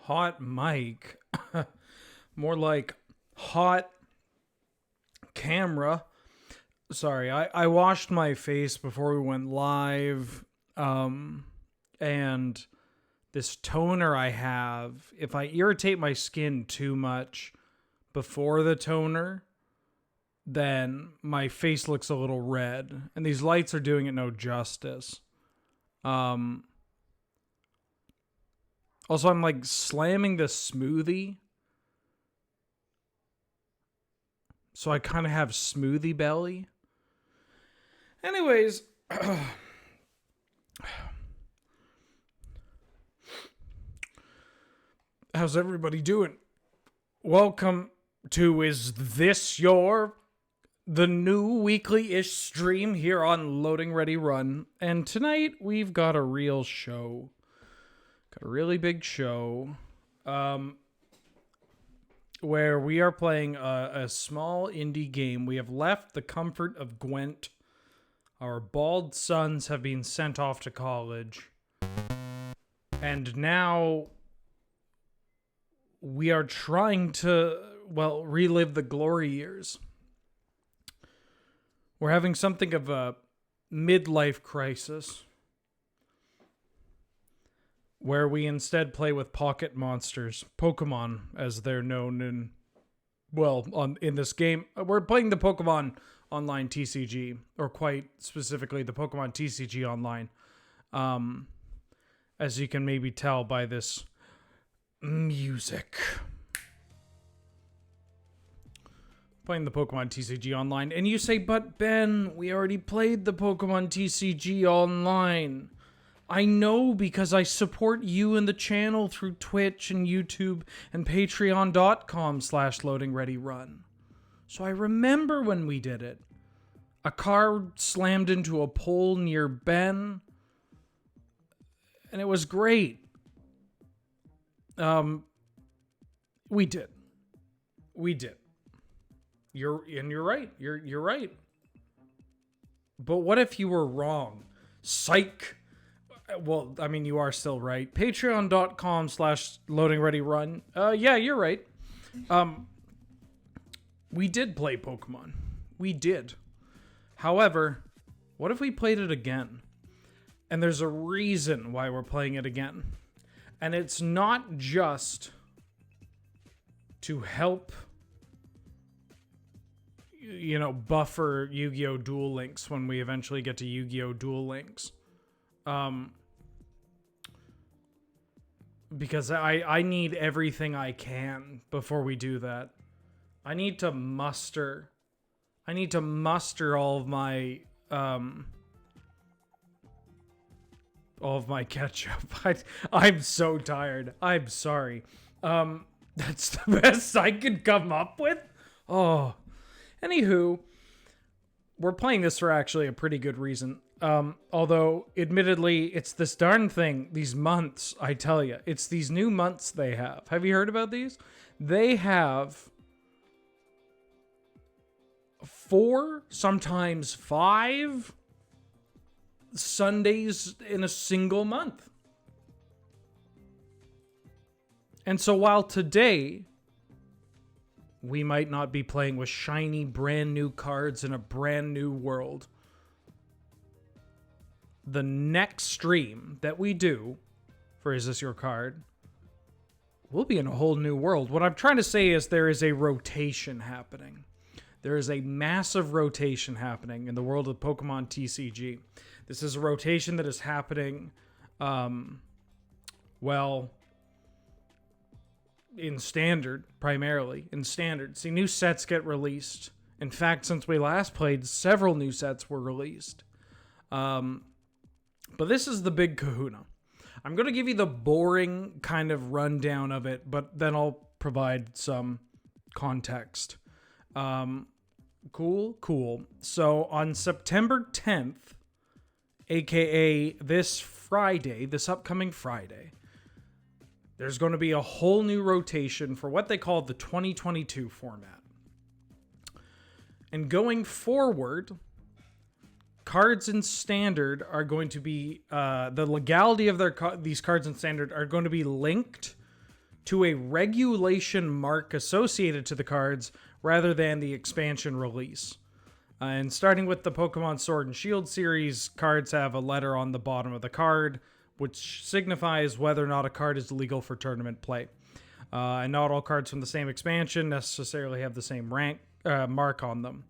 hot mic. More like hot camera. Sorry, I washed my face before we went live. And this toner I have, if I irritate my skin too much before the toner, then my face looks a little red. And these lights are doing it no justice. Also, I'm like slamming this smoothie. So I kind of have smoothie belly. Anyways. How's everybody doing? Welcome to Is This the new weekly-ish stream here on Loading Ready Run. And tonight we've got a real show. Got a really big show. Where we are playing a small indie game. We have left the comfort of Gwent. Our bald sons have been sent off to college. And now we are trying to, relive the glory years. We're having something of a midlife crisis, where we instead play with pocket monsters, Pokemon, as they're known in this game. We're playing the Pokemon Online TCG, or quite specifically the Pokemon TCG Online. As you can maybe tell by this music. Playing the Pokemon TCG Online. And you say, but Ben, we already played the Pokemon TCG Online. I know, because I support you and the channel through Twitch and YouTube and patreon.com/loadingreadyrun. So I remember when we did it. A car slammed into a pole near Ben. And it was great. We did. You're right. You're right. But what if you were wrong? Psych. Well, I mean, you are still right. Patreon.com/loadingreadyrun. Yeah, you're right. We did play Pokemon. We did. However, what if we played it again? And there's a reason why we're playing it again. And it's not just to help, buffer Yu-Gi-Oh! Duel Links when we eventually get to Yu-Gi-Oh! Duel Links. Because I need everything I can before we do that. I need to muster all of my ketchup. I'm so tired. I'm sorry. That's the best I could come up with. Oh. Anywho, we're playing this for actually a pretty good reason. Although, admittedly, it's this darn thing, these months, I tell you. It's these new months they have. Have you heard about these? They have 4, sometimes 5 Sundays in a single month. And so while today we might not be playing with shiny brand new cards in a brand new world, the next stream that we do for Is This Your Card, we'll be in a whole new world. What I'm trying to say is there is a rotation happening. There is a massive rotation happening in the world of Pokemon TCG. This is a rotation that is happening, in Standard, primarily. In Standard. See, new sets get released. In fact, since we last played, several new sets were released. But this is the big kahuna. I'm going to give you the boring kind of rundown of it, but then I'll provide some context. Cool. So on September 10th, aka this upcoming Friday, there's going to be a whole new rotation for what they call the 2022 format. And going forward, cards in Standard are going to be, the legality of these cards in Standard are going to be linked to a regulation mark associated to the cards rather than the expansion release. And starting with the Pokemon Sword and Shield series, cards have a letter on the bottom of the card, which signifies whether or not a card is legal for tournament play. And not all cards from the same expansion necessarily have the same rank mark on them.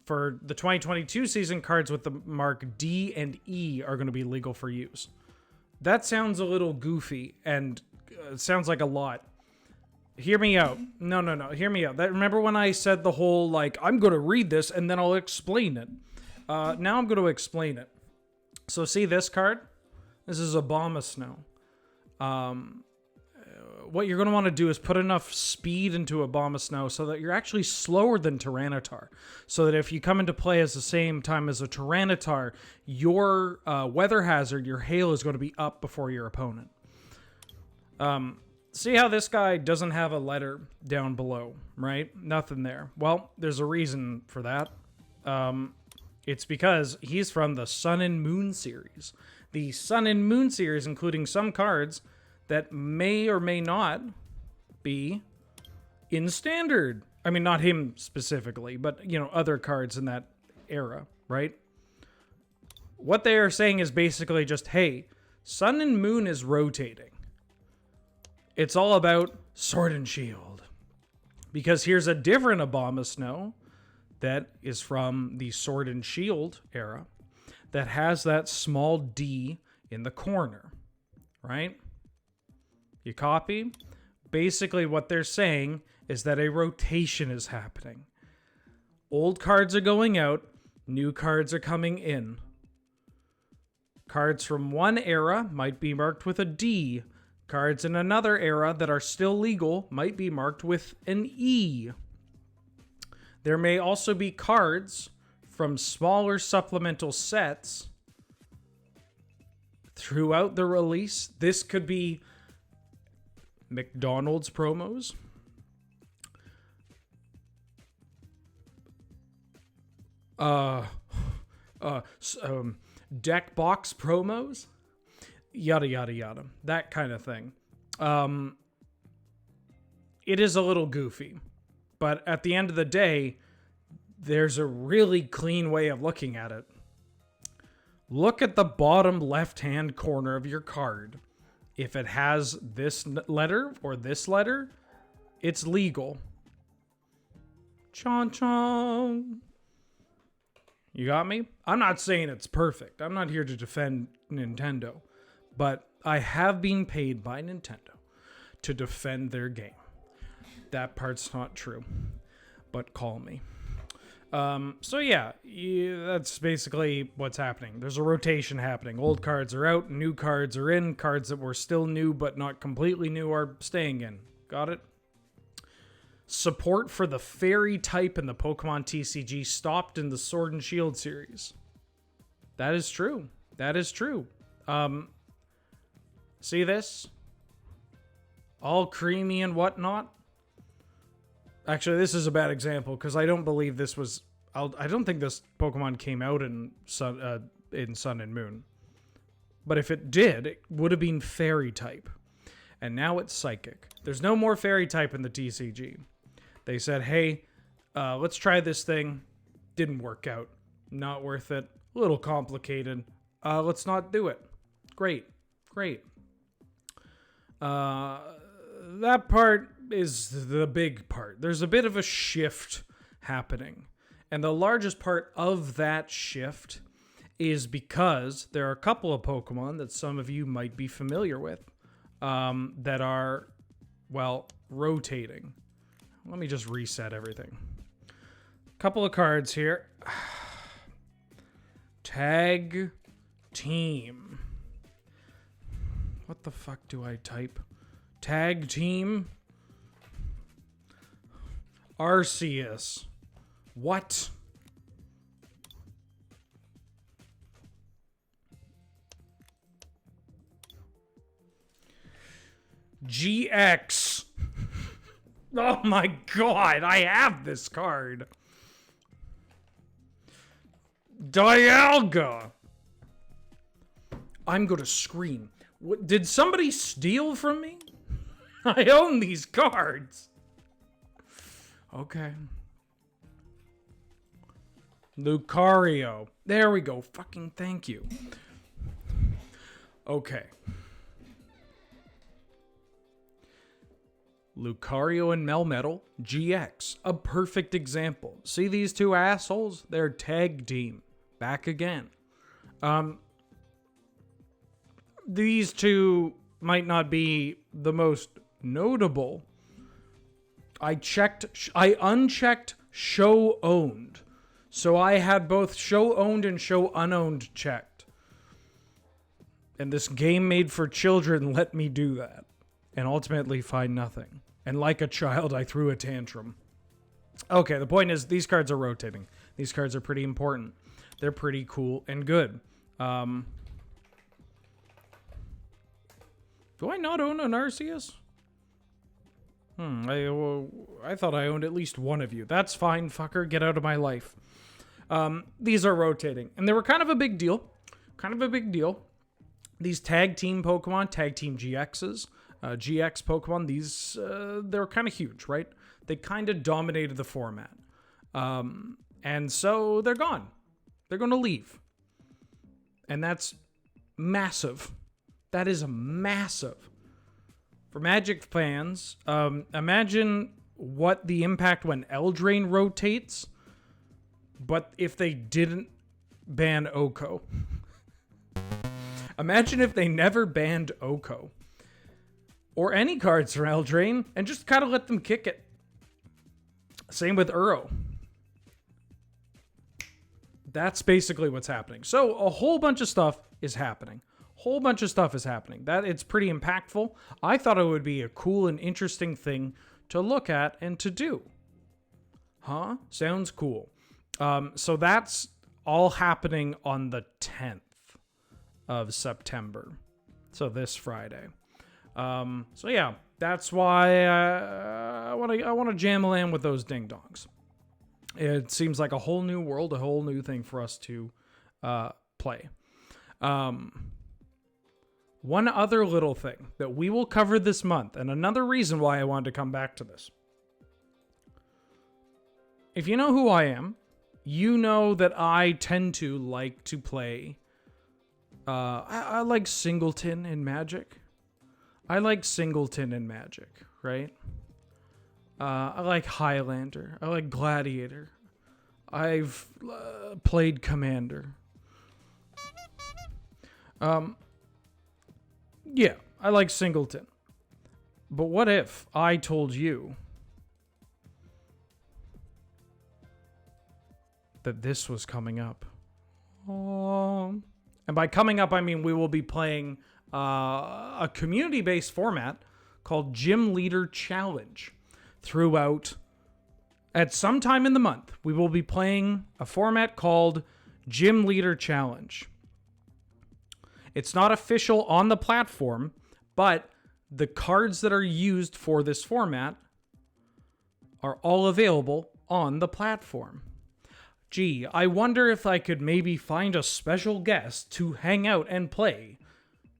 For the 2022 season, cards with the mark D and E are going to be legal for use. That sounds a little goofy, and sounds like a lot. Hear me out. No. Hear me out. Remember when I said the whole, like, I'm going to read this and then I'll explain it. Now I'm going to explain it. So see this card? This is Abomasnow. What you're going to want to do is put enough speed into Abomasnow so that you're actually slower than Tyranitar. So that if you come into play at the same time as a Tyranitar, your weather hazard, your hail, is going to be up before your opponent. See how this guy doesn't have a letter down below, right? Nothing there. Well, there's a reason for that. It's because he's from the Sun and Moon series. The Sun and Moon series, including some cards that may or may not be in Standard. I mean, not him specifically, but, you know, other cards in that era, right? What they are saying is basically just, hey, Sun and Moon is rotating. It's all about Sword and Shield. Because here's a different Abomasnow that is from the Sword and Shield era that has that small D in the corner, right? You copy? Basically what they're saying is that a rotation is happening. Old cards are going out, new cards are coming in. Cards from one era might be marked with a D. Cards in another era that are still legal might be marked with an E. There may also be cards from smaller supplemental sets throughout the release. This could be McDonald's promos, deck box promos, yada yada yada, that kind of thing. It is a little goofy, but at the end of the day, there's a really clean way of looking at it. Look at the bottom left-hand corner of your card. If it has this letter or this letter, it's legal. Chon chon. You got me? I'm not saying it's perfect. I'm not here to defend Nintendo. But I have been paid by Nintendo to defend their game. That part's not true. But call me. So yeah, that's basically what's happening. There's a rotation happening. Old cards are out, new cards are in. Cards that were still new but not completely new are staying in. Got it? Support for the fairy type in the Pokemon TCG stopped in the Sword and Shield series. That is true. That is true. See this? All creamy and whatnot. Actually, this is a bad example because I don't believe this was. I don't think this Pokemon came out in Sun and Moon. But if it did, it would have been Fairy type, and now it's Psychic. There's no more Fairy type in the TCG. They said, "Hey, let's try this thing." Didn't work out. Not worth it. A little complicated. Let's not do it. Great. That part is the big part. There's a bit of a shift happening. And the largest part of that shift is because there are a couple of Pokemon that some of you might be familiar with that are, well, rotating. Let me just reset everything. Couple of cards here. Tag Team. What the fuck do I type? Tag Team. Arceus. What? GX. Oh my god, I have this card. Dialga. I'm gonna scream. What, did somebody steal from me? I own these cards. Okay. Lucario. There we go. Fucking thank you. Okay. Lucario and Melmetal GX. A perfect example. See these two assholes? They're tag team. Back again. These two might not be the most notable. I unchecked show owned. So I had both show owned and show unowned checked. And this game made for children let me do that. And ultimately find nothing. And like a child, I threw a tantrum. Okay, the point is these cards are rotating. These cards are pretty important. They're pretty cool and good. Do I not own an Arceus? I thought I owned at least one of you. That's fine, fucker. Get out of my life. These are rotating. And they were kind of a big deal. These tag team Pokemon, tag team GXs, GX Pokemon, these, they're kind of huge, right? They kind of dominated the format. And so they're gone. They're going to leave. And that's massive. That is massive. For Magic fans, imagine what the impact when Eldraine rotates, but if they didn't ban Oko. Imagine if they never banned Oko. Or any cards from Eldraine, and just kind of let them kick it. Same with Uro. That's basically what's happening. So a whole bunch of stuff is happening. That it's pretty impactful. I thought it would be a cool and interesting thing to look at and to do. Huh? Sounds cool. So that's all happening on the 10th of September. So this Friday. So yeah, that's why I want to jam a land with those ding dongs. It seems like a whole new world, a whole new thing for us to play. One other little thing that we will cover this month, and another reason why I wanted to come back to this. If you know who I am, you know that I tend to like to play. I like Singleton in Magic. Right? I like Highlander. I like Gladiator. I've played Commander. Yeah, I like Singleton. But what if I told you that this was coming up? And by coming up, I mean we will be playing a community-based format called Gym Leader Challenge. Throughout, at some time in the month, we will be playing a format called Gym Leader Challenge. It's not official on the platform, but the cards that are used for this format are all available on the platform. Gee, I wonder if I could maybe find a special guest to hang out and play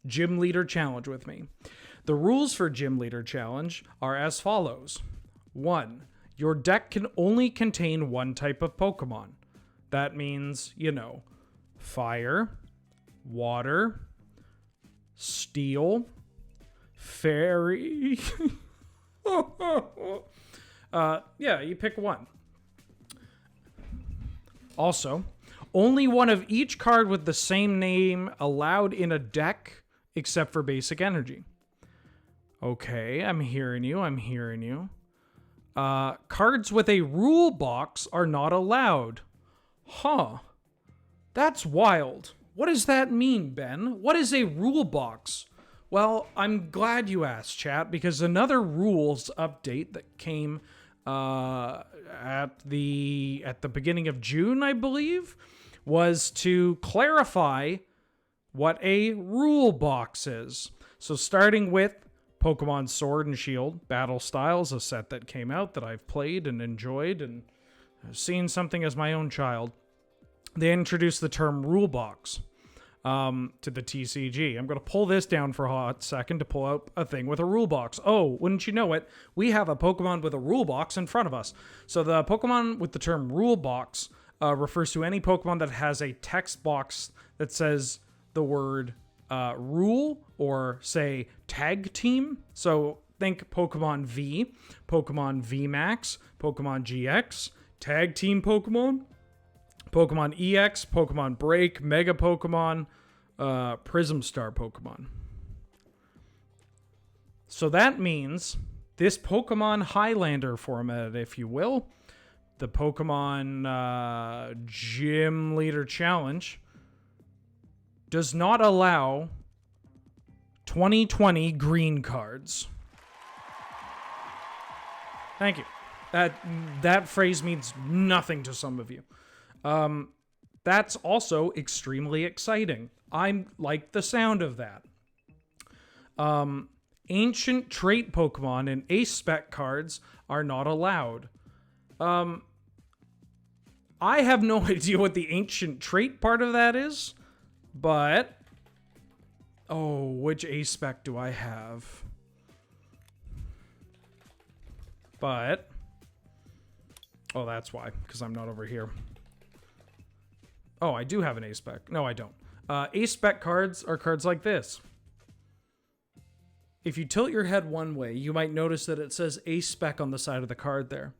Gym Leader Challenge with me. The rules for Gym Leader Challenge are as follows. 1. Your deck can only contain one type of Pokemon. That means, fire, water, steel, fairy. Yeah, you pick one. Also, only one of each card with the same name allowed in a deck except for basic energy. Okay, I'm hearing you. Cards with a rule box are not allowed. Huh. That's wild. What does that mean, Ben? What is a rule box? Well, I'm glad you asked, chat, because another rules update that came at the beginning of June, I believe, was to clarify what a rule box is. So starting with Pokemon Sword and Shield Battle Styles, a set that came out that I've played and enjoyed and seen something as my own child, they introduced the term rule box. to the TCG. I'm going to pull this down for a hot second to pull out a thing with a rule box. Oh, wouldn't you know it? We have a Pokemon with a rule box in front of us. So the Pokemon with the term rule box refers to any Pokemon that has a text box that says the word rule or, say, tag team. So think Pokemon V, Pokemon VMAX, Pokemon GX, tag team Pokemon, Pokemon EX, Pokemon Break, Mega Pokemon, Prism Star Pokemon. So that means this Pokemon Highlander format, if you will, the Pokemon Gym Leader Challenge, does not allow 2020 green cards. Thank you. That phrase means nothing to some of you. That's also extremely exciting. I like the sound of that. Ancient trait Pokemon and Ace Spec cards are not allowed. I have no idea what the ancient trait part of that is, but... Oh, which Ace Spec do I have? But... Oh, that's why, because I'm not over here. Oh, I do have an Ace Spec. No, I don't. Ace Spec cards are cards like this. If you tilt your head one way, you might notice that it says Ace Spec on the side of the card there.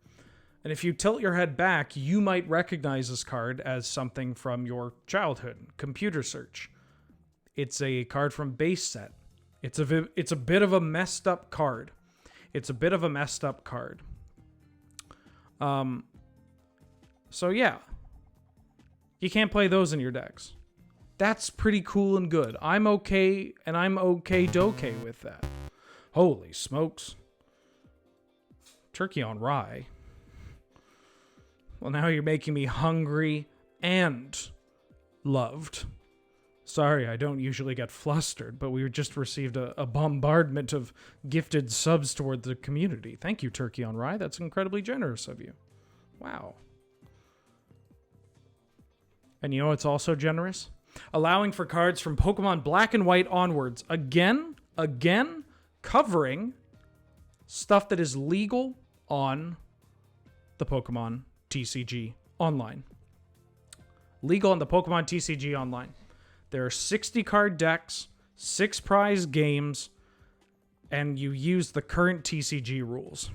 And if you tilt your head back, you might recognize this card as something from your childhood. Computer search. It's a card from base set. It's a bit of a messed up card. So yeah. You can't play those in your decks. That's pretty cool and good. I'm okay, and I'm okay-dokay with that. Holy smokes. Turkey on rye. Well, now you're making me hungry and loved. Sorry, I don't usually get flustered, but we just received a bombardment of gifted subs toward the community. Thank you, Turkey on Rye. That's incredibly generous of you. Wow. And you know what's also generous? Allowing for cards from Pokemon Black and White onwards. Again, covering stuff that is legal on the Pokemon TCG Online. Legal on the Pokemon TCG Online. There are 60 card decks, 6 prize games, and you use the current TCG rules.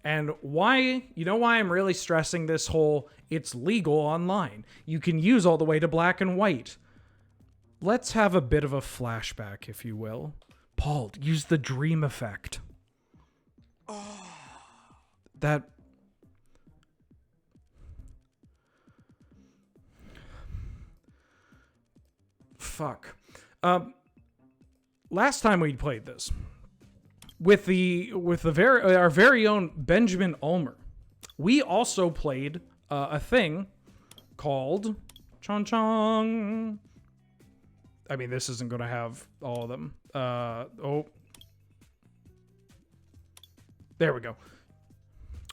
And why I'm really stressing this whole it's legal online. You can use all the way to Black and White. Let's have a bit of a flashback, if you will. Paul, use the dream effect. Oh. That... Fuck. Last time we played this, with our very own Benjamin Ulmer, we also played a thing called Chong Chong. I mean, this isn't going to have all of them. There we go.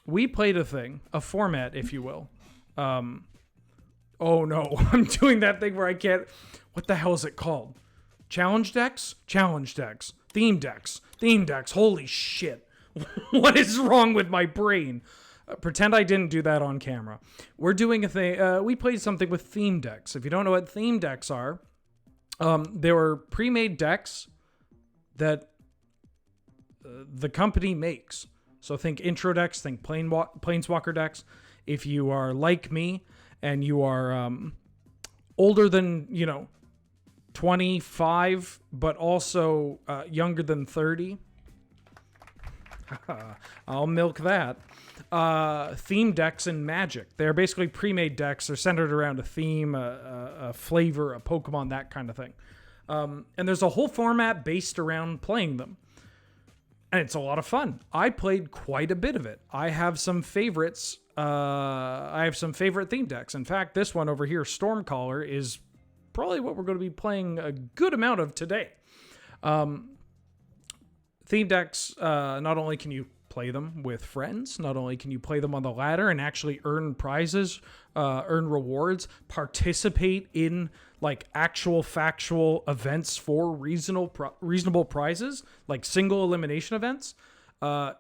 We played a format, if you will. Oh no, I'm doing that thing where I can't. What the hell is it called? Challenge decks? Challenge decks. Theme decks. Theme decks. Holy shit. What is wrong with my brain? Pretend I didn't do that on camera. We're doing a thing. We played something with theme decks. If you don't know what theme decks are, they were pre-made decks that the company makes. So think intro decks, think planeswalker decks. If you are like me and you are older than, 25, but also younger than 30. I'll milk that. Theme decks in Magic. They're basically pre-made decks. They're centered around a theme, a flavor, a Pokemon, that kind of thing. And there's a whole format based around playing them. And it's a lot of fun. I played quite a bit of it. I have some favorites. I have some favorite theme decks. In fact, this one over here, Stormcaller, is probably what we're going to be playing a good amount of today. Theme decks, not only can you play them with friends. Not only can you play them on the ladder and actually earn prizes, earn rewards, participate in like actual factual events for reasonable prizes, like single elimination events.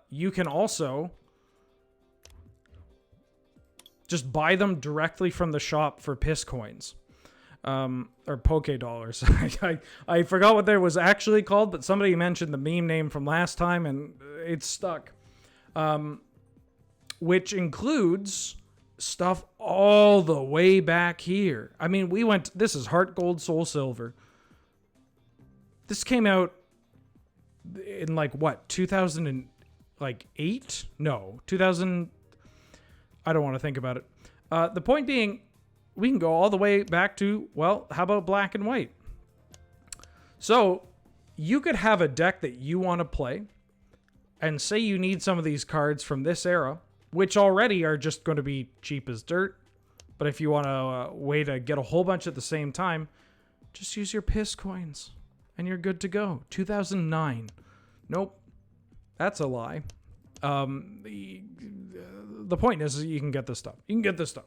You can also just buy them directly from the shop for piss coins. Or Poke Dollars. I forgot what there was actually called, but somebody mentioned the meme name from last time and it's stuck. Which includes stuff all the way back here. I mean, this is Heart Gold, Soul Silver. This came out in like what, 2008? No, 2000. I don't want to think about it. The point being, we can go all the way back to, well, how about black and white? So you could have a deck that you want to play and say you need some of these cards from this era, which already are just going to be cheap as dirt. But if you want a way to get a whole bunch at the same time, just use your piss coins and you're good to go. 2009. Nope. That's a lie. The point is you can get this stuff. You can get this stuff.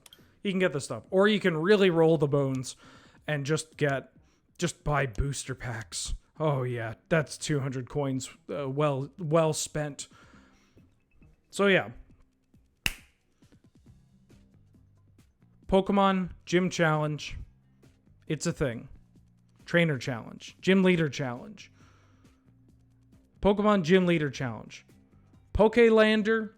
Or you can really roll the bones and just buy booster packs. Oh yeah, that's 200 coins well spent. So yeah. Pokemon Gym Challenge. It's a thing. Trainer Challenge. Gym Leader Challenge. Pokemon Gym Leader Challenge. Pokelander,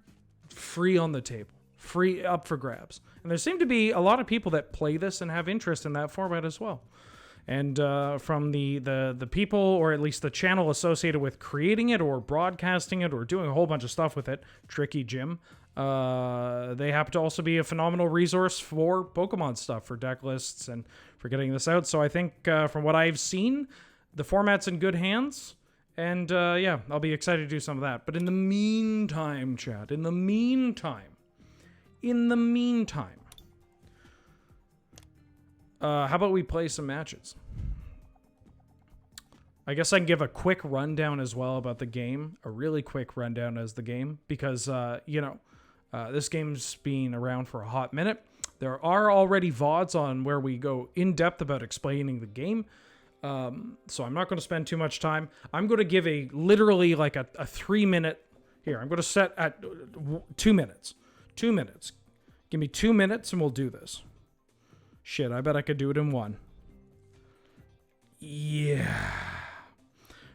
free on the table. Free up for grabs. And there seem to be a lot of people that play this and have interest in that format as well. And from the people, or at least the channel associated with creating it or broadcasting it or doing a whole bunch of stuff with it, Tricky Jim, they happen to also be a phenomenal resource for Pokemon stuff, for deck lists, and for getting this out. So I think from what I've seen, the format's in good hands. And yeah, I'll be excited to do some of that. But in the meantime, chat, how about we play some matches? I guess I can give a quick rundown as well about the game. A really quick rundown as the game. Because, this game's been around for a hot minute. There are already VODs on where we go in depth about explaining the game. So I'm not going to spend too much time. I'm going to give literally like a 3-minute... Here, I'm going to set at 2 minutes. 2 minutes. Give me 2 minutes and we'll do this. Shit, I bet I could do it in 1. Yeah.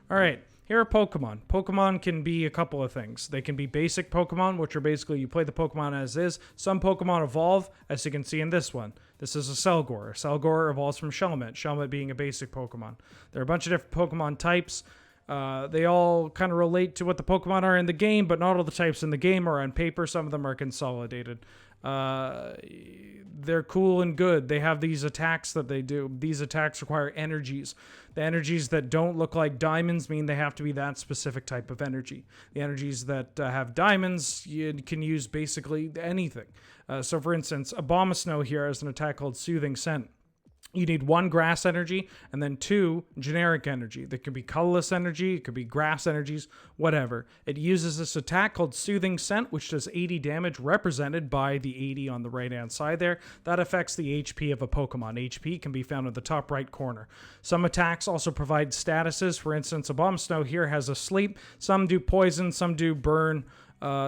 All right, here are Pokemon. Pokemon can be a couple of things. They can be basic Pokemon, which are basically you play the Pokemon as is. Some Pokemon evolve, as you can see in this one. This is a Selgor. Selgor evolves from Shelmet, Shelmet being a basic Pokemon. There are a bunch of different Pokemon types. They all kind of relate to what the Pokemon are in the game, but not all the types in the game are on paper. Some of them are consolidated. They're cool and good. They have these attacks that they do. These attacks require energies. The energies that don't look like diamonds mean they have to be that specific type of energy. The energies that have diamonds, you can use basically anything. So for instance, Abomasnow here has an attack called Soothing Scent. You need 1 grass energy and then 2 generic energy. That could be colorless energy, it could be grass energies, whatever. It uses this attack called Soothing Scent, which does 80 damage, represented by the 80 on the right-hand side there. That affects the HP of a Pokemon. HP can be found in the top right corner. Some attacks also provide statuses. For instance, Abomasnow here has a sleep. Some do poison, some do burn,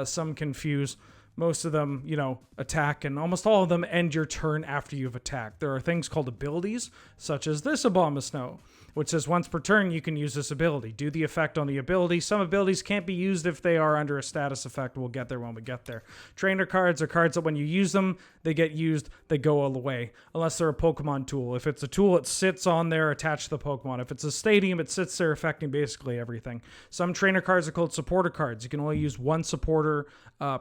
some confuse. Most of them, attack, and almost all of them end your turn after you've attacked. There are things called abilities, such as this Abomasnow, which says once per turn you can use this ability. Do the effect on the ability. Some abilities can't be used if they are under a status effect. We'll get there when we get there. Trainer cards are cards that when you use them, they get used, they go all the way, unless they're a Pokemon tool. If it's a tool, it sits on there attached to the Pokemon. If it's a stadium, it sits there affecting basically everything. Some trainer cards are called supporter cards. You can only use 1 supporter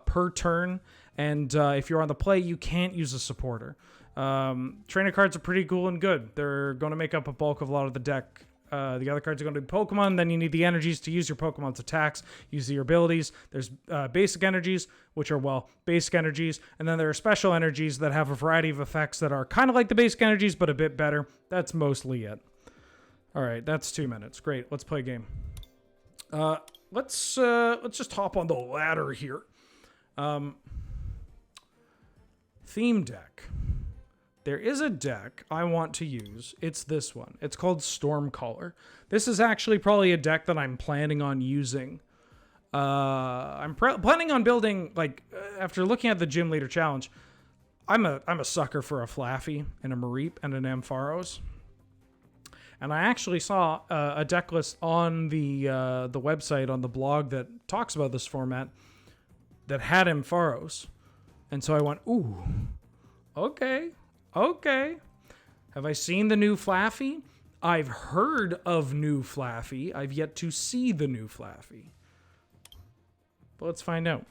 per turn, and if you're on the play, you can't use a supporter. Trainer cards are pretty cool and good. They're going to make up a bulk of a lot of the deck. The other cards are going to be Pokemon. Then you need the energies to use your Pokemon's attacks, use your abilities. There's basic energies, which are, basic energies. And then there are special energies that have a variety of effects that are kind of like the basic energies, but a bit better. That's mostly it. All right, that's 2 minutes. Great, let's play a game. let's just hop on the ladder here. Theme deck. There is a deck I want to use. It's this one. It's called Stormcaller. This is actually probably a deck that I'm planning on using. I'm planning on building, like, after looking at the Gym Leader Challenge, I'm a sucker for a Flaffy and a Mareep and an Ampharos. And I actually saw a deck list on the website, on the blog that talks about this format, that had Ampharos. And so I went, ooh, okay. Have I seen the new Flaffy? I've heard of new Flaffy. I've yet to see the new Flaffy. But let's find out.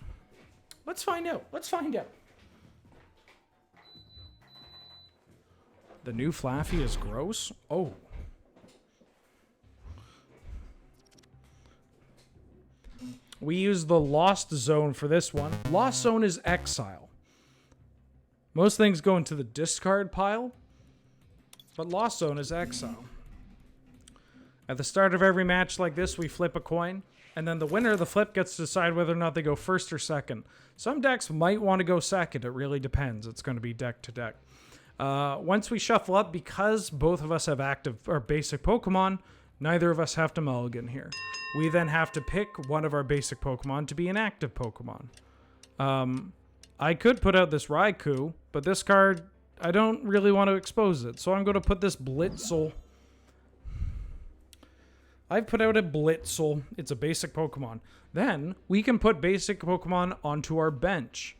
Let's find out. The new Flaffy is gross? Oh. We use the Lost Zone for this one. Lost Zone is Exile. Most things go into the discard pile, but Lost Zone is Exile. At the start of every match like this, we flip a coin, and then the winner of the flip gets to decide whether or not they go first or second. Some decks might want to go second. It really depends. It's going to be deck to deck. Once we shuffle up, because both of us have active or basic Pokemon, neither of us have to mulligan here. We then have to pick one of our basic Pokemon to be an active Pokemon. I could put out this Raikou, but this card, I don't really want to expose it. So I'm going to put this Blitzel. I've put out a Blitzel. It's a basic Pokemon. Then we can put basic Pokemon onto our bench.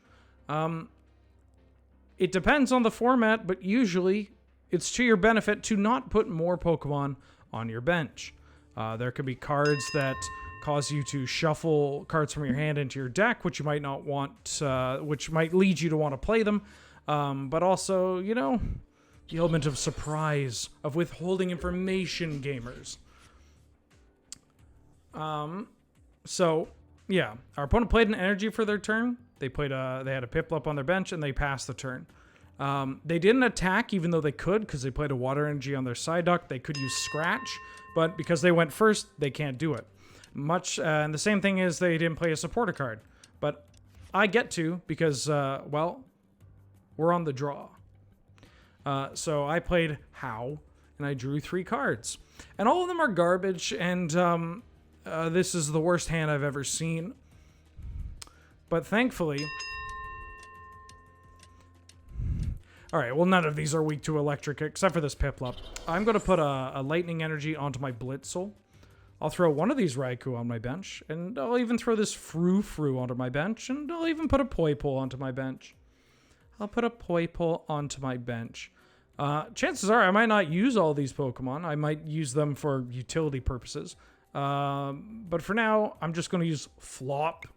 It depends on the format, but usually it's to your benefit to not put more Pokemon on your bench. There could be cards that cause you to shuffle cards from your hand into your deck, which you might not want, which might lead you to want to play them. But also, you know, the element of surprise, of withholding information, gamers. So, yeah, our opponent played an energy for their turn. They had a Piplup on their bench, and they passed the turn. They didn't attack, even though they could, because they played a water energy on their side duck. They could use Scratch, but because they went first, they can't do it. And the same thing is they didn't play a supporter card. But I get to, because, well, we're on the draw. So I played How, and I drew 3 cards. And all of them are garbage, and this is the worst hand I've ever seen. But thankfully... Alright, well, none of these are weak to electric, except for this Piplup. I'm going to put a lightning energy onto my Blitzel. I'll throw one of these Raikou on my bench, and I'll even throw this Frou-Frou onto my bench, and I'll even put a Poipole onto my bench. Chances are I might not use all these Pokemon. I might use them for utility purposes. But for now, I'm just going to use Flop.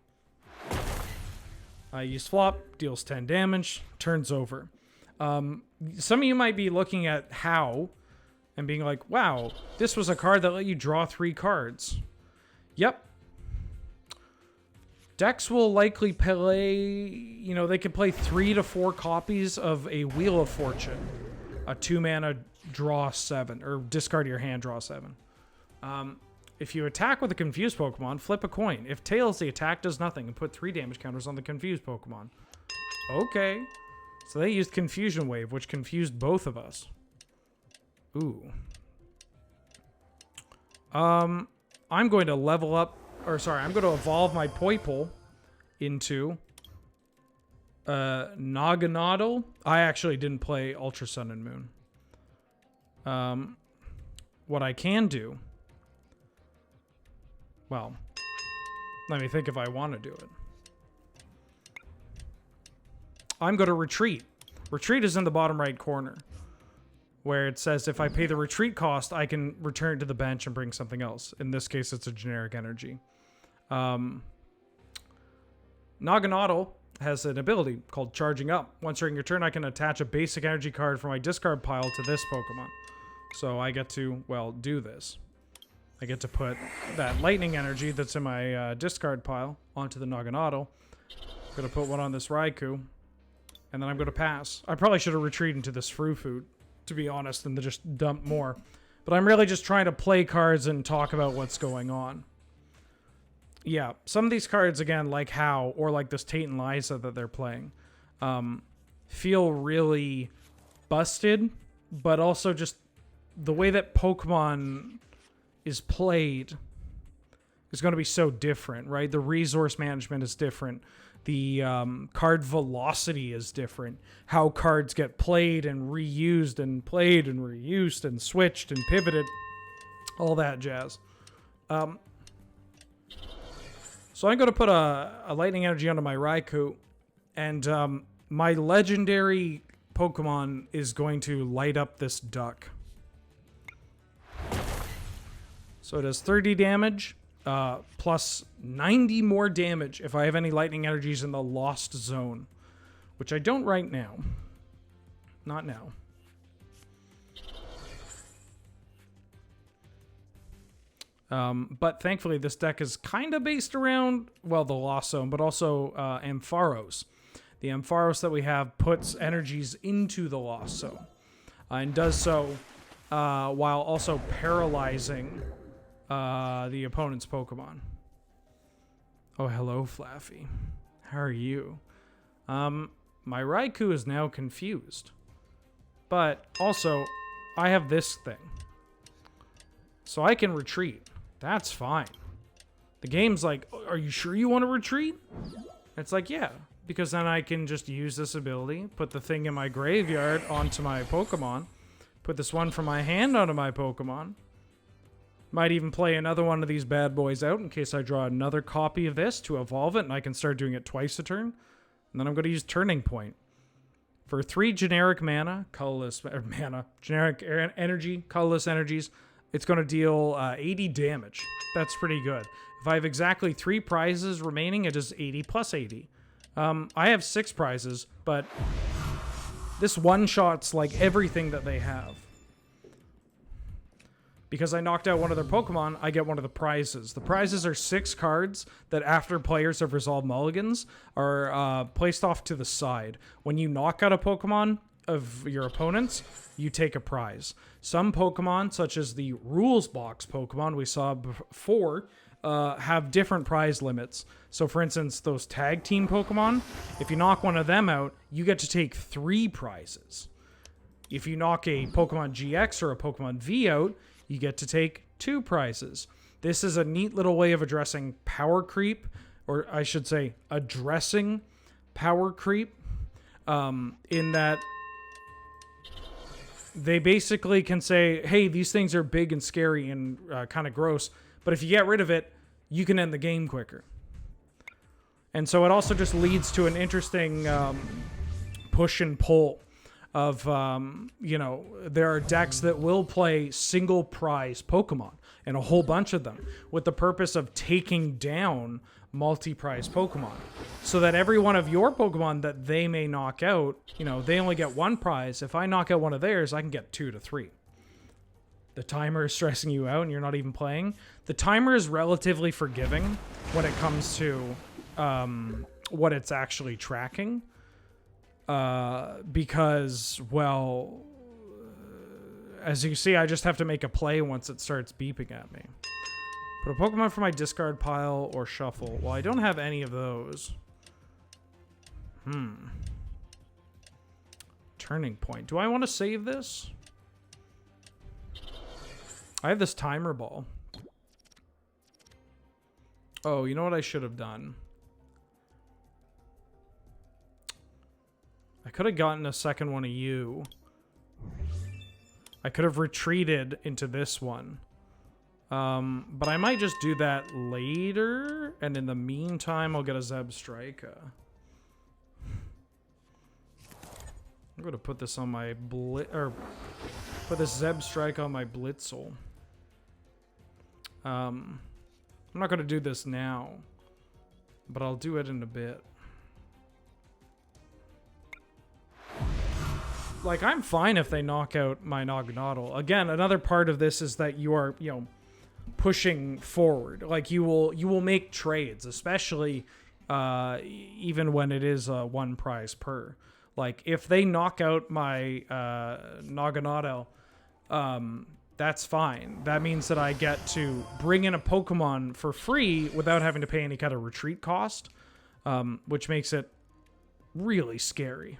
I use Flop, deals 10 damage, turns over. Some of you might be looking at How and being like, wow, this was a card that let you draw 3 cards. Yep. Decks will likely play, you know, they could play 3 to 4 copies of a Wheel of Fortune. A 2-mana draw 7, or discard your hand, draw 7. If you attack with a confused Pokemon, flip a coin. If tails, the attack does nothing, and put 3 damage counters on the confused Pokemon. Okay. So they used Confusion Wave, which confused both of us. Ooh. I'm going to level up, I'm going to evolve my Poipole into Naganadel. I actually didn't play Ultra Sun and Moon. What I can do, well, let me think if I want to do it. I'm going to retreat. Retreat is in the bottom right corner, where it says if I pay the retreat cost, I can return to the bench and bring something else. In this case, it's a generic energy. Naganadel has an ability called Charging Up. Once during your turn, I can attach a basic energy card from my discard pile to this Pokemon. So I get to, well, do this. I get to put that lightning energy that's in my discard pile onto the Naganadel. I'm going to put one on this Raikou. And then I'm going to pass. I probably should have retreated into this Frou-Frou, to be honest, and just dump more. But I'm really just trying to play cards and talk about what's going on. yeah, some of these cards, again, like How, or like this Tate and Liza that they're playing, feel really busted, but also just the way that Pokemon is played is going to be so different, right? The resource management is different. The card velocity is different. How cards get played and reused and played and reused and switched and pivoted. All that jazz. So I'm going to put a Lightning Energy onto my Raikou. And my legendary Pokemon is going to light up this duck. So it does 30 damage. Plus 90 more damage if I have any lightning energies in the lost zone, which I don't right now. Not now. But thankfully this deck is kind of based around, well, the lost zone, but also Ampharos. The Ampharos that we have puts energies into the lost zone, and does so while also paralyzing the opponent's Pokemon. Oh, hello, Flaffy. How are you? My Raikou is now confused. But also, I have this thing. So I can retreat. That's fine. The game's like, are you sure you want to retreat? It's like, yeah. Because then I can just use this ability, put the thing in my graveyard onto my Pokemon, put this one from my hand onto my Pokemon. Might even play another one of these bad boys out in case I draw another copy of this to evolve it, and I can start doing it twice a turn. And then I'm going to use Turning Point. For 3 generic mana, colorless mana, generic energy, colorless energies, it's going to deal 80 damage. That's pretty good. If I have exactly 3 prizes remaining, it is 80 plus 80. I have 6 prizes, but this one-shots like everything that they have. Because I knocked out one of their Pokemon, I get one of the prizes. The prizes are 6 cards that, after players have resolved mulligans, are placed off to the side. When you knock out a Pokemon of your opponents, you take a prize. Some Pokemon, such as the Rules Box Pokemon we saw before, have different prize limits. So, for instance, those Tag Team Pokemon, if you knock one of them out, you get to take 3 prizes. If you knock a Pokemon GX or a Pokemon V out, you get to take 2 prizes. This is a neat little way of addressing power creep, or I should say, addressing power creep, in that they basically can say, hey, these things are big and scary and kind of gross, but if you get rid of it, you can end the game quicker. And so it also just leads to an interesting push and pull of, there are decks that will play single prize Pokemon, and a whole bunch of them, with the purpose of taking down multi-prize Pokemon. So that every one of your Pokemon that they may knock out, they only get 1 prize. If I knock out one of theirs, I can get 2 to 3. The timer is stressing you out and you're not even playing. The timer is relatively forgiving when it comes to what it's actually tracking. Because, well, as you see, I just have to make a play once it starts beeping at me. Put a Pokemon from my discard pile or shuffle. Well, I don't have any of those. Turning Point. Do I want to save this? I have this timer ball. Oh, you know what I should have done? I could have gotten a second one of you. I could have retreated into this one. But I might just do that later, and in the meantime, I'll get a Zebstrika. I'm going to put this on my put this Zebstrika on my Blitzel. I'm not going to do this now, but I'll do it in a bit. Like, I'm fine if they knock out my Naganadel. Again, another part of this is that you are, pushing forward. Like, you will make trades, especially even when it is 1 prize per. Like, if they knock out my Naganadel, that's fine. That means that I get to bring in a Pokemon for free without having to pay any kind of retreat cost, which makes it really scary.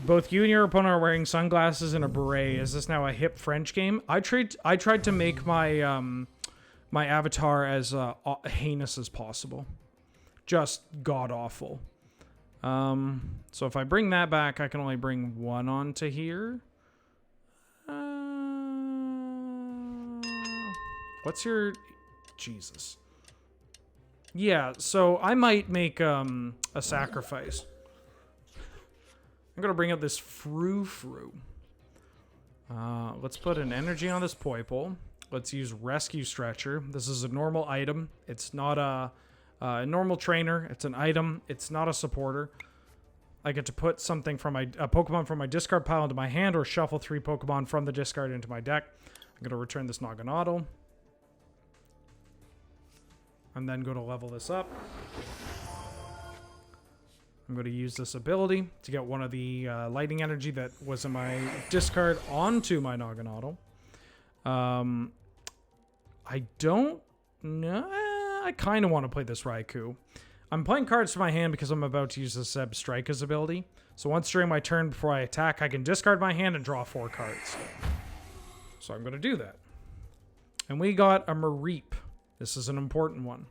Both you and your opponent are wearing sunglasses and a beret. Is this now a hip French game? I tried to make my my avatar as heinous as possible. Just god-awful. So if I bring that back, I can only bring one onto here. What's your... Jesus. Yeah, so I might make a sacrifice. I'm gonna bring up this frou-frou. Let's put an energy on this Poiple. Let's use Rescue Stretcher. This is a normal item. It's not a normal trainer. It's an item. It's not a supporter. I get to put something from a Pokemon from my discard pile into my hand or shuffle 3 Pokemon from the discard into my deck. I'm going to return this Naganadel. And then go to level this up. I'm going to use this ability to get one of the lightning energy that was in my discard onto my Naganadel. I don't know. I kind of want to play this Raikou. I'm playing cards to my hand because I'm about to use this Zeb Strike's ability. So once during my turn before I attack, I can discard my hand and draw 4 cards. So I'm going to do that. And we got a Mareep. This is an important one.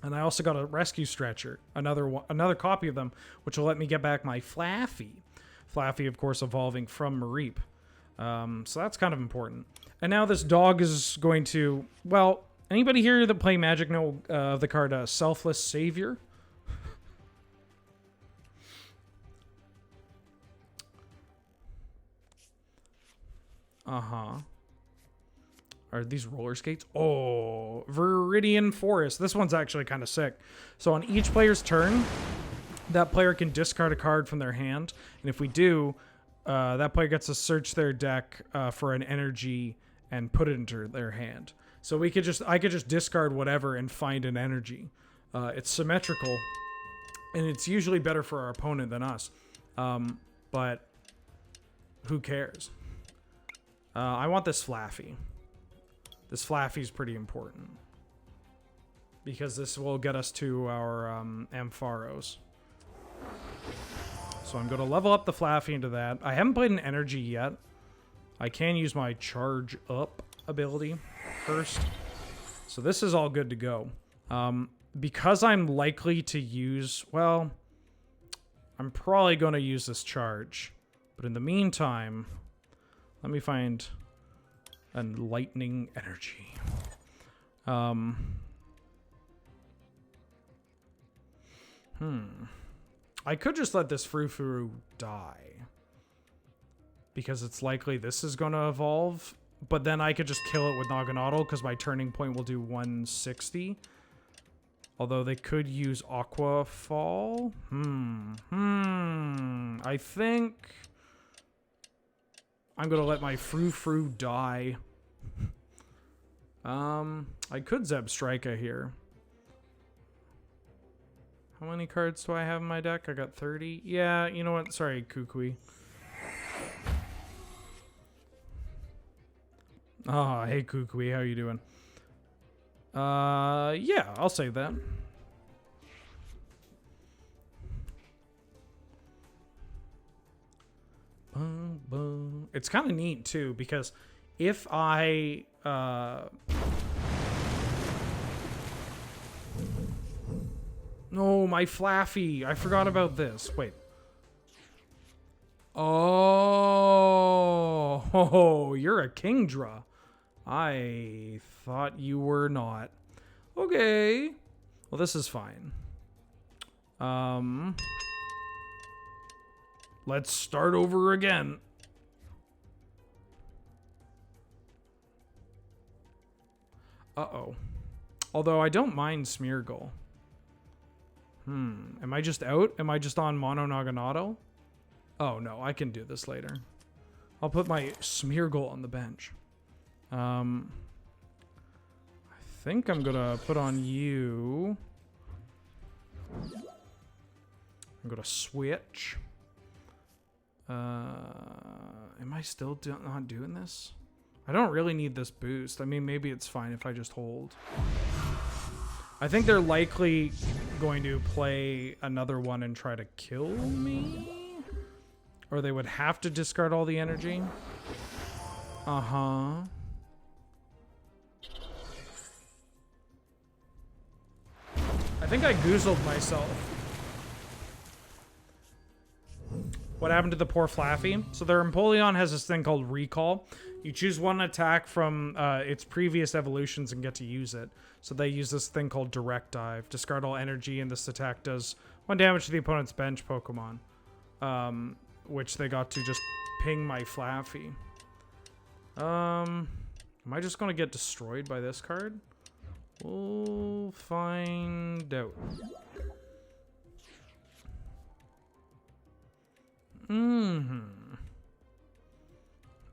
And I also got a Rescue Stretcher, another copy of them, which will let me get back my Flaffy. Flaffy, of course, evolving from Mareep. So that's kind of important. And now this dog is going to... Well, anybody here that play Magic know the card Selfless Savior? Uh-huh. Are these roller skates? Oh, Viridian Forest. This one's actually kind of sick. So on each player's turn, that player can discard a card from their hand. And if we do, that player gets to search their deck for an energy and put it into their hand. So I could just discard whatever and find an energy. It's symmetrical, and it's usually better for our opponent than us. But who cares? I want this Flaffy. This Flaffy is pretty important because this will get us to our Ampharos. So I'm going to level up the Flaffy into that. I haven't played an energy yet. I can use my Charge Up ability first. So this is all good to go. Because I'm likely to use... Well, I'm probably going to use this charge. But in the meantime, let me find... and lightning energy. I could just let this Frou-Frou die. Because it's likely this is going to evolve. But then I could just kill it with Naganadel because my turning point will do 160. Although they could use Aqua Fall. I think... I'm going to let my Frou-Frou die. I could Zeb Strika here. How many cards do I have in my deck? I got 30. Yeah, you know what? Sorry, Kukui. Oh, hey, Kukui. How you doing? Yeah, I'll save that. It's kind of neat, too, because if I... No, my Flaffy. I forgot about this. Wait. Oh, you're a Kingdra. I thought you were not. Okay. Well, this is fine. Let's start over again. Uh-oh. Although I don't mind Smeargle. Am I just out? Am I just on Mono Naganadel? Oh, no. I can do this later. I'll put my Smeargle on the bench. I think I'm going to put on you. I'm going to switch. Am I still not doing this? I don't really need this boost. I mean, maybe it's fine if I just hold. I think they're likely going to play another one and try to kill me. Or they would have to discard all the energy. Uh-huh. I think I goozled myself. What happened to the poor Flaffy? So their Empoleon has this thing called Recall. You choose one attack from its previous evolutions and get to use it. So they use this thing called Direct Dive. Discard all energy, and this attack does 1 damage to the opponent's bench Pokemon. Which they got to just ping my Flaffy. Am I just going to get destroyed by this card? We'll find out.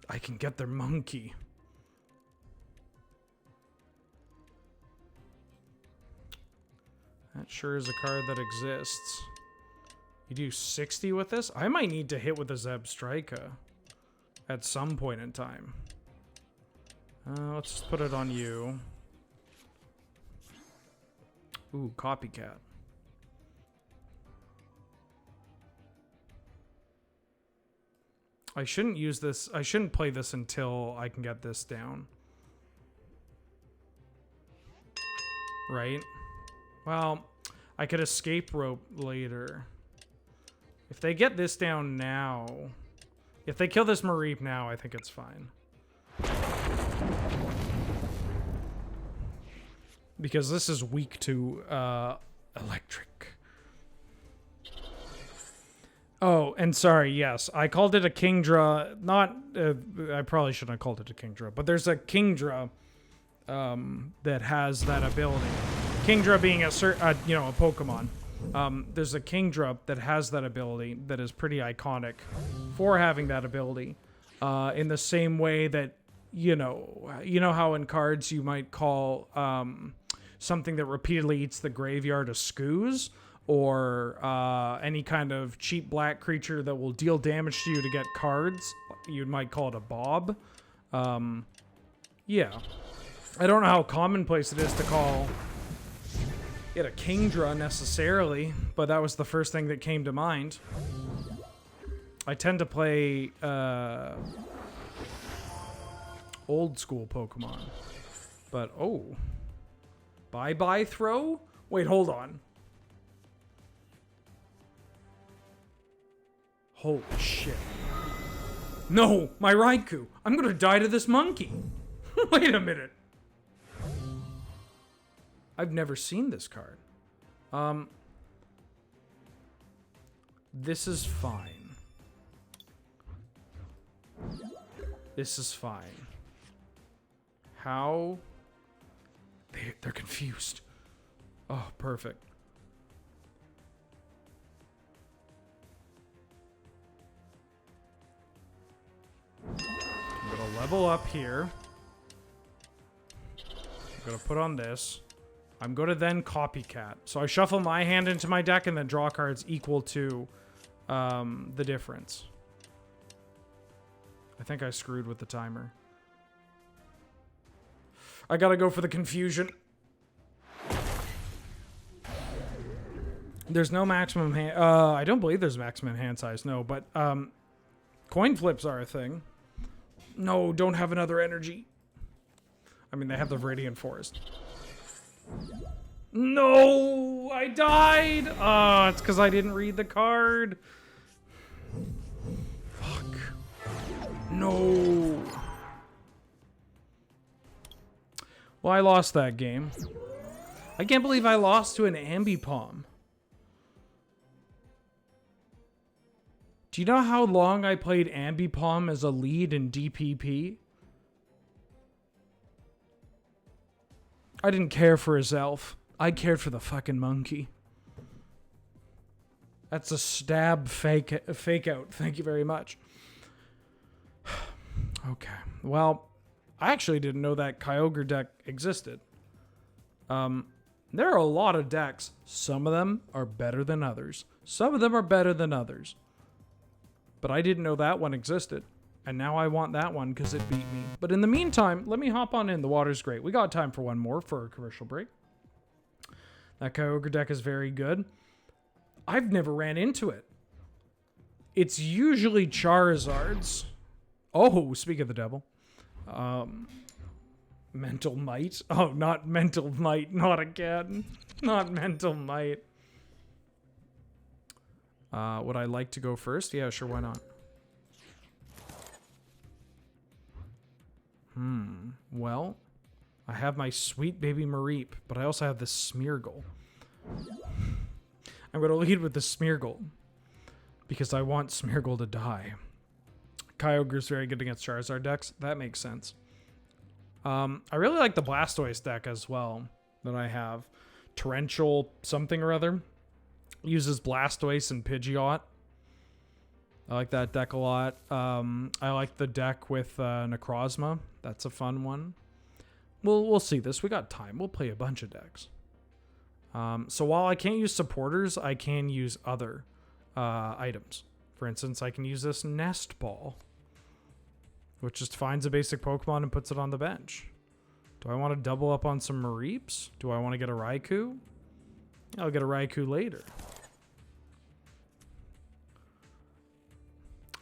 I can get their monkey. That sure is a card that exists. You do 60 with this? I might need to hit with a Zebstrika at some point in time. Let's just put it on you. Ooh, copycat. I shouldn't use this. I shouldn't play this until I can get this down. Right? Well, I could escape rope later. If they get this down now... If they kill this Mareep now, I think it's fine. Because this is weak to electric. Oh, and sorry, yes. I called it a Kingdra. Not... I probably shouldn't have called it a Kingdra. But there's a Kingdra that has that ability. Kingdra being a Pokemon. There's a Kingdra that has that ability that is pretty iconic for having that ability. In the same way that, you know how in cards you might call something that repeatedly eats the graveyard a Scooz? Or any kind of cheap black creature that will deal damage to you to get cards. You might call it a Bob. Yeah. I don't know how commonplace it is to call it a Kingdra necessarily, but that was the first thing that came to mind. I tend to play old school Pokemon. But, oh. Bye-bye throw? Wait, hold on. Holy shit. No, my Raikou. I'm gonna die to this monkey. Wait a minute. I've never seen this card. This is fine. This is fine. How? They're confused. Oh, perfect. I'm gonna level up here. I'm gonna put on this. I'm gonna then copycat. So I shuffle my hand into my deck and then draw cards equal to the difference. I think I screwed with the timer. I gotta go for the confusion. There's no maximum hand... I don't believe there's maximum hand size, no. But coin flips are a thing. No, don't have another energy. I mean, they have the Viridian Forest. No! I died! Oh, it's because I didn't read the card. Fuck. No. Well, I lost that game. I can't believe I lost to an Ambipom. Do you know how long I played Ambipom as a lead in DPP? I didn't care for his elf. I cared for the fucking monkey. That's a stab fake out. Thank you very much. Okay. Well, I actually didn't know that Kyogre deck existed. There are a lot of decks. Some of them are better than others. Some of them are better than others. But I didn't know that one existed. And now I want that one because it beat me. But in the meantime, let me hop on in. The water's great. We got time for one more for a commercial break. That Kyogre deck is very good. I've never ran into it. It's usually Charizards. Oh, speak of the devil. Mental Might. Oh, not Mental Might. Not again. Not Mental Might. Would I like to go first? Yeah, sure, why not? Well, I have my sweet baby Mareep, but I also have the Smeargle. I'm going to lead with the Smeargle because I want Smeargle to die. Kyogre's very good against Charizard decks. That makes sense. I really like the Blastoise deck as well that I have. Torrential something or other. Uses Blastoise and Pidgeot. I like that deck a lot. I like the deck with Necrozma. That's a fun one. We'll see this. We got time. We'll play a bunch of decks. So while I can't use supporters, I can use other items. For instance, I can use this Nest Ball, which just finds a basic Pokemon and puts it on the bench. Do I want to double up on some Mareeps? Do I want to get a Raikou? I'll get a Raikou later.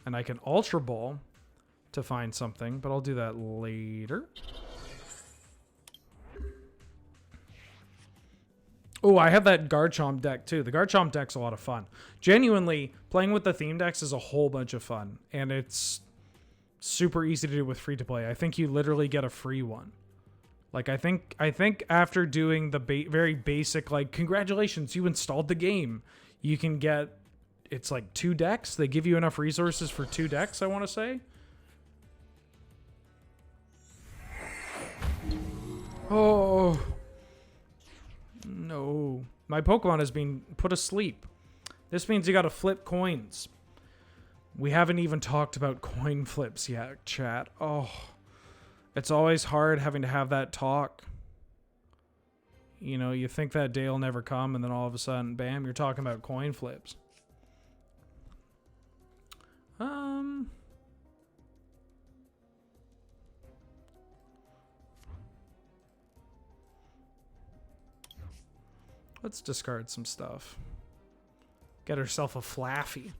And I can Ultra Ball to find something, but I'll do that later. Oh, I have that Garchomp deck too. The Garchomp deck's a lot of fun. Genuinely, playing with the theme decks is a whole bunch of fun. And it's super easy to do with free to play. I think you literally get a free one. Like, I think after doing the very basic, like, congratulations, you installed the game. You can get, it's like 2 decks. They give you enough resources for 2 decks, I want to say. Oh. No. My Pokemon is being put asleep. This means you gotta flip coins. We haven't even talked about coin flips yet, chat. Oh. It's always hard having to have that talk. You know, you think that day will never come, and then all of a sudden, bam, you're talking about coin flips. Let's discard some stuff. Get herself a Flaffy.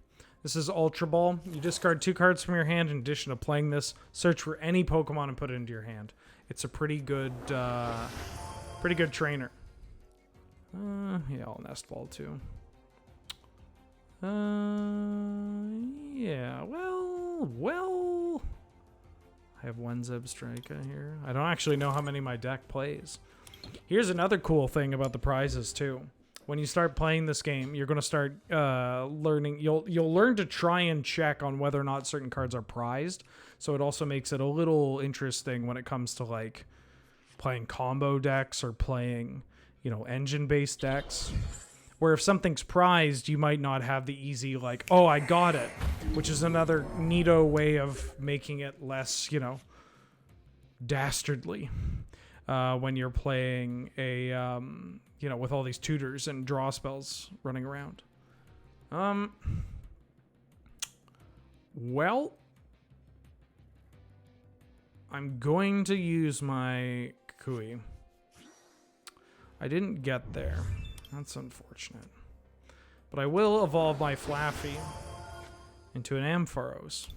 This is Ultra Ball. You discard 2 cards from your hand in addition to playing this. Search for any Pokemon and put it into your hand. It's a pretty good trainer. Yeah, I'll Nest Ball too. Yeah, well. I have 1 Zebstrika here. I don't actually know how many my deck plays. Here's another cool thing about the prizes too. When you start playing this game, you're going to start learning. You'll learn to try and check on whether or not certain cards are prized. So it also makes it a little interesting when it comes to like playing combo decks or playing, you know, engine-based decks. Where if something's prized, you might not have the easy like, oh, I got it, which is another neato way of making it less, you know, dastardly. When you're playing a, you know, with all these tutors and draw spells running around. Well, I'm going to use my Kukui. I didn't get there. That's unfortunate. But I will evolve my Flaffy into an Ampharos.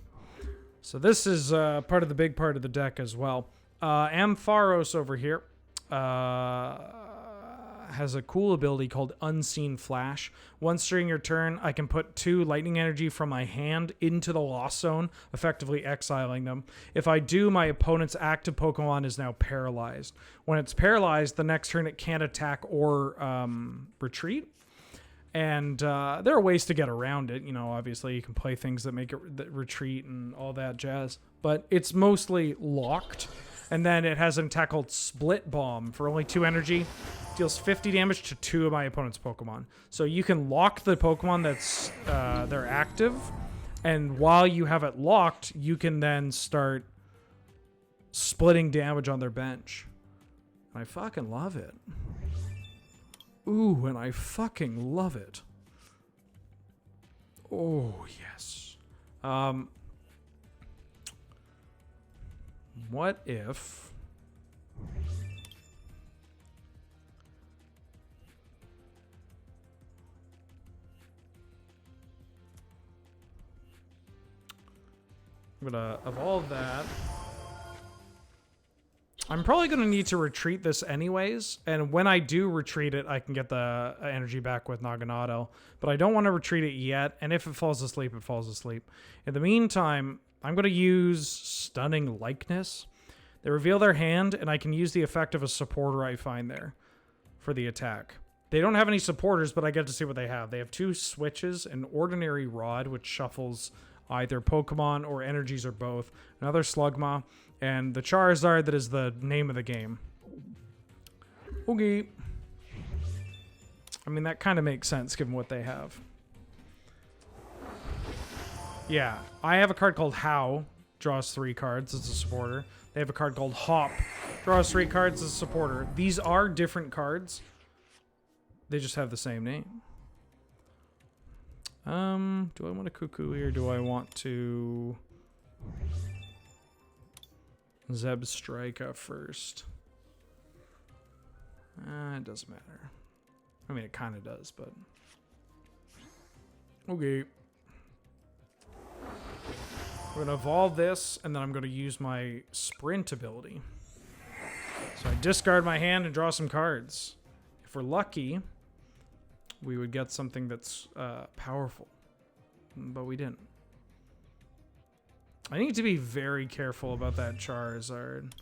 So this is part of the big part of the deck as well. Ampharos over here has a cool ability called Unseen Flash. Once during your turn, I can put 2 lightning energy from my hand into the Lost Zone, effectively exiling them. If I do, my opponent's active Pokemon is now paralyzed. When it's paralyzed, the next turn it can't attack or retreat. And there are ways to get around it. You know, obviously you can play things that make it that retreat and all that jazz. But it's mostly locked. And then it has an attack called Split Bomb for only 2 energy. Deals 50 damage to 2 of my opponent's Pokemon. So you can lock the Pokemon that's they're active. And while you have it locked, you can then start splitting damage on their bench. And I fucking love it. Ooh, and I fucking love it. Oh, yes. What if... I'm gonna evolve that. I'm probably gonna need to retreat this anyways, and when I do retreat it, I can get the energy back with Naginata. But I don't want to retreat it yet, and if it falls asleep, it falls asleep. In the meantime, I'm gonna use Stunning Likeness. They reveal their hand, and I can use the effect of a supporter I find there for the attack. They don't have any supporters, but I get to see what they have. They have 2 switches, an Ordinary Rod, which shuffles either Pokemon or energies or both, another Slugma, and the Charizard that is the name of the game. Okay. I mean, that kind of makes sense given what they have. Yeah, I have a card called How, draws 3 cards as a supporter. They have a card called Hop, draws 3 cards as a supporter. These are different cards. They just have the same name. Do I want a Kukui or do I want to Zebstrika first? It doesn't matter. I mean, it kind of does, but... Okay. I'm going to evolve this, and then I'm going to use my Sprint ability. So I discard my hand and draw some cards. If we're lucky, we would get something that's powerful. But we didn't. I need to be very careful about that Charizard.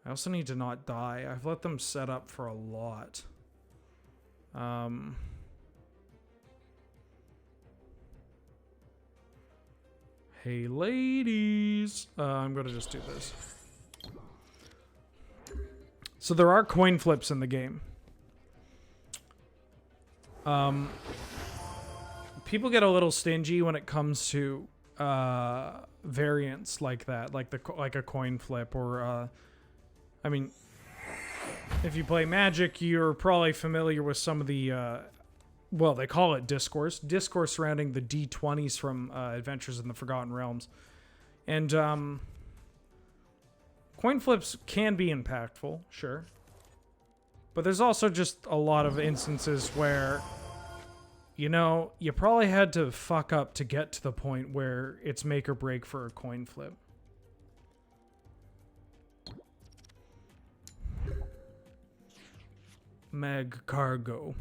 I also need to not die. I've let them set up for a lot. Hey, ladies. I'm going to just do this. So there are coin flips in the game. People get a little stingy when it comes to variants like that, like a coin flip or I mean, if you play Magic, you're probably familiar with some of the well, they call it discourse surrounding the D20s from Adventures in the Forgotten Realms. And coin flips can be impactful, sure. But there's also just a lot of instances where, you know, you probably had to fuck up to get to the point where it's make or break for a coin flip. Meg Cargo.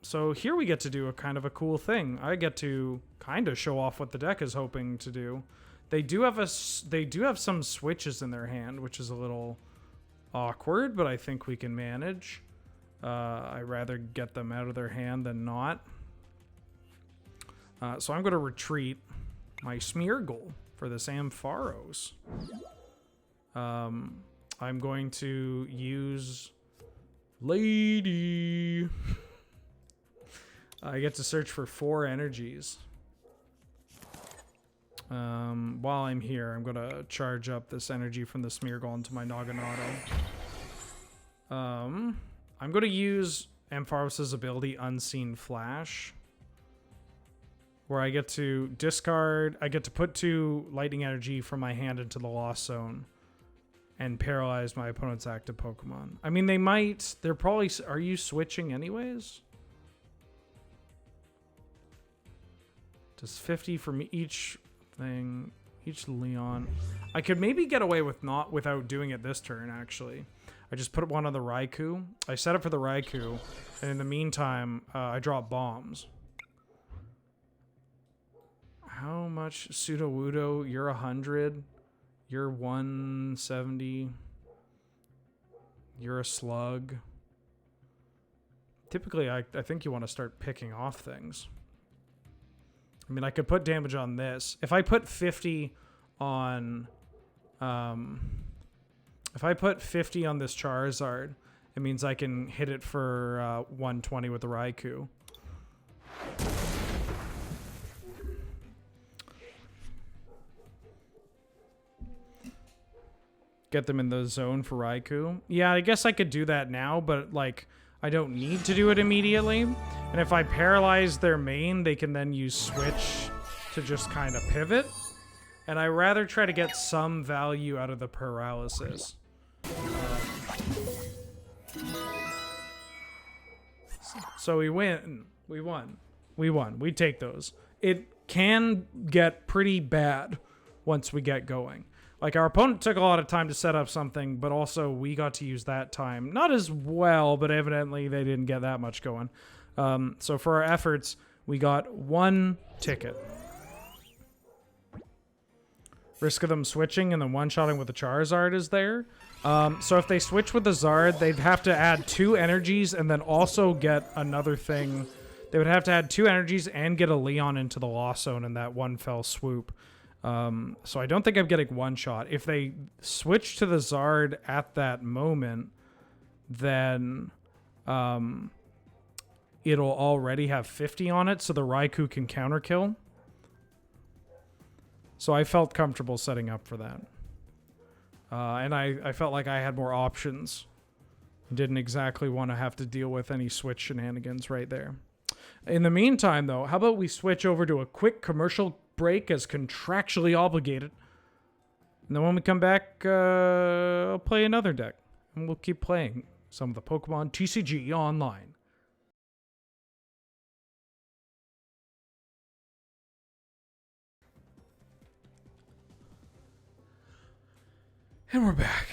So here we get to do a kind of a cool thing. I get to kind of show off what the deck is hoping to do. They do have some switches in their hand, which is a little awkward, but I think we can manage. I'd rather get them out of their hand than not. So I'm going to retreat my Smeargle for this Ampharos. I'm going to use Lady. I get to search for 4 energies. While I'm here, I'm going to charge up this energy from the Smeargle into my Naginata. I'm going to use Ampharos' ability, Unseen Flash, where I get to discard, I get to put 2 lightning energy from my hand into the Lost Zone and paralyze my opponent's active Pokemon. I mean, they're probably, are you switching anyways? Does 50 from each thing, each Leon. I could maybe get away with without doing it this turn, actually. I just put 1 on the Raikou. I set up for the Raikou, and in the meantime, I drop bombs. How much? Sudowoodo, you're 100. You're 170. You're a slug. Typically, I think you want to start picking off things. I mean, I could put damage on this. If I put 50 on... if I put 50 on this Charizard, it means I can hit it for 120 with the Raikou. Get them in the zone for Raikou. Yeah, I guess I could do that now, but, like, I don't need to do it immediately. And if I paralyze their main, they can then use Switch to just kind of pivot. And I rather try to get some value out of the paralysis. So we win. We won. We won. We take those. It can get pretty bad once we get going. Like, our opponent took a lot of time to set up something, but also we got to use that time. Not as well, but evidently they didn't get that much going. So for our efforts, we got 1 ticket. Risk of them switching and then one-shotting with the Charizard is there. So if they switch with the Zard, they'd have to add 2 energies and then also get another thing. They would have to add 2 energies and get a Leon into the Lost Zone in that one fell swoop. So I don't think I'm getting one shot. If they switch to the Zard at that moment, then it'll already have 50 on it, so the Raikou can counter kill. So I felt comfortable setting up for that. And I felt like I had more options. Didn't exactly want to have to deal with any switch shenanigans right there. In the meantime, though, how about we switch over to a quick commercial break as contractually obligated. And then when we come back, I'll play another deck. And we'll keep playing some of the Pokemon TCG online. And we're back.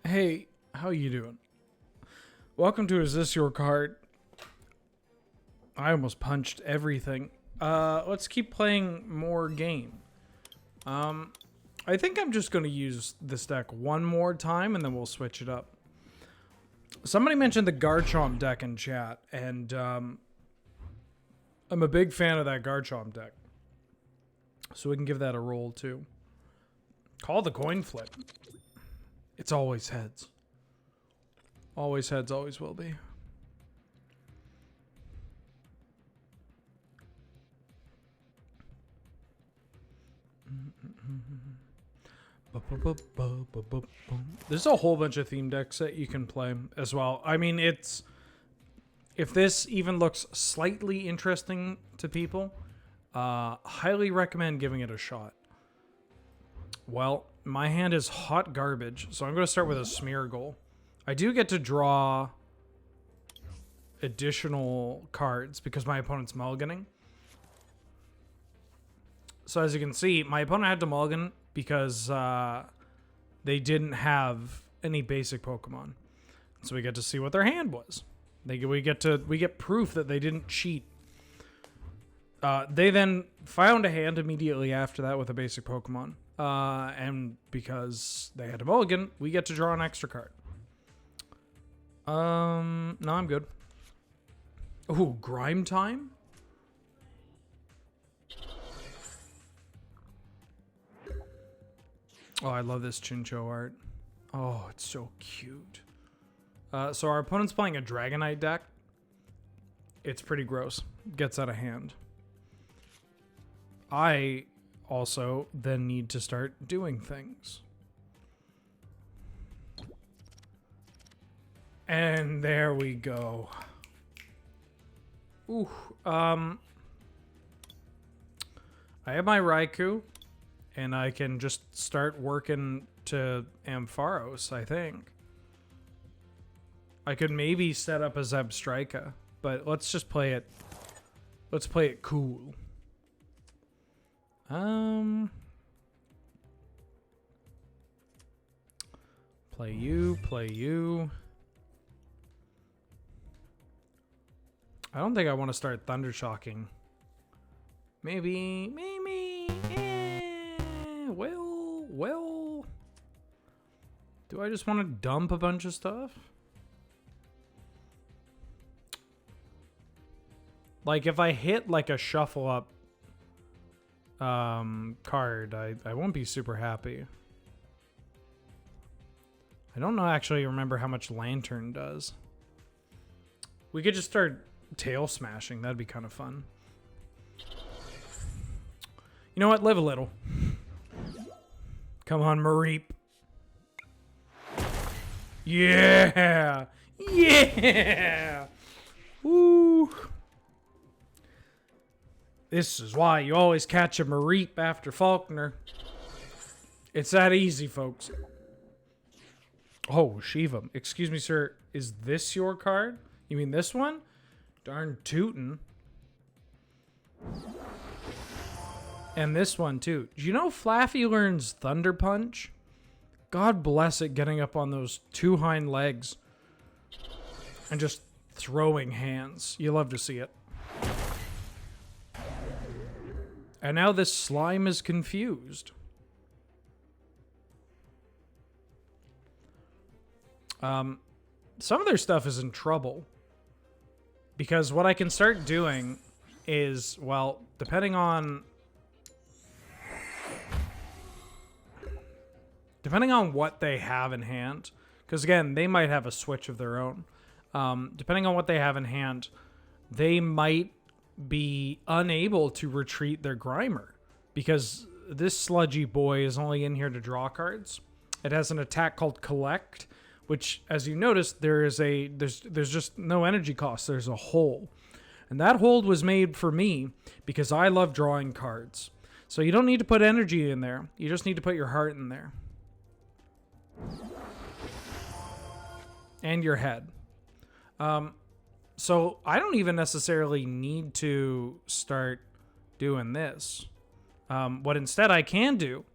Hey, how you doing? Welcome to Is This Your Card? I almost punched everything. Let's keep playing more game. I think I'm just going to use this deck one more time and then we'll switch it up. Somebody mentioned the Garchomp deck in chat, and I'm a big fan of that Garchomp deck. So we can give that a roll too. Call the coin flip. It's always heads. Always heads, always will be. There's a whole bunch of theme decks that you can play as well. I mean, it's... If this even looks slightly interesting to people, highly recommend giving it a shot. Well, my hand is hot garbage, so I'm going to start with a smear goal. I do get to draw additional cards because my opponent's mulliganing. So as you can see, my opponent had to mulligan because they didn't have any basic Pokemon. So we get to see what their hand was. We get proof that they didn't cheat. They then found a hand immediately after that with a basic Pokemon. And because they had to mulligan, we get to draw an extra card. No, I'm good. Ooh, Grime Time? Oh, I love this Chinchou art. Oh, it's so cute. So our opponent's playing a Dragonite deck. It's pretty gross. Gets out of hand. I also then need to start doing things. And there we go. Ooh, I have my Raikou, and I can just start working to Ampharos, I think. I could maybe set up a Zebstrika, but let's just play it. Let's play it cool. Play you, play you. I don't think I want to start Thunder Shocking. Maybe, well. Do I just want to dump a bunch of stuff? Like, if I hit, like, a shuffle up card, I won't be super happy. I don't know, actually remember how much Lantern does. We could just start tail smashing. That'd be kind of fun. You know what? Live a little. Come on, Mareep. Yeah! Yeah! Woo! This is why you always catch a Mareep after Faulkner. It's that easy, folks. Oh, Shivam. Excuse me, sir. Is this your card? You mean this one? Darn tootin'. And this one, too. Do you know Flaffy learns Thunder Punch? God bless it getting up on those two hind legs. And just throwing hands. You love to see it. And now this slime is confused. Some of their stuff is in trouble. Because what I can start doing is, well, depending on what they have in hand, because again, they might have a switch of their own. Depending on what they have in hand, they might be unable to retreat their Grimer, because this sludgy boy is only in here to draw cards. It has an attack called Collect, which, as you notice, there's just no energy cost. There's a hole, and that hold was made for me because I love drawing cards. So you don't need to put energy in there. You just need to put your heart in there. And your head. So I don't even necessarily need to start doing this. What instead I can do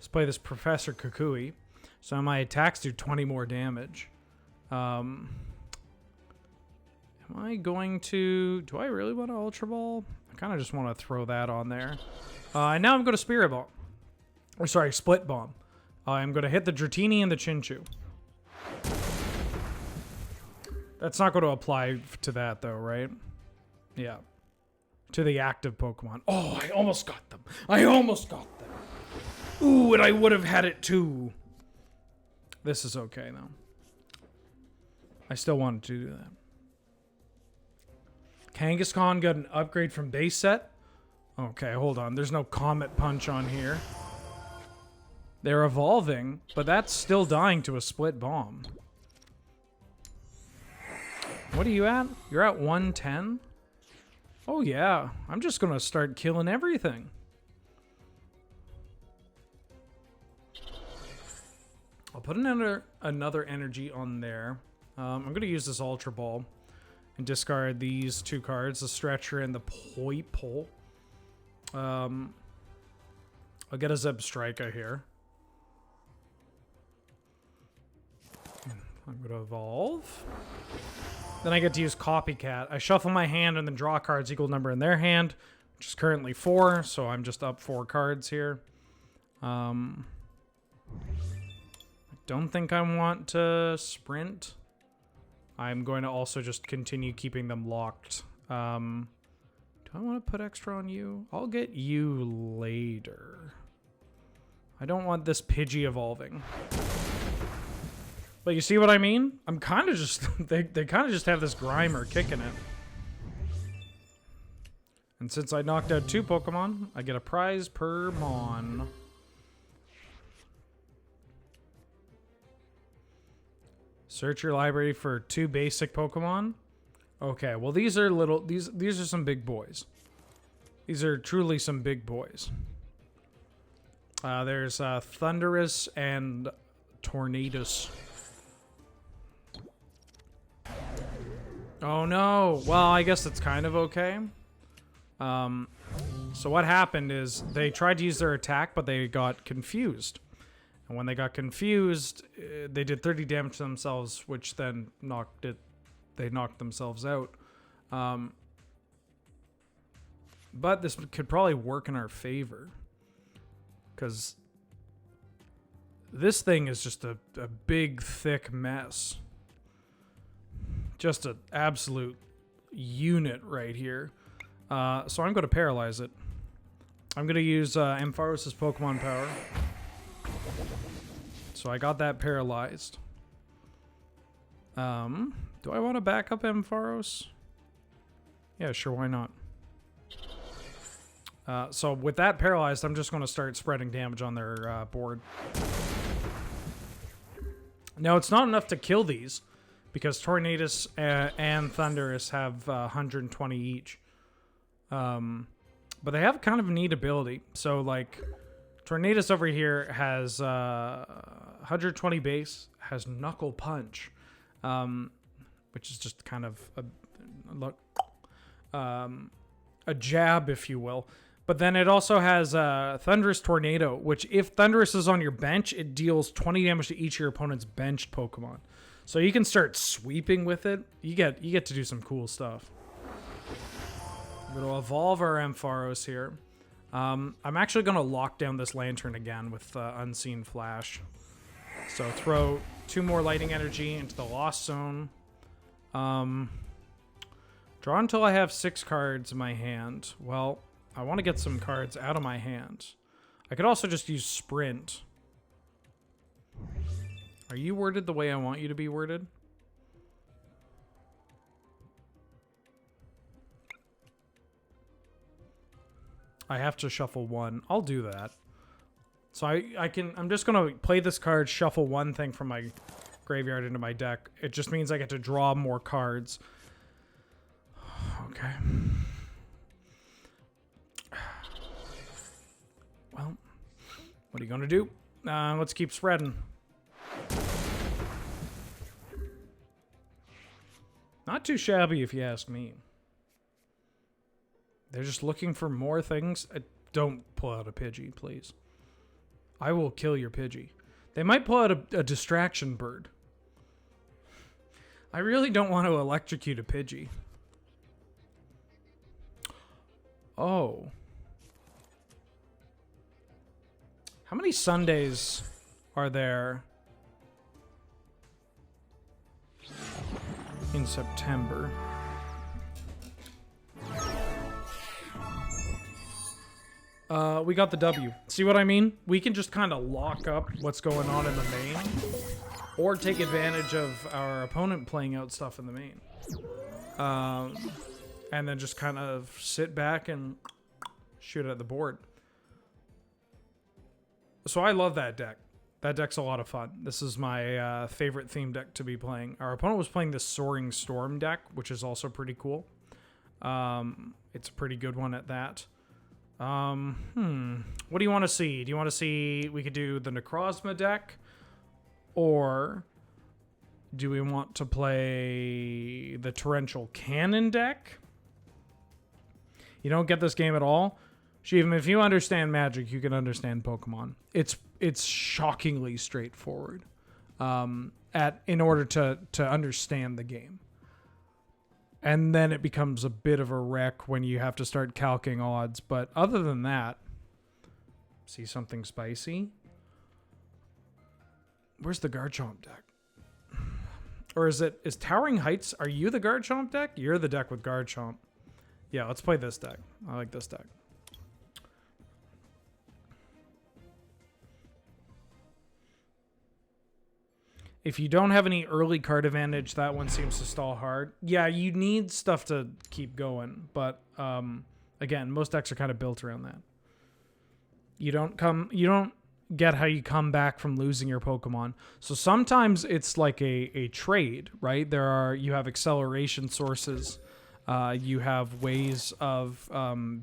is play this Professor Kukui. So my attacks do 20 more damage. Am I going to... Do I really want to Ultra Ball? I kind of just want to throw that on there. And now I'm going to Spirit Bomb. Or sorry, Split Bomb. I'm going to hit the Dratini and the Chinchu. That's not going to apply to that, though, right? Yeah. To the active Pokemon. Oh, I almost got them. I almost got them. Ooh, and I would have had it, too. This is okay, though. I still wanted to do that. Kangaskhan got an upgrade from base set. Okay, hold on. There's no Comet Punch on here. They're evolving, but that's still dying to a Split Bomb. What are you at? You're at 110? Oh, yeah. I'm just going to start killing everything. I'll put another energy on there. I'm going to use this Ultra Ball and discard these two cards, the Stretcher and the Poipole. I'll get a Zebstrika here. I'm going to evolve. Then I get to use Copycat. I shuffle my hand and then draw cards equal number in their hand, which is currently 4, so I'm just up 4 cards here. I don't think I want to sprint. I'm going to also just continue keeping them locked. Do I want to put extra on you? I'll get you later. I don't want this Pidgey evolving. But you see what I mean? I'm kind of just... they kind of just have this Grimer kicking it. And since I knocked out 2 Pokemon, I get a prize per Mon. Search your library for 2 basic Pokemon. Okay, well these are little... These are some big boys. These are truly some big boys. There's Thundurus and Tornadus. Oh no! Well, I guess it's kind of okay. So what happened is they tried to use their attack, but they got confused. And when they got confused, they did 30 damage to themselves, which then they knocked themselves out. But this could probably work in our favor. Because this thing is just a big, thick mess. Just an absolute unit right here. So I'm going to paralyze it. I'm going to use Ampharos' Pokemon power. So I got that paralyzed. Do I want to back up Ampharos? Yeah, sure, why not? So with that paralyzed, I'm just going to start spreading damage on their board. Now, it's not enough to kill these, because Tornadus and Thunderous have 120 each. But they have kind of a neat ability. So, like, Tornadus over here has 120 base, has Knuckle Punch, which is just kind of a jab, if you will. But then it also has Thunderous Tornado, which if Thunderous is on your bench, it deals 20 damage to each of your opponent's benched Pokemon. So you can start sweeping with it. You get to do some cool stuff. We're going to evolve our Ampharos here. I'm actually going to lock down this Lantern again with Unseen Flash. So throw 2 more Lightning Energy into the Lost Zone. Draw until I have 6 cards in my hand. Well, I want to get some cards out of my hand. I could also just use Sprint. Are you worded the way I want you to be worded? I have to shuffle 1. I'll do that. So I'm just going to play this card, shuffle 1 thing from my graveyard into my deck. It just means I get to draw more cards. Okay. Well, what are you going to do? Let's keep spreading. Not too shabby, if you ask me. They're just looking for more things. Don't pull out a Pidgey, please. I will kill your Pidgey. They might pull out a Distraction Bird. I really don't want to electrocute a Pidgey. Oh. How many Sundays are there in September? We got the W. See what I mean? We can just kind of lock up what's going on in the main, or take advantage of our opponent playing out stuff in the main. And then just kind of sit back and shoot at the board. So I love that deck. That deck's a lot of fun. This is my favorite theme deck to be playing. Our opponent was playing this Soaring Storm deck, which is also pretty cool. It's a pretty good one at that. What do you want to see? Do you want to see we could do the Necrozma deck? Or do we want to play the Torrential Cannon deck? You don't get this game at all? Shivam, if you understand Magic, you can understand Pokemon. It's shockingly straightforward in order to understand the game. And then it becomes a bit of a wreck when you have to start calcing odds. But other than that, see something spicy? Where's the Garchomp deck? Or is Towering Heights, are you the Garchomp deck? You're the deck with Garchomp. Yeah, let's play this deck. I like this deck. If you don't have any early card advantage, that one seems to stall hard. Yeah, you need stuff to keep going, but again, most decks are kind of built around that. You don't get how you come back from losing your Pokemon. So sometimes it's like a trade, right? You have acceleration sources. You have ways of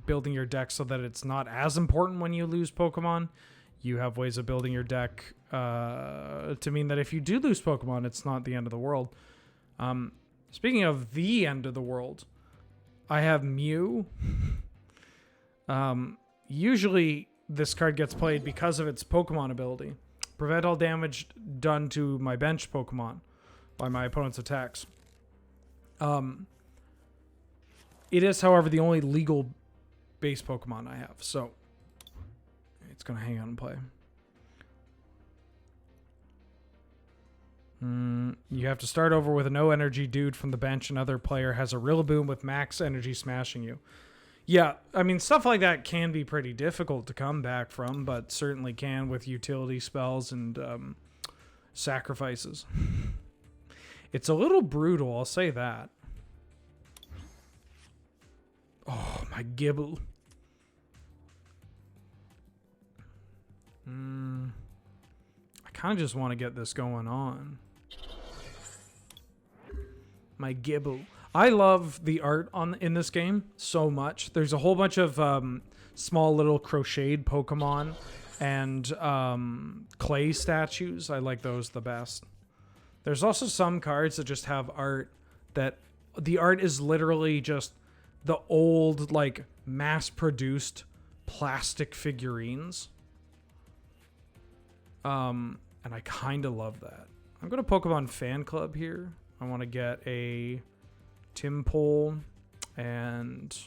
building your deck so that it's not as important when you lose Pokemon. You have ways of building your deck to mean that if you do lose Pokemon, it's not the end of the world. Speaking of the end of the world, I have Mew. Usually this card gets played because of its Pokemon ability. Prevent all damage done to my bench Pokemon by my opponent's attacks. It is, however, the only legal base Pokemon I have, so it's going to hang out and play. You have to start over with a no energy dude from the bench. Another player has a Rillaboom with max energy smashing you. Yeah, I mean, stuff like that can be pretty difficult to come back from, but certainly can with utility spells and sacrifices. It's a little brutal, I'll say that. Oh, my Gibble. I kind of just want to get this going on. My Gibble. I love the art in this game so much. There's a whole bunch of small little crocheted Pokemon and clay statues. I like those the best. There's also some cards that just have art that the art is literally just the old, like, mass-produced plastic figurines. And I kind of love that. I'm going to Pokemon Fan Club here. I want to get a Timpole, and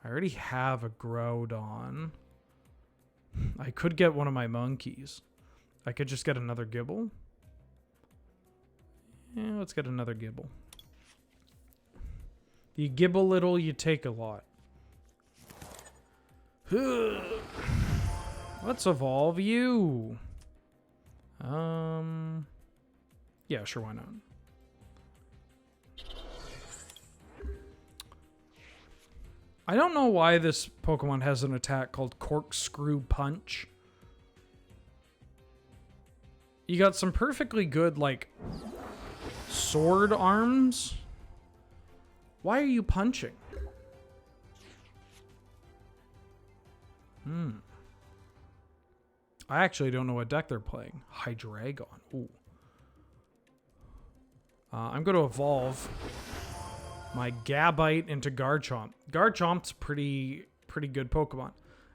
I already have a Groudon. I could get one of my monkeys. I could just get another Gibble. Yeah, let's get another Gibble. You gibble little, you take a lot. Let's evolve you. Yeah, sure, why not? I don't know why this Pokemon has an attack called Corkscrew Punch. You got some perfectly good, like, sword arms. Why are you punching? I actually don't know what deck they're playing. Hydreigon. Ooh. I'm going to evolve my Gabite into Garchomp. Garchomp's pretty good Pokemon.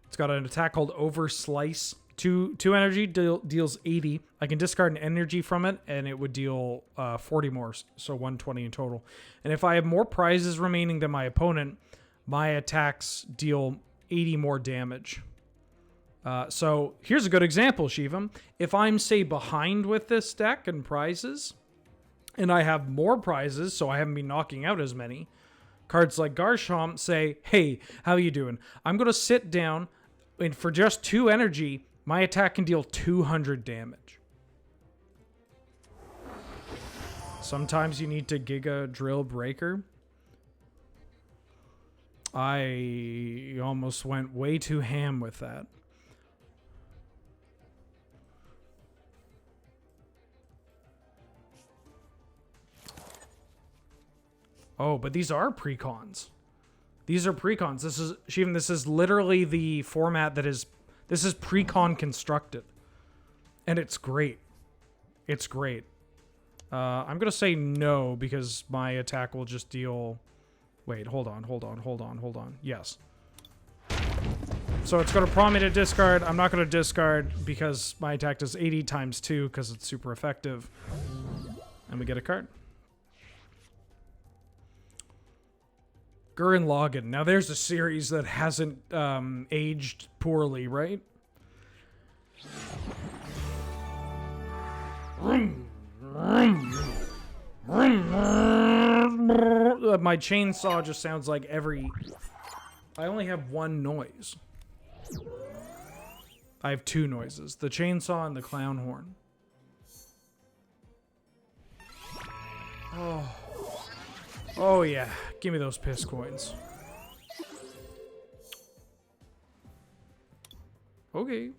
It's got an attack called Overslice. Two energy deals 80. I can discard an energy from it, and it would deal 40 more, so 120 in total. And if I have more prizes remaining than my opponent, my attacks deal 80 more damage. So here's a good example, Shivam. If I'm, say, behind with this deck and prizes, and I have more prizes, so I haven't been knocking out as many, cards like Garchomp say, hey, how you doing? I'm going to sit down, and for just 2 energy, my attack can deal 200 damage. Sometimes you need to Giga Drill Breaker. I almost went way too ham with that. Oh, but these are precons. These are precons. This is literally the format that is... This is precon constructed. And it's great. It's great. I'm going to say no because my attack will just deal... Wait, hold on. Yes. So it's going to prompt me to discard. I'm not going to discard because my attack does 80 times 2 because it's super effective. And we get a card. Gurren Lagann. Now there's a series that hasn't aged poorly, right? My chainsaw just sounds like every... I only have one noise. I have 2 noises. The chainsaw and the clown horn. Oh. Oh yeah, give me those piss coins. Okay.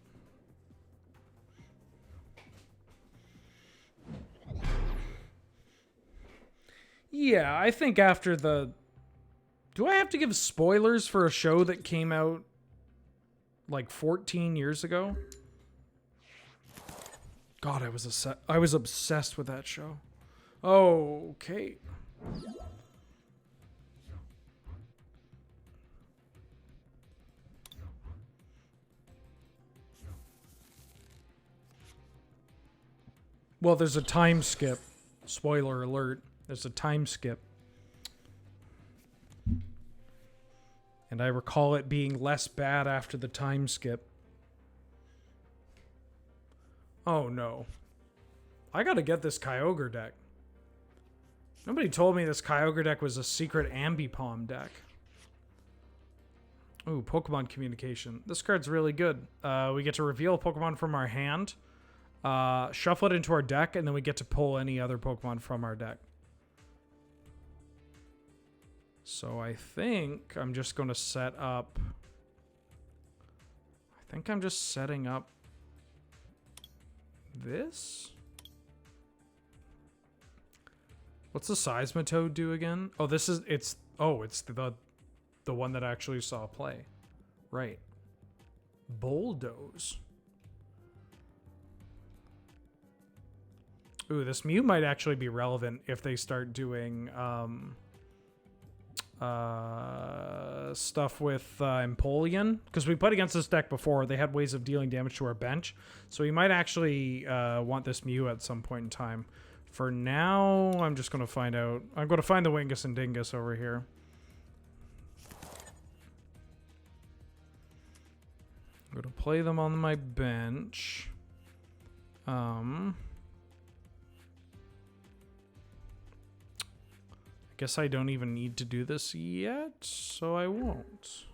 Yeah, I think after the... Do I have to give spoilers for a show that came out like 14 years ago? God, I was obsessed with that show. Okay. Well, there's a time skip. Spoiler alert. There's a time skip. And I recall it being less bad after the time skip. Oh no. I gotta get this Kyogre deck. Nobody told me this Kyogre deck was a secret Ambipom deck. Ooh, Pokemon Communication. This card's really good. We get to reveal a Pokemon from our hand. Shuffle it into our deck, and then we get to pull any other Pokemon from our deck. So I think I'm just going to set up... I think I'm just setting up this. What's the Seismitoad do again? Oh, it's the one that actually saw play. Right. Bulldoze. Ooh, this Mew might actually be relevant if they start doing stuff with Empoleon. Because we played against this deck before. They had ways of dealing damage to our bench. So we might actually want this Mew at some point in time. For now, I'm just going to find out. I'm going to find the Wingus and Dingus over here. I'm going to play them on my bench. I guess I don't even need to do this yet, so I won't.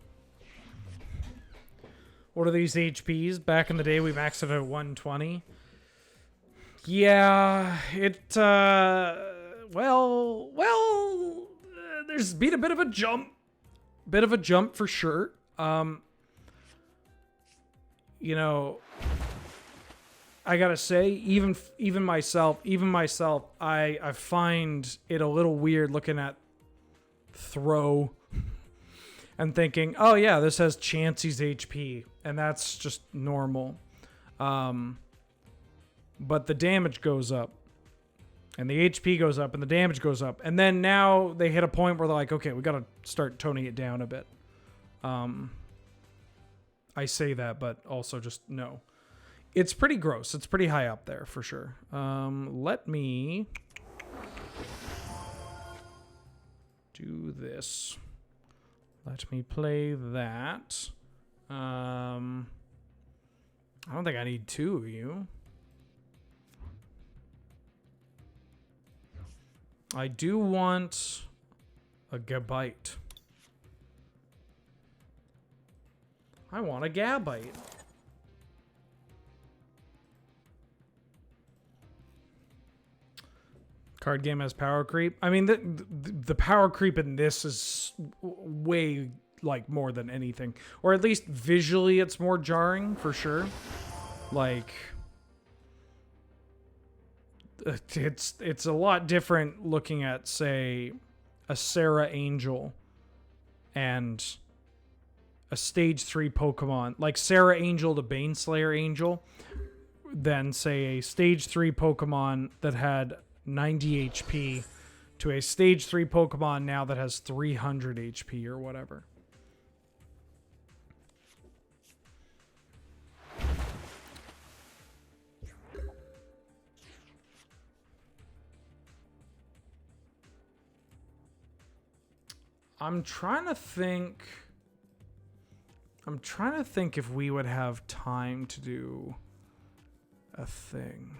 What are these HPs? Back in the day, we maxed it at 120. Yeah, there's been a bit of a jump. Bit of a jump for sure. You know, I gotta say, even myself, I find it a little weird looking at throw and thinking, oh yeah, this has Chansey's HP, and that's just normal. But the damage goes up, and the HP goes up, and the damage goes up, and then now they hit a point where they're like, okay, we gotta start toning it down a bit. I say that, but also just no. It's pretty gross. It's pretty high up there for sure. Let me do this. Let me play that. I don't think I need two of you. I do want a Gabite. I want a Gabite. Card game has power creep. I mean, the power creep in this is way like more than anything, or at least visually, it's more jarring for sure. Like, it's a lot different looking at, say, a Sarah Angel and a stage 3 Pokemon, like Sarah Angel to Baneslayer Angel, than say a stage 3 Pokemon that had 90 HP to a stage 3 Pokemon now that has 300 HP or whatever. I'm trying to think if we would have time to do a thing.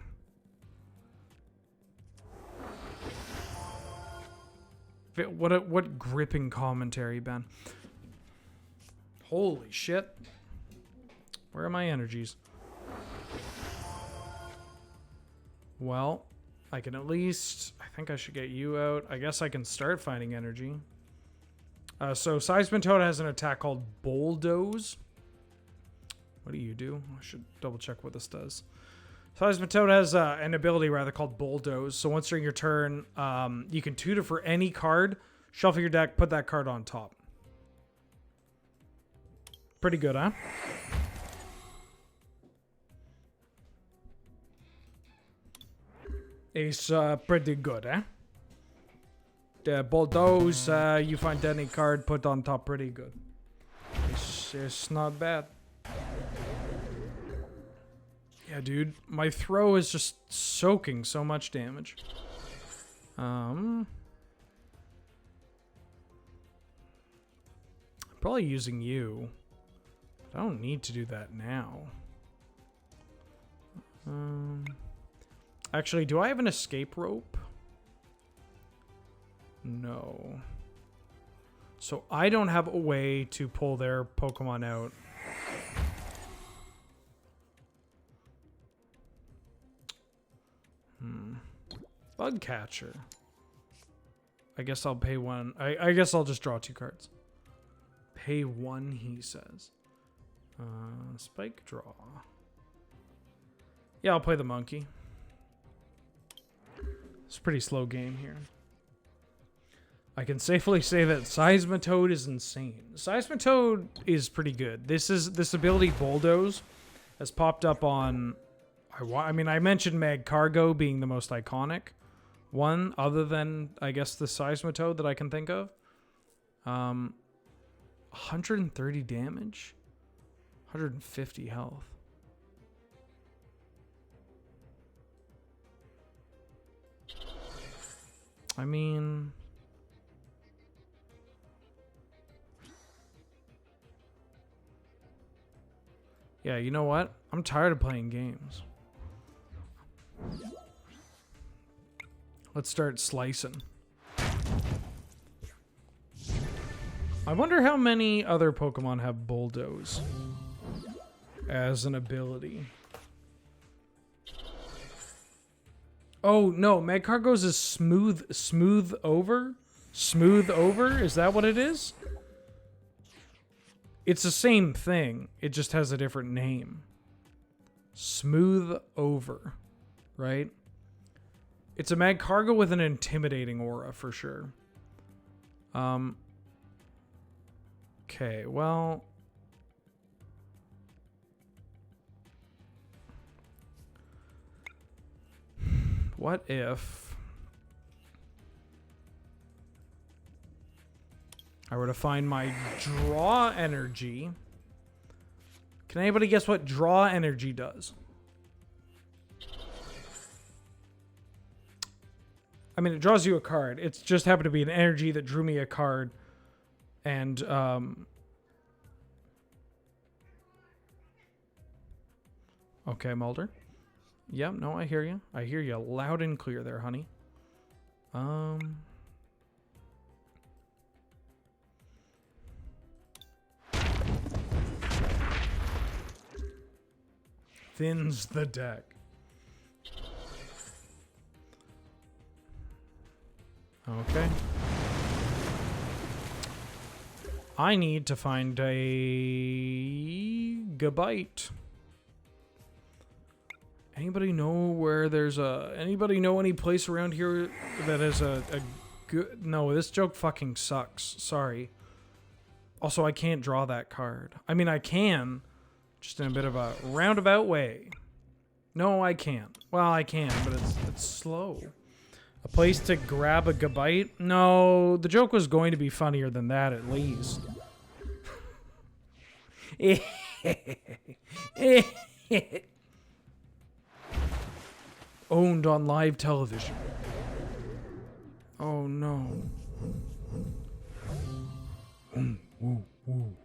What gripping commentary, Ben. Holy shit. Where are my energies? Well, I can at least... I think I should get you out. I guess I can start finding energy. So Seismitoad has an attack called Bulldoze. What do you do? I should double check what this does. Seismitoad has an ability rather called Bulldoze. So once during your turn, you can tutor for any card, shuffle your deck, put that card on top. Pretty good, huh? It's pretty good, eh? The Bulldoze, you find any card, put on top, pretty good. It's not bad. Yeah, dude, my throw is just soaking so much damage. I'm probably using you. I don't need to do that now. Actually, do I have an escape rope? No. So I don't have a way to pull their Pokemon out. Bug catcher. I guess I'll pay one. I guess I'll just draw 2 cards. Pay 1, he says. Spike draw. Yeah, I'll play the monkey. It's a pretty slow game here. I can safely say that Seismitoad is insane. Seismitoad is pretty good. This ability Bulldoze has popped up on... I mean, I mentioned Mag Cargo being the most iconic one, other than, I guess, the Seismitoad that I can think of. 130 damage? 150 health. I mean... yeah, you know what? I'm tired of playing games. Let's start slicing. I wonder how many other Pokemon have Bulldoze as an ability. Oh, no. Magcargo's is smooth over? Smooth over? Is that what it is? It's the same thing. It just has a different name. Smooth over. Right? It's a Magcargo with an intimidating aura, for sure. Okay, well... what if... I were to find my draw energy? Can anybody guess what draw energy does? I mean, it draws you a card. It's just happened to be an energy that drew me a card. And, okay, Mulder. Yep, no, I hear you. I hear you loud and clear there, honey. Thins the deck. Okay. I need to find a Gabite. Anybody know where there's a... anybody know any place around here that has a good... no, this joke fucking sucks. Sorry. Also, I can't draw that card. I mean, I can. Just in a bit of a roundabout way. No, I can't. Well, I can, but it's slow. A place to grab a Gabite? No, the joke was going to be funnier than that, at least. Owned on live television. Oh, no. Woo, woo.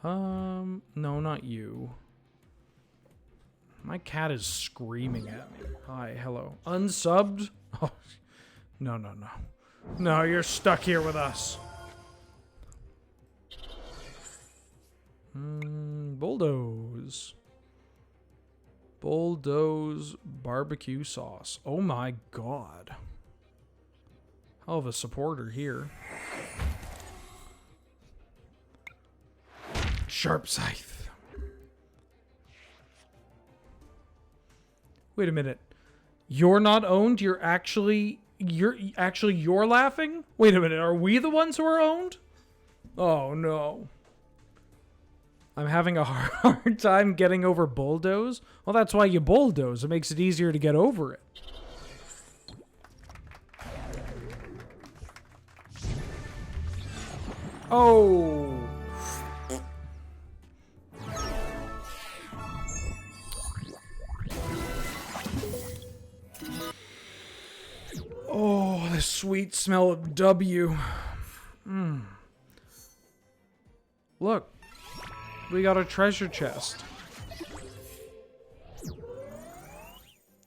No, not you. My cat is screaming at me. Hi, hello. Unsubbed? Oh, no, no, no. No, you're stuck here with us. Bulldoze. Bulldoze barbecue sauce. Oh my god. Hell of a supporter here. Sharp Scythe. Wait a minute. You're not owned? You're laughing? Wait a minute. Are we the ones who are owned? Oh no. I'm having a hard time getting over Bulldoze. Well, that's why you bulldoze. It makes it easier to get over it. Oh. Oh, the sweet smell of W. Look. We got a treasure chest.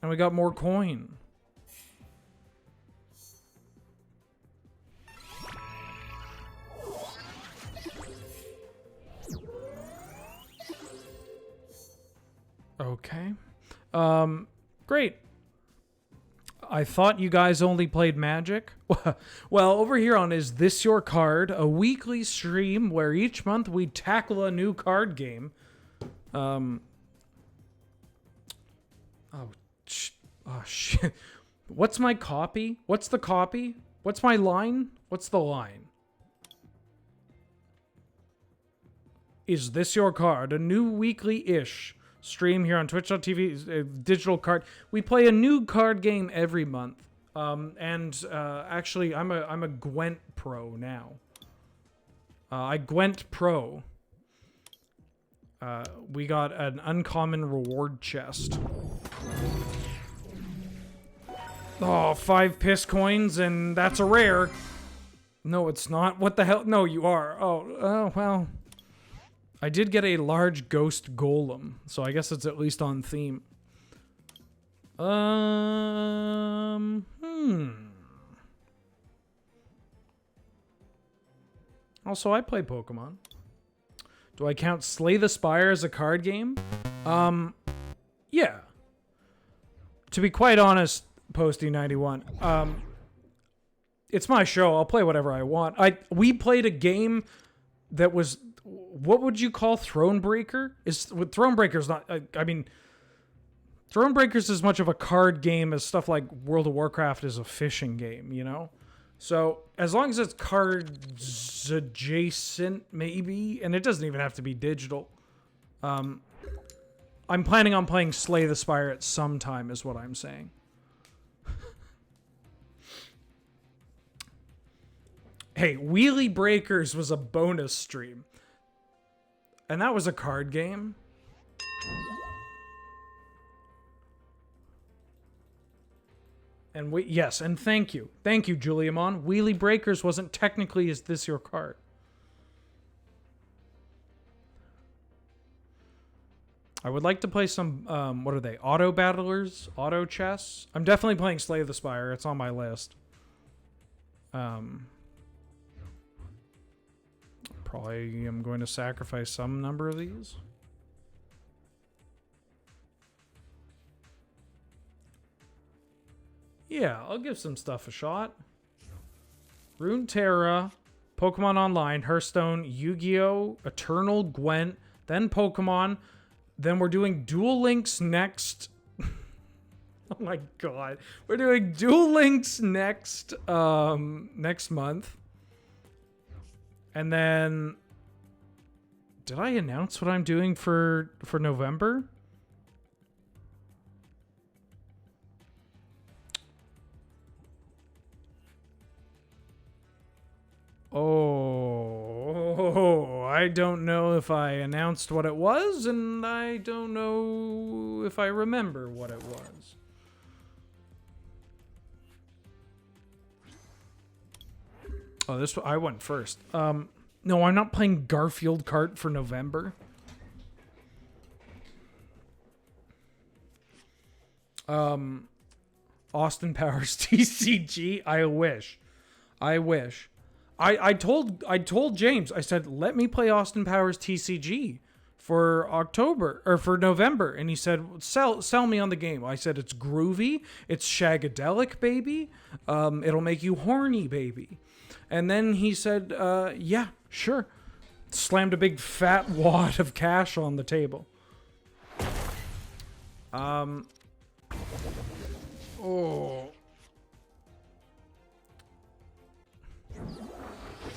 And we got more coin. Okay. Great. I thought you guys only played Magic. Well, over here on Is This Your Card, a weekly stream where each month we tackle a new card game. Oh, shit. What's my copy? What's the copy? What's my line? What's the line? Is this your card? A new weekly-ish stream here on twitch.tv, digital card. We play a new card game every month. Actually, I'm a Gwent pro now. I Gwent pro. We got an uncommon reward chest. Oh, 5 piss coins, and that's a rare. No, it's not. What the hell? No, you are. Oh, well. I did get a large ghost golem, so I guess it's at least on theme. Also, I play Pokemon. Do I count Slay the Spire as a card game? Yeah. To be quite honest, Posty91, it's my show. I'll play whatever I want. We played a game that was, what would you call Thronebreaker? Thronebreaker's not, I mean, Thronebreaker's as much of a card game as stuff like World of Warcraft is a fishing game, you know? So, as long as it's cards adjacent, maybe, and it doesn't even have to be digital. I'm planning on playing Slay the Spire at some time, is what I'm saying. Hey, Wheelie Breakers was a bonus stream. And that was a card game. And yes, and thank you. Thank you, Juliamon. Wheelie Breakers wasn't technically Is This Your Card? I would like to play some, what are they? Auto Battlers? Auto Chess? I'm definitely playing Slay the Spire. It's on my list. Probably am going to sacrifice some number of these. Yeah, I'll give some stuff a shot. Runeterra, Pokemon Online, Hearthstone, Yu-Gi-Oh!, Eternal, Gwent, then Pokemon. Then we're doing Duel Links next. Oh my god. We're doing Duel Links next next month. And then did I announce what I'm doing for November? Oh, I don't know if I announced what it was, and I don't know if I remember what it was. Oh, I went first. No, I'm not playing Garfield Kart for November. Austin Powers TCG. I wish. I told James, I said, let me play Austin Powers TCG for October or for November, and he said, sell me on the game. I said, it's groovy, it's shagadelic, baby. It'll make you horny, baby. And then he said, yeah, sure. Slammed a big fat wad of cash on the table. Oh.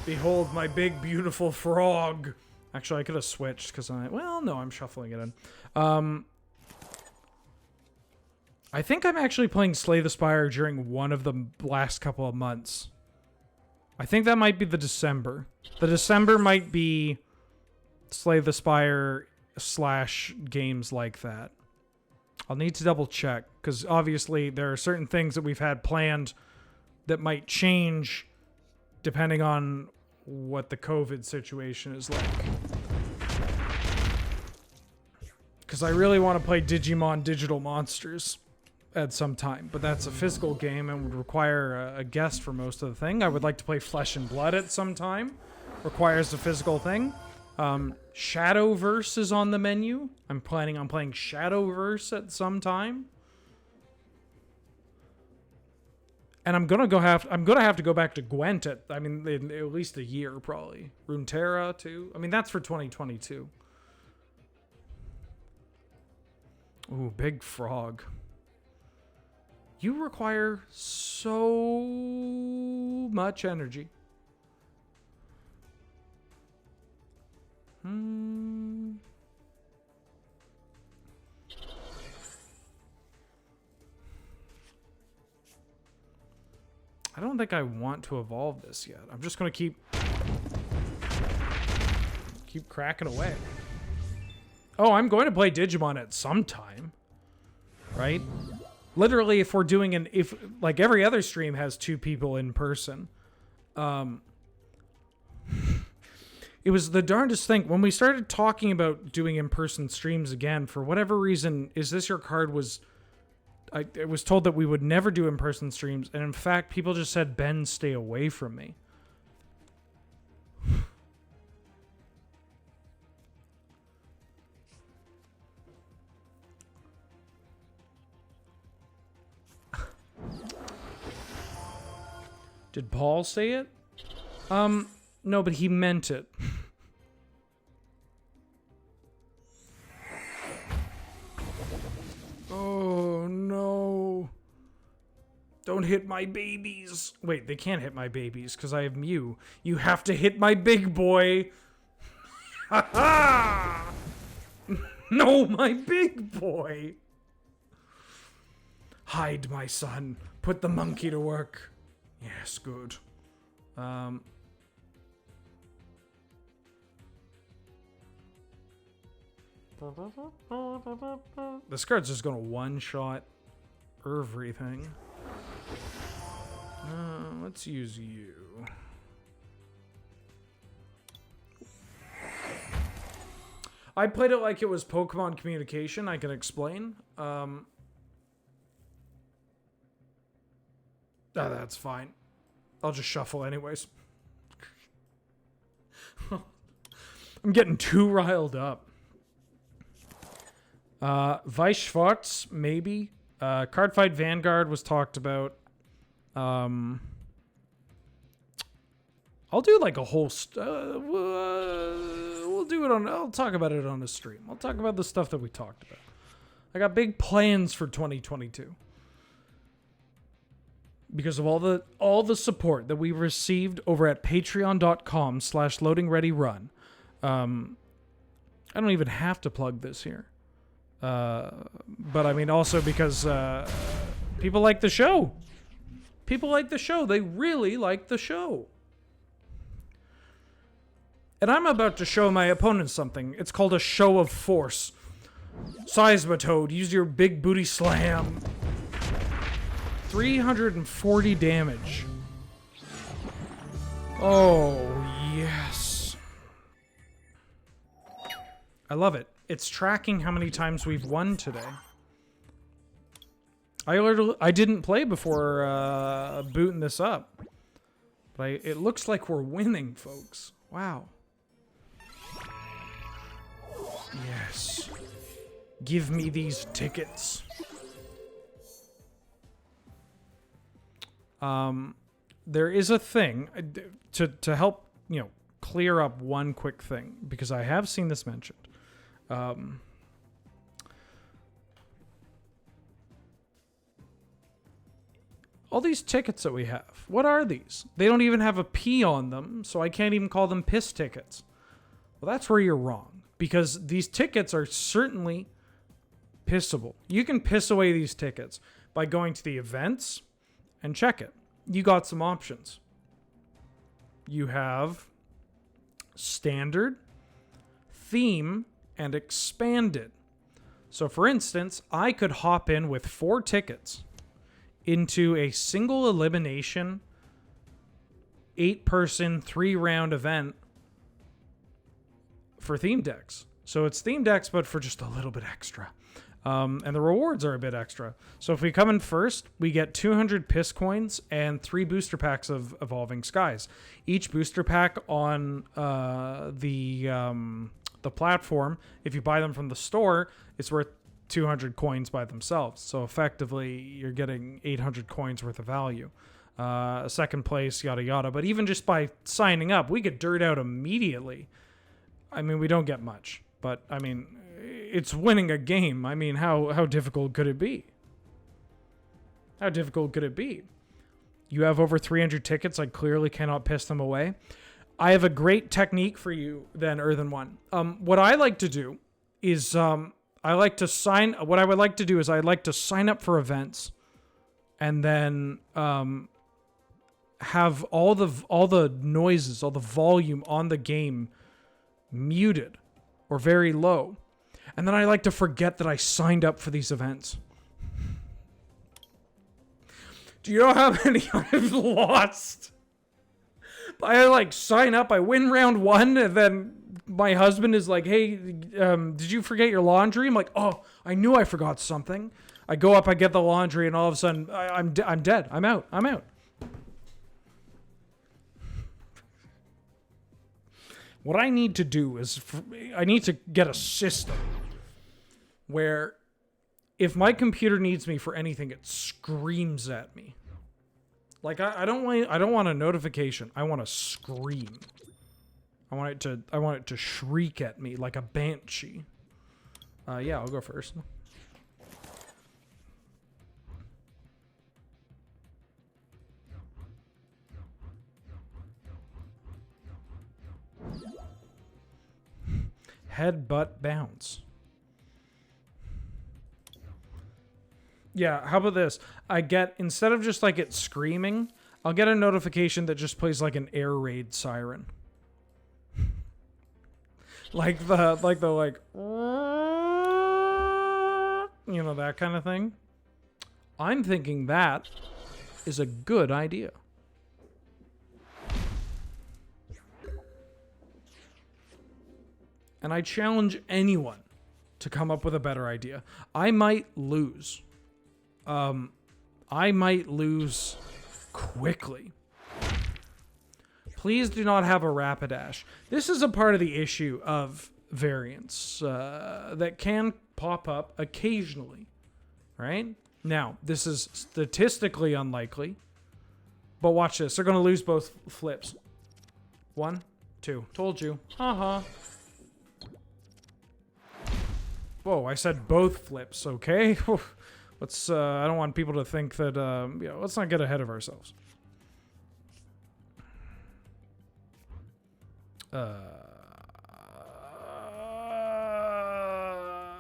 Behold my big, beautiful frog. Actually, I could have switched because well, no, I'm shuffling it in. I think I'm actually playing Slay the Spire during one of the last couple of months. I think that might be the December. The December might be Slay the Spire / games like that. I'll need to double check because obviously there are certain things that we've had planned that might change depending on what the COVID situation is like. Because I really want to play Digimon Digital Monsters at some time, but that's a physical game and would require a guest for most of the thing. I would like to play Flesh and Blood at some time. Requires a physical thing. Shadowverse is on the menu. I'm planning on playing Shadowverse at some time. And I'm gonna have to go back to Gwent in at least a year probably. Runeterra too. I mean that's for 2022. Ooh, big frog. You require so too much energy. I don't think I want to evolve this yet. I'm just going to keep cracking away. Oh, I'm going to play Digimon at some time. Right? Literally, if we're doing if like every other stream has 2 people in person. It was the darndest thing. When we started talking about doing in-person streams again, for whatever reason, Is This Your Card was... I was told that we would never do in-person streams, and in fact, people just said, Ben, stay away from me. Did Paul say it? No, but he meant it. Oh, no. Don't hit my babies. Wait, they can't hit my babies because I have Mew. You have to hit my big boy. Ha ha! No, my big boy. Hide, my son. Put the monkey to work. Yes, good. This card's just gonna one-shot everything. Let's use you. I played it like it was Pokemon Communication. I can explain. That's fine. I'll just shuffle anyways. I'm getting too riled up. Weisschwartz, maybe. Cardfight Vanguard was talked about. I'll do like a whole... we'll do it on... I'll talk about it on a stream. I'll talk about the stuff that we talked about. I got big plans for 2022. Because of all the support that we received over at patreon.com/loadingreadyrun. I don't even have to plug this here. But I mean also because people like the show. People like the show. They really like the show. And I'm about to show my opponent something. It's called a show of force. Seismitoad, use your big booty slam. 340 damage. Oh, yes. I love it. It's tracking how many times we've won today. I didn't play before booting this up. But it looks like we're winning, folks. Wow. Yes. Give me these tickets. There is a thing to help, clear up one quick thing, because I have seen this mentioned. All these tickets that we have, what are these? They don't even have a P on them, so I can't even call them piss tickets. Well, that's where you're wrong, because these tickets are certainly pissable. You can piss away these tickets by going to the events and check it. You got some options. You have standard, theme, and expanded. So for instance, I could hop in with 4 tickets into a single elimination 8-person 3-round event for theme decks. So it's theme decks, but for just a little bit extra. And the rewards are a bit extra. So if we come in first, we get 200 piss coins and 3 booster packs of Evolving Skies. Each booster pack on the platform, if you buy them from the store, it's worth 200 coins by themselves. So effectively, you're getting 800 coins worth of value. Second place, yada yada. But even just by signing up, we get dirt out immediately. I mean, we don't get much, but I mean, it's winning a game. I mean, how difficult could it be? How difficult could it be? You have over 300 tickets. I clearly cannot piss them away. I have a great technique for you then, Earthen One. What I like to do is what I would like to do is I'd like to sign up for events and then have all the noises, all the volume on the game muted or very low. And then I like to forget that I signed up for these events. Do you know how many I've lost? I sign up, I win round 1, and then my husband is like, hey, did you forget your laundry? I'm like, oh, I knew I forgot something. I go up, I get the laundry, and all of a sudden, I'm dead. I'm out. What I need to do is, I need to get a system where if my computer needs me for anything, it screams at me. Like I don't want a notification. I want a scream. I want it to shriek at me like a banshee. Yeah, I'll go first. Headbutt bounce. Yeah, how about this? I get, instead of just like it screaming, I'll get a notification that just plays like an air raid siren. like you know, that kind of thing. I'm thinking that is a good idea. And I challenge anyone to come up with a better idea. I might lose. I might lose quickly. Please do not have a Rapidash. This is a part of the issue of variants that can pop up occasionally, right? Now, this is statistically unlikely, but watch this. They're going to lose both flips. 1, 2. Told you. Uh-huh. Whoa, I said both flips, okay? Let's, I don't want people to think that, let's not get ahead of ourselves.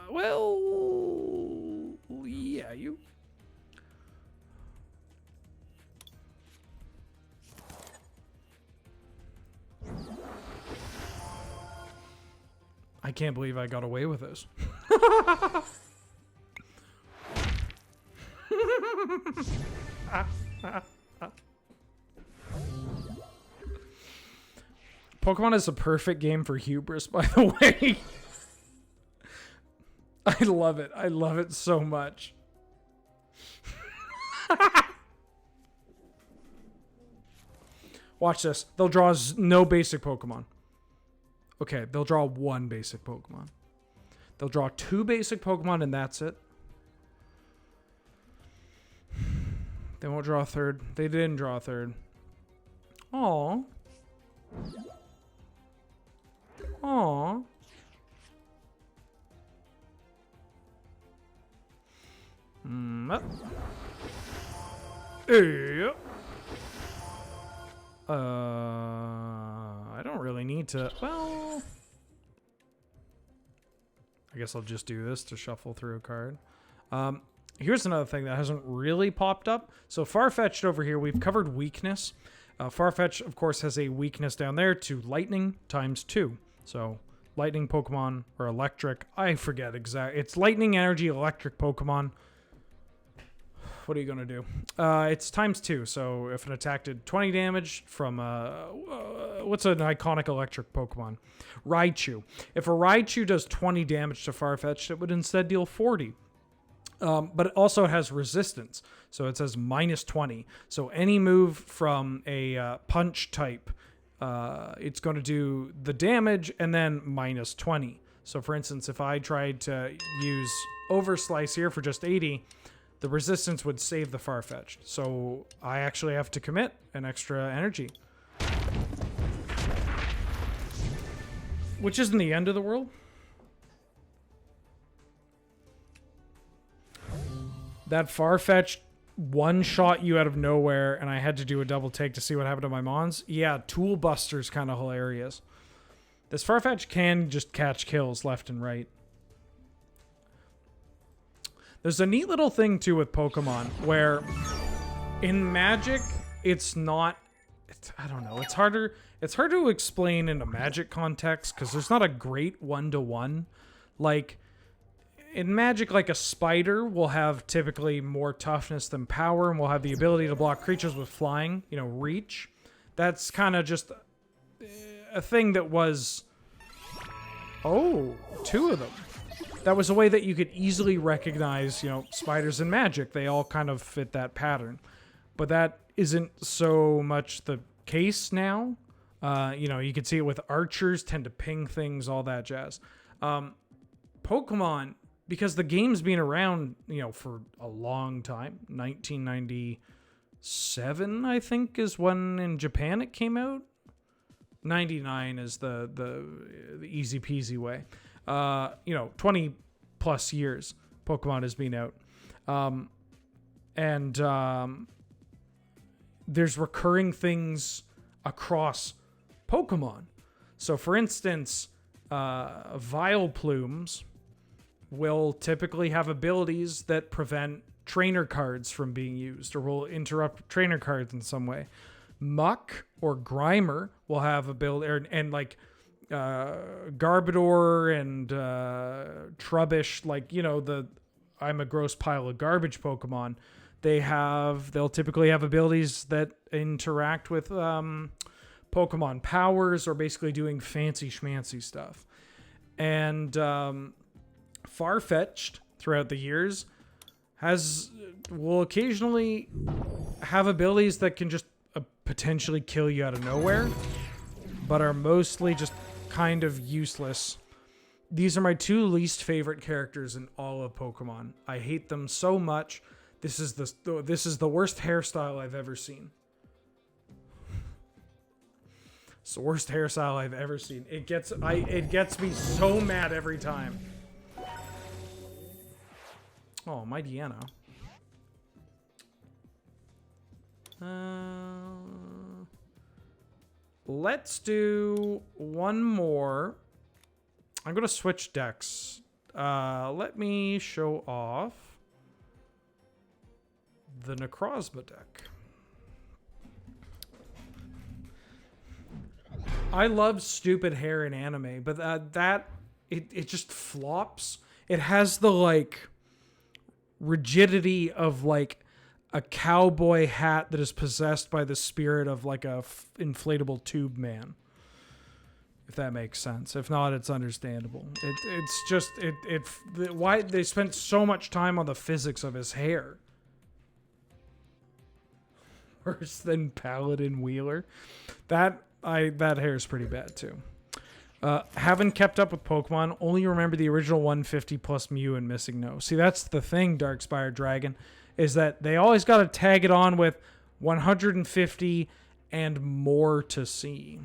Well, yeah, you. I can't believe I got away with this. Pokemon is a perfect game for hubris, by the way. I love it. I love it so much. Watch this. They'll draw no basic Pokemon. Okay, they'll draw 1 basic Pokemon. They'll draw 2 basic Pokemon, and that's it. They won't draw a 3rd. They didn't draw a 3rd. Aww. Aww. Yeah. I don't really need to. Well, I guess I'll just do this to shuffle through a card. Here's another thing that hasn't really popped up. So Farfetch'd over here, we've covered weakness. Farfetch, of course, has a weakness down there to lightning ×2. So lightning Pokemon or electric. I forget exactly. It's lightning energy electric Pokemon. What are you going to do? It's ×2. So if an attack did 20 damage from, what's an iconic electric Pokemon? Raichu. If a Raichu does 20 damage to Farfetch'd, it would instead deal 40. But it also has resistance. So it says -20. So any move from a punch type, it's going to do the damage and then -20. So for instance, if I tried to use Overslice here for just 80, the resistance would save the Farfetch'd. So I actually have to commit an extra energy. Which isn't the end of the world. That Farfetch'd one shot you out of nowhere and I had to do a double take to see what happened to my mons. Yeah, Tool Buster's kind of hilarious. This Farfetch can just catch kills left and right. There's a neat little thing too with Pokemon where in Magic, it's not, I don't know, it's hard to explain in a Magic context because there's not a great one-to-one. Like, in Magic, like a spider will have typically more toughness than power and will have the ability to block creatures with flying, you know, reach. That's kind of just a thing that was... Oh, two of them. That was a way that you could easily recognize, you know, spiders in Magic. They all kind of fit that pattern. But that isn't so much the case now. You know, you can see it with archers, tend to ping things, all that jazz. Pokemon, because the game's been around, you know, for a long time. 1997, I think, is when in Japan it came out. 99 is the easy peasy way. You know, 20 plus years Pokemon has been out. There's recurring things across Pokemon. So for instance, Vileplumes will typically have abilities that prevent trainer cards from being used or will interrupt trainer cards in some way. Muck or Grimer will have ability, and like Garbodor and Trubbish, like, you know, the I'm a gross pile of garbage Pokemon. They'll typically have abilities that interact with Pokemon powers or basically doing fancy schmancy stuff. And Farfetch'd throughout the years will occasionally have abilities that can just potentially kill you out of nowhere, but are mostly just kind of useless. These are my two least favorite characters in all of Pokemon. I hate them so much. This is the worst hairstyle I've ever seen. It's the worst hairstyle I've ever seen. It gets me so mad every time. Oh, my Deanna. Let's do one more. I'm gonna switch decks. Let me show off the Necrozma deck. I love stupid hair in anime, but it just flops. It has the like rigidity of like a cowboy hat that is possessed by the spirit of like a inflatable tube man. If that makes sense. If not, it's understandable. It's just why they spent so much time on the physics of his hair. Worse than Paladin Wheeler. That hair is pretty bad too. Haven't kept up with Pokemon. Only remember the original 150 plus Mew and Missing No. See, that's the thing, Darkspire Dragon, is that they always got to tag it on with 150 and more to see.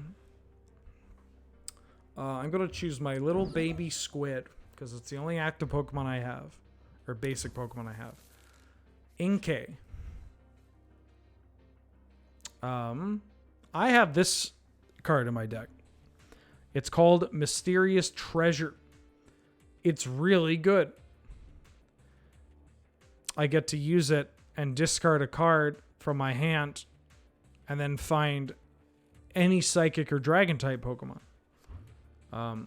I'm going to choose my little baby Squid because it's the only active Pokemon I have, or basic Pokemon I have. Inkay. I have this card in my deck. It's called Mysterious Treasure. It's really good. I get to use it and discard a card from my hand and then find any Psychic or Dragon type Pokemon. How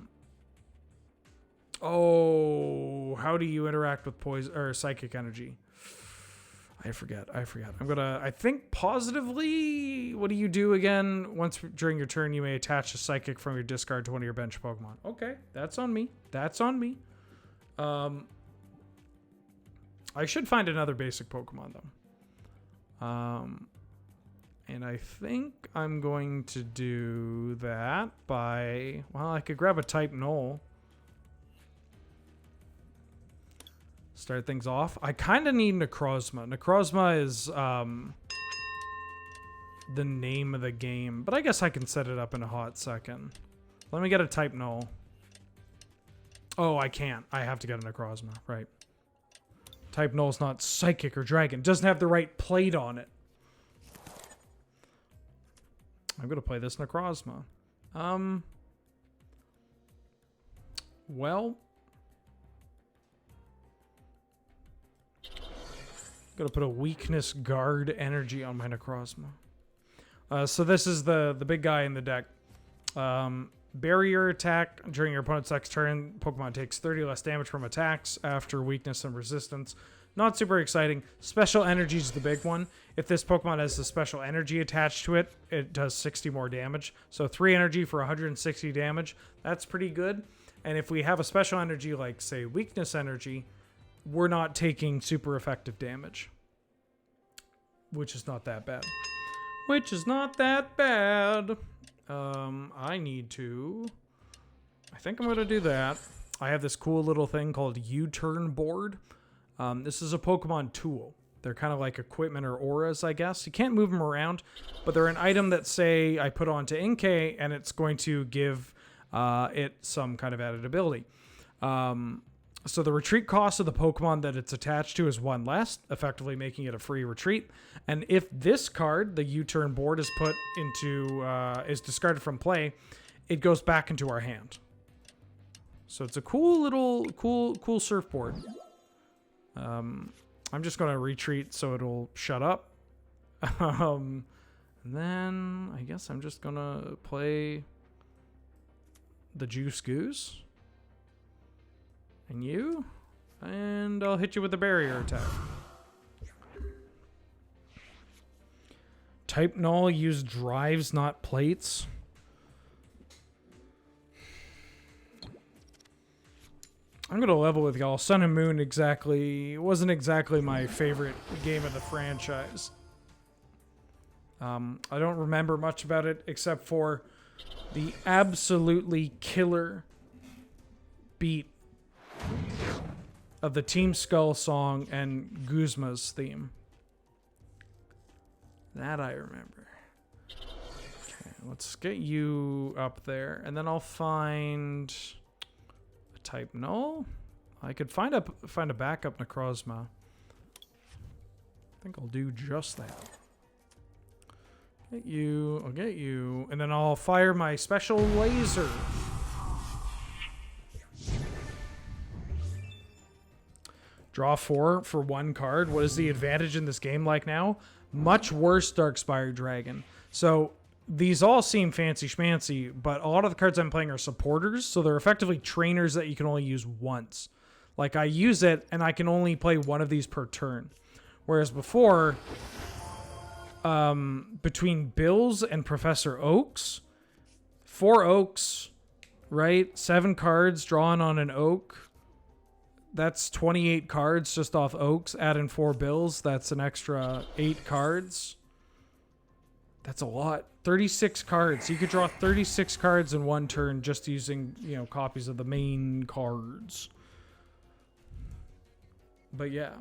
do you interact with poison or Psychic Energy? I forget. I think positively. What do you do again? Once during your turn, you may attach a Psychic from your discard to one of your bench Pokemon. Okay, that's on me. I should find another basic Pokemon though. And I think I'm going to do that by, well, I could grab a type Null. Start things off. I kind of need Necrozma. Necrozma is the name of the game, but I guess I can set it up in a hot second. Let me get a type Null. Oh, I can't. I have to get a Necrozma, right. Type null is not psychic or dragon. Doesn't have the right plate on it. I'm going to play this Necrozma. Well, going to put a weakness guard energy on my Necrozma. So this is the big guy in the deck. Barrier attack during your opponent's next turn. Pokemon takes 30 less damage from attacks after weakness and resistance. Not super exciting. Special energy is the big one. If this Pokemon has a special energy attached to it, it does 60 more damage. So 3 energy for 160 damage. That's pretty good. And if we have a special energy like, say, weakness energy, we're not taking super effective damage. Which is not that bad. Which is not that bad. I need to... I think I'm going to do that. I have this cool little thing called U-turn board. This is a Pokemon tool. They're kind of like equipment or auras, I guess. You can't move them around, but they're an item that, say, I put onto Inkay, and it's going to give it some kind of added ability. So the retreat cost of the Pokemon that it's attached to is 1 less, effectively making it a free retreat. And if this card, the U-turn board, is put into is discarded from play, it goes back into our hand. So it's a cool little cool surfboard. I'm just gonna retreat so it'll shut up. And then I guess I'm just gonna play the Juice Goose. And you? And I'll hit you with a barrier attack. Type null, use drives, not plates. I'm going to level with y'all. Sun and Moon wasn't exactly my favorite game of the franchise. I don't remember much about it except for the absolutely killer beat of the Team Skull song and Guzma's theme. That I remember. Okay, let's get you up there, and then I'll find a type null. I could find a backup Necrozma. I think I'll do just that. Get you, I'll get you, and then I'll fire my special laser. Draw 4 for 1 card. What is the advantage in this game like now? Much worse, Darkspire Dragon. So these all seem fancy schmancy, but a lot of the cards I'm playing are supporters, so they're effectively trainers that you can only use once. Like, I use it, and I can only play 1 of these per turn. Whereas before, between Bills and Professor Oaks, 4 Oaks, right? 7 cards drawn on an Oak. That's 28 cards just off Oaks. Add in 4 Bills. That's an extra 8 cards. That's a lot. 36 cards. You could draw 36 cards in 1 turn just using, copies of the main cards. But yeah.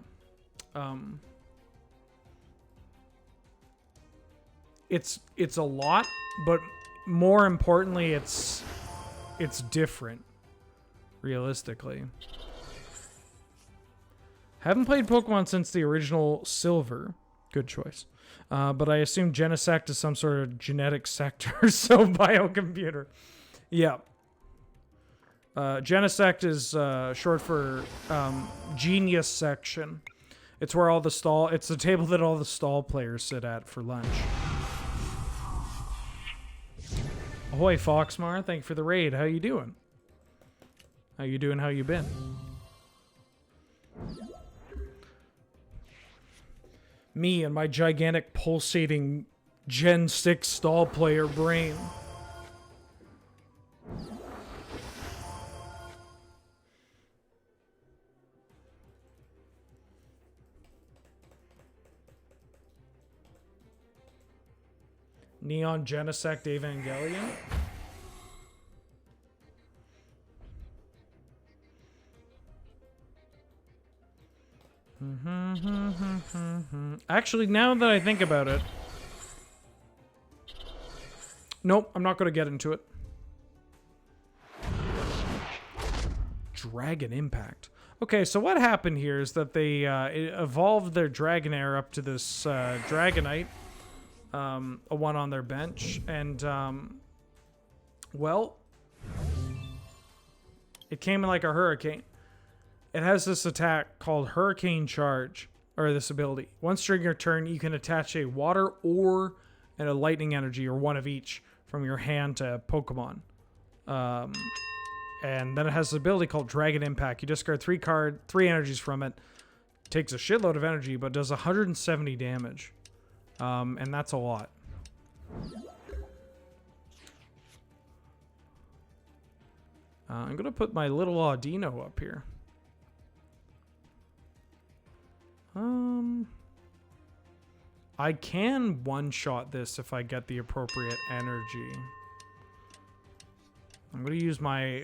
It's a lot, but more importantly, it's different, realistically. Haven't played Pokemon since the original Silver. Good choice. But I assume Genesect is some sort of genetic sector, so biocomputer. Yeah. Genesect is short for Genius Section. It's where all the it's the table that all the stall players sit at for lunch. Ahoy, Foxmar. Thank you for the raid. How you doing? How you doing? How you been? Me and my gigantic pulsating Gen 6 stall player brain. Neon Genesect Evangelion. Actually, now that I think about it... Nope, I'm not going to get into it. Dragon Impact. Okay, so what happened here is that they evolved their Dragonair up to this Dragonite, a one on their bench, and, well, it came in like a hurricane. It has this attack called Hurricane Charge, or this ability. Once during your turn, you can attach a water or a lightning energy, or one of each, from your hand to Pokemon. And then it has this ability called Dragon Impact. You discard 3 energies from it. Takes a shitload of energy, but does 170 damage. And that's a lot. I'm going to put my little Audino up here. I can one-shot this if I get the appropriate energy. I'm going to use my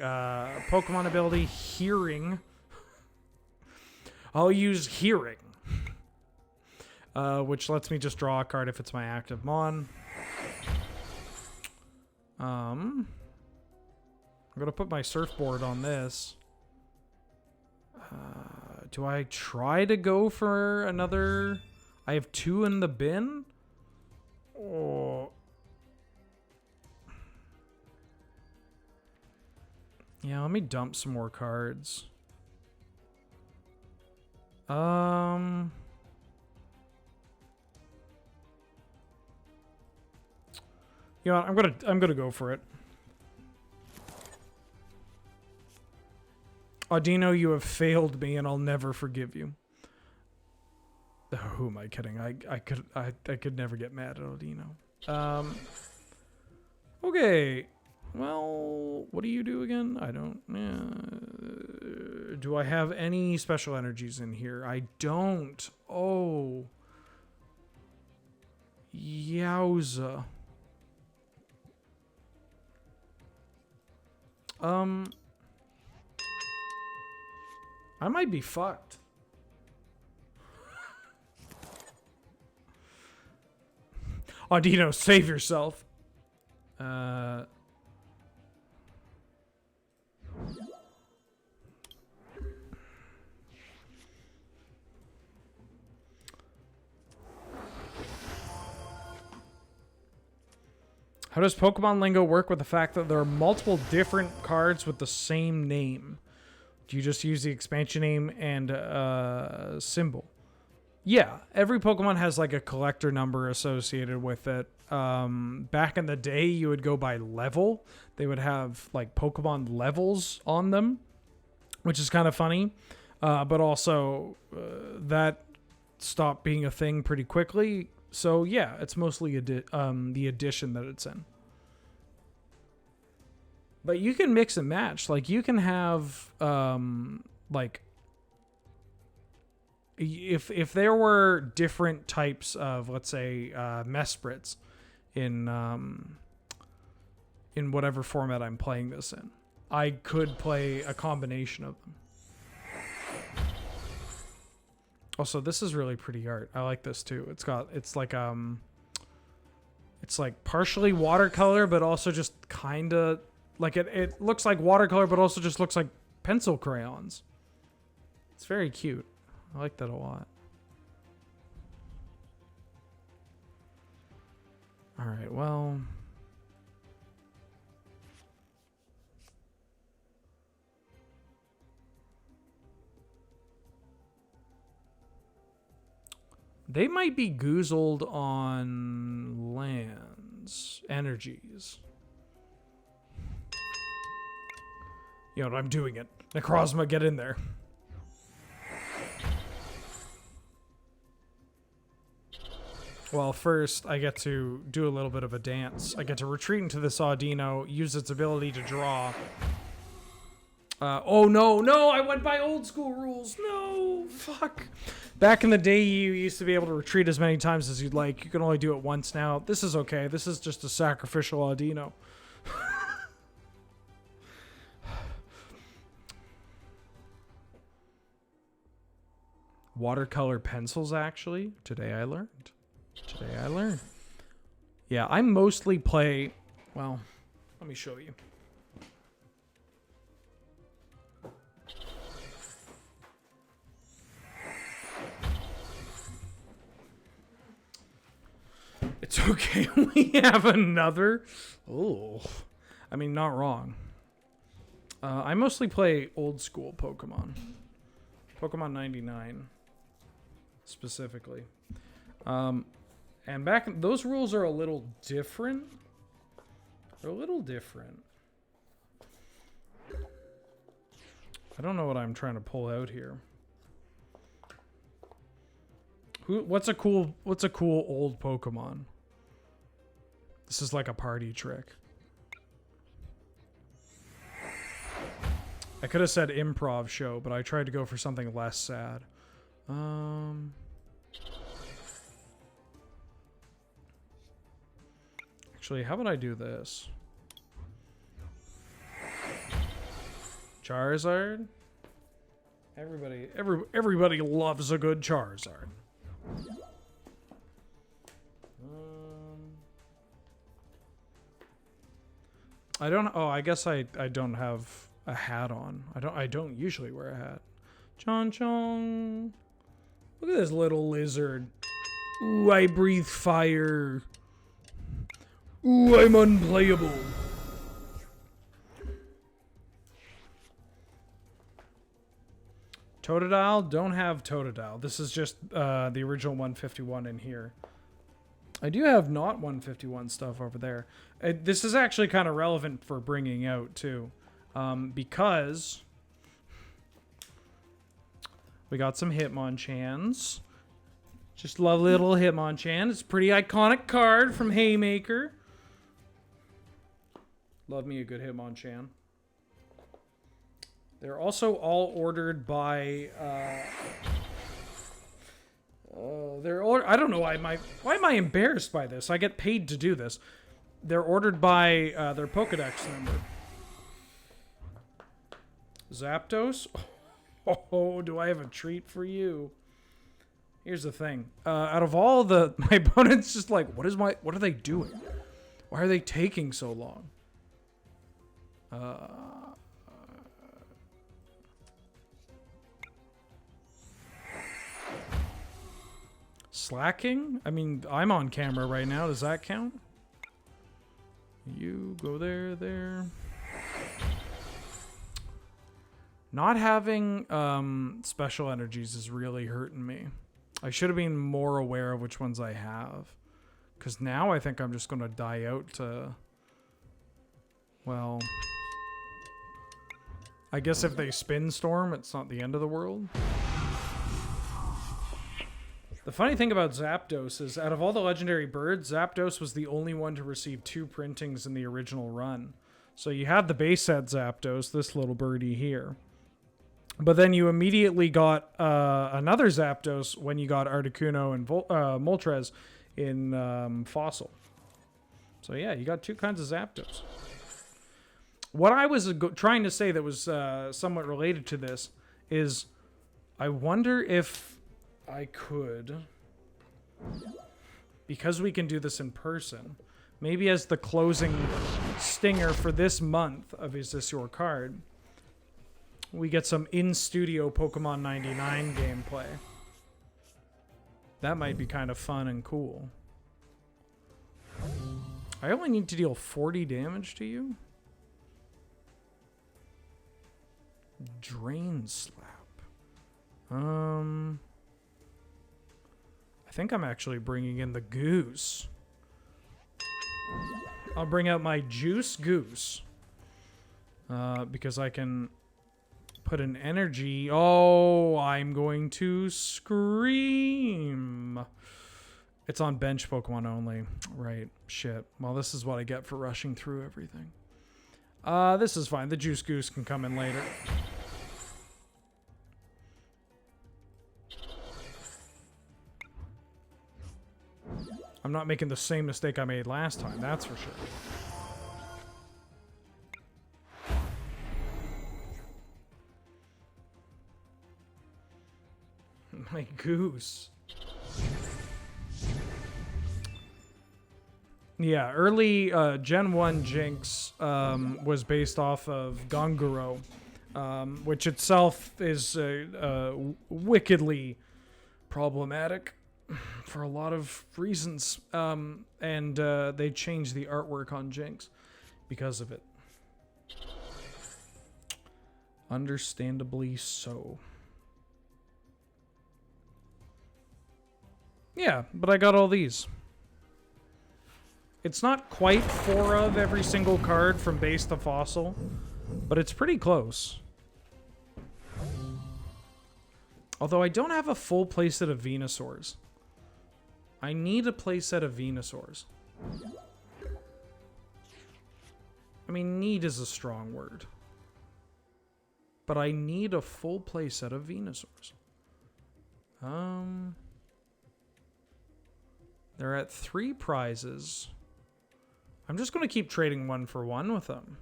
Pokemon ability, Hearing. I'll use Hearing. Which lets me just draw a card if it's my active Mon. I'm going to put my Surfboard on this. Do I try to go for another? I have 2 in the bin? Oh. Yeah, let me dump some more cards. You know what? I'm gonna go for it. Audino, you have failed me, and I'll never forgive you. Oh, who am I kidding? I could never get mad at Audino. Okay. Well, what do you do again? I don't. Do I have any special energies in here? I don't. Oh. Yowza. I might be fucked. Audino, save yourself. How does Pokemon Lingo work with the fact that there are multiple different cards with the same name? Do you just use the expansion name and symbol? Yeah, every Pokemon has like a collector number associated with it. Back in the day, you would go by level. They would have like Pokemon levels on them, which is kind of funny. But also, that stopped being a thing pretty quickly. So yeah, it's mostly the edition that it's in. But you can mix and match. Like you can have like if there were different types of, let's say, Mesprits in whatever format I'm playing this in, I could play a combination of them. Also, this is really pretty art. I like this too. It's like partially watercolor, but also just kind of like it looks like watercolor, but also just looks like pencil crayons. It's very cute. I like that a lot. All right, well. They might be goozled on lands, energies. You know what? I'm doing it. Necrozma, get in there. Well, first, I get to do a little bit of a dance. I get to retreat into this Audino, use its ability to draw. Oh, no, I went by old school rules. No, fuck. Back in the day, you used to be able to retreat as many times as you'd like. You can only do it once now. This is okay. This is just a sacrificial Audino. Watercolor pencils, actually. Today I learned. Yeah, I mostly play... Well, let me show you. It's okay. We have another. Oh, I mean, not wrong. I mostly play old school Pokemon. Pokemon 99, specifically. And those rules are a little different. They're a little different. I don't know what I'm trying to pull out here. What's a cool old Pokemon? This is like a party trick. I could have said improv show, but I tried to go for something less sad. Actually, how about I do this? Charizard. Everybody loves a good Charizard. I don't. Oh, I guess I don't have a hat on. I don't usually wear a hat. Chong chong. Look at this little lizard. Ooh, I breathe fire. Ooh, I'm unplayable. Totodile, don't have Totodile. This is just the original 151 in here. I do have not 151 stuff over there. This is actually kind of relevant for bringing out, too. Because we got some Hitmonchans. Just lovely little Hitmonchan. It's a pretty iconic card from Haymaker. Love me a good Hitmonchan. They're also all ordered by... I don't know why am I embarrassed by this? I get paid to do this. They're ordered by their Pokedex number. Zapdos? Oh, do I have a treat for you? Here's the thing. Out of all my opponents just like, what are they doing? Why are they taking so long? Slacking? I mean, I'm on camera right now. Does that count? You go there. Not having special energies is really hurting me. I should have been more aware of which ones I have. Because now I think I'm just going to die out to... Well... I guess if they spin storm, it's not the end of the world. The funny thing about Zapdos is, out of all the legendary birds, Zapdos was the only one to receive 2 printings in the original run. So you had the base set Zapdos, this little birdie here. But then you immediately got another Zapdos when you got Articuno and Moltres in Fossil. So yeah, you got 2 kinds of Zapdos. What I was trying to say that was somewhat related to this is, I wonder if I could, because we can do this in person, maybe as the closing stinger for this month of Is This Your Card, we get some in-studio Pokemon 99 gameplay. That might be kind of fun and cool. I only need to deal 40 damage to you? Drain Slap. I think I'm actually bringing in the Goose. I'll bring out my Juice Goose. Because I can put an energy... Oh, I'm going to scream. It's on bench Pokemon only. Right. Shit. Well, this is what I get for rushing through everything. This is fine. The Juice Goose can come in later. I'm not making the same mistake I made last time, that's for sure. My Goose. Yeah, early Gen 1 Jinx was based off of Gonguro, which itself is wickedly problematic. for a lot of reasons. And they changed the artwork on Jinx because of it. Understandably so. Yeah, but I got all these. It's not quite 4 of every single card from base to fossil, but it's pretty close. Although I don't have a full playset of Venusaurs. I need a playset of Venusaurs. I mean, need is a strong word. But I need a full playset of Venusaurs. They're at 3 prizes. I'm just going to keep trading 1 for 1 with them.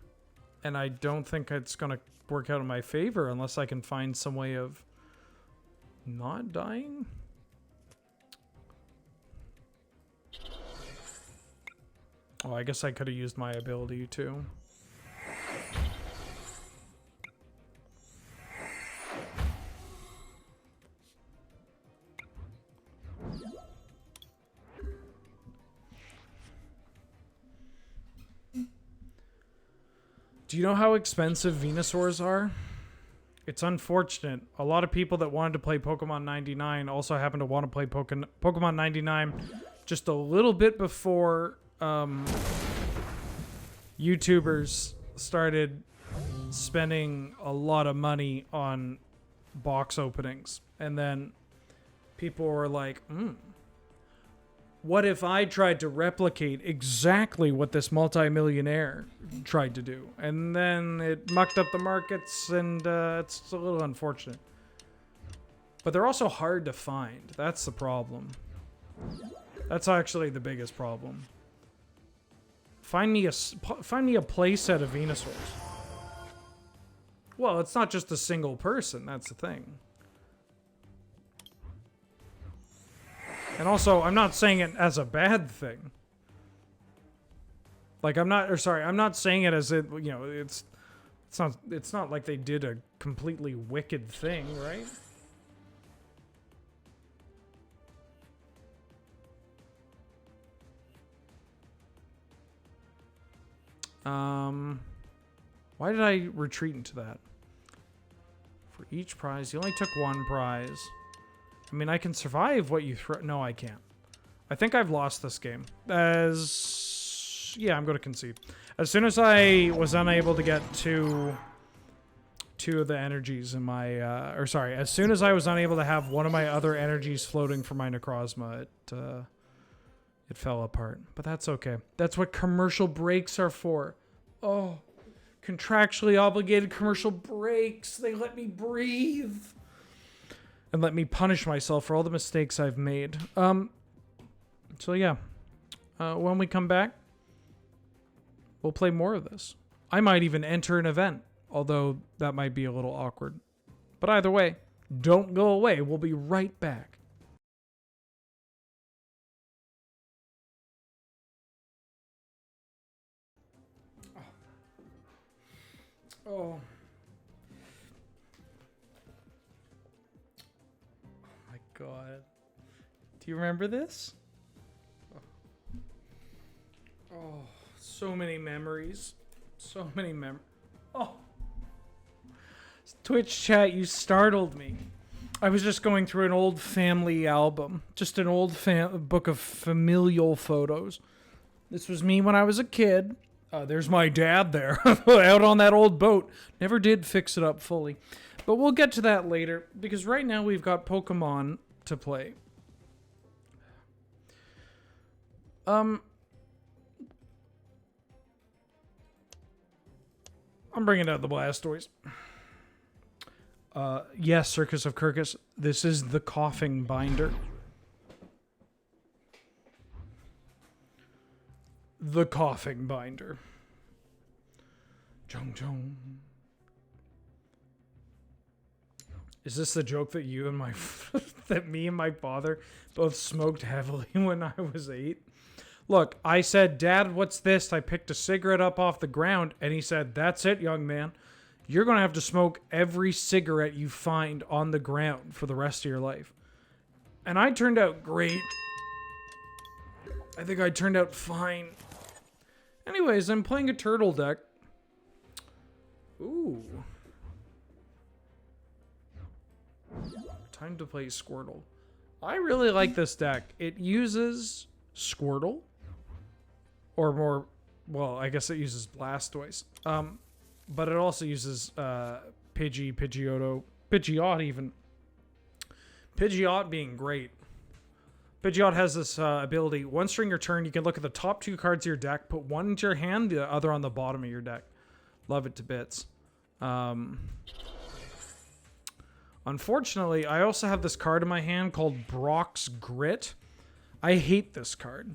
And I don't think it's going to work out in my favor unless I can find some way of not dying. Oh, I guess I could have used my ability too. Do you know how expensive Venusaurs are? It's unfortunate. A lot of people that wanted to play Pokemon 99 also happen to want to play Pokemon 99 just a little bit before YouTubers started spending a lot of money on box openings. And then people were like, what if I tried to replicate exactly what this multimillionaire tried to do? And then it mucked up the markets, and it's a little unfortunate. But they're also hard to find. That's the problem. That's actually the biggest problem. Find me a playset of Venusaurs. Well, it's not just a single person. That's the thing. And also, I'm not saying it as a bad thing. Like, I'm not saying it as it, you know, it's not like they did a completely wicked thing, right? Why did I retreat into that? For each prize, you only took 1 prize. I mean, I can survive what you throw. No, I can't. I think I've lost this game. Yeah, I'm going to concede. As soon as I was unable to get two of the energies in my, as soon as I was unable to have one of my other energies floating for my Necrozma, it fell apart. But that's okay. That's what commercial breaks are for. Oh, contractually obligated commercial breaks. They let me breathe. And let me punish myself for all the mistakes I've made. So yeah. When we come back, we'll play more of this. I might even enter an event, although that might be a little awkward. But either way, don't go away. We'll be right back. Oh. God. Do you remember this? Oh, so many memories. So many Oh. Twitch chat, you startled me. I was just going through an old family album. Just an old book of familial photos. This was me when I was a kid. There's my dad there. Out on that old boat. Never did fix it up fully. But we'll get to that later. Because right now we've got Pokemon to play. I'm bringing out the Blastoise. Yes, Circus of Kirkus. This is the coughing binder. The coughing binder. Chong chong. Is this the joke that you and that me and my father both smoked heavily when I was 8? Look, I said, Dad, what's this? I picked a cigarette up off the ground, and he said, that's it, young man. You're going to have to smoke every cigarette you find on the ground for the rest of your life. And I turned out great. I think I turned out fine. Anyways, I'm playing a turtle deck. Ooh. Time to play Squirtle. I really like this deck. It uses Squirtle. Or more, well, I guess it uses Blastoise. But it also uses Pidgey, Pidgeotto, Pidgeot even. Pidgeot being great. Pidgeot has this ability. Once during your turn, you can look at the top 2 cards of your deck, put one into your hand, the other on the bottom of your deck. Love it to bits. Unfortunately, I also have this card in my hand called Brock's Grit. I hate this card.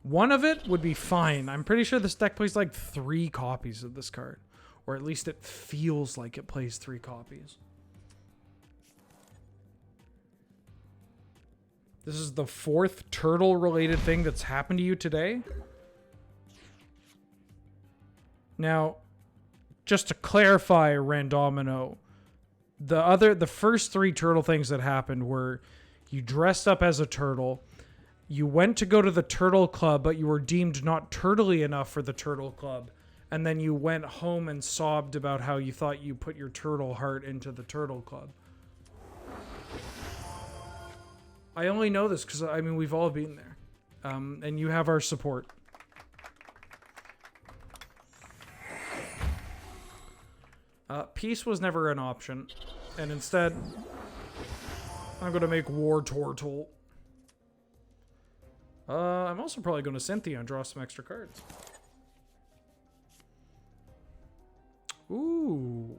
One of it would be fine. I'm pretty sure this deck plays like 3 copies of this card. Or at least it feels like it plays 3 copies. This is the 4th turtle-related thing that's happened to you today. Now, just to clarify, Randomino, the first 3 turtle things that happened were you dressed up as a turtle, you went to go to the turtle club, but you were deemed not turtly enough for the turtle club, and then you went home and sobbed about how you thought you put your turtle heart into the turtle club. I only know this because, I mean, we've all been there. And you have our support. Peace was never an option. And instead, I'm going to make War Tortle. I'm also probably going to Cynthia and draw some extra cards. Ooh.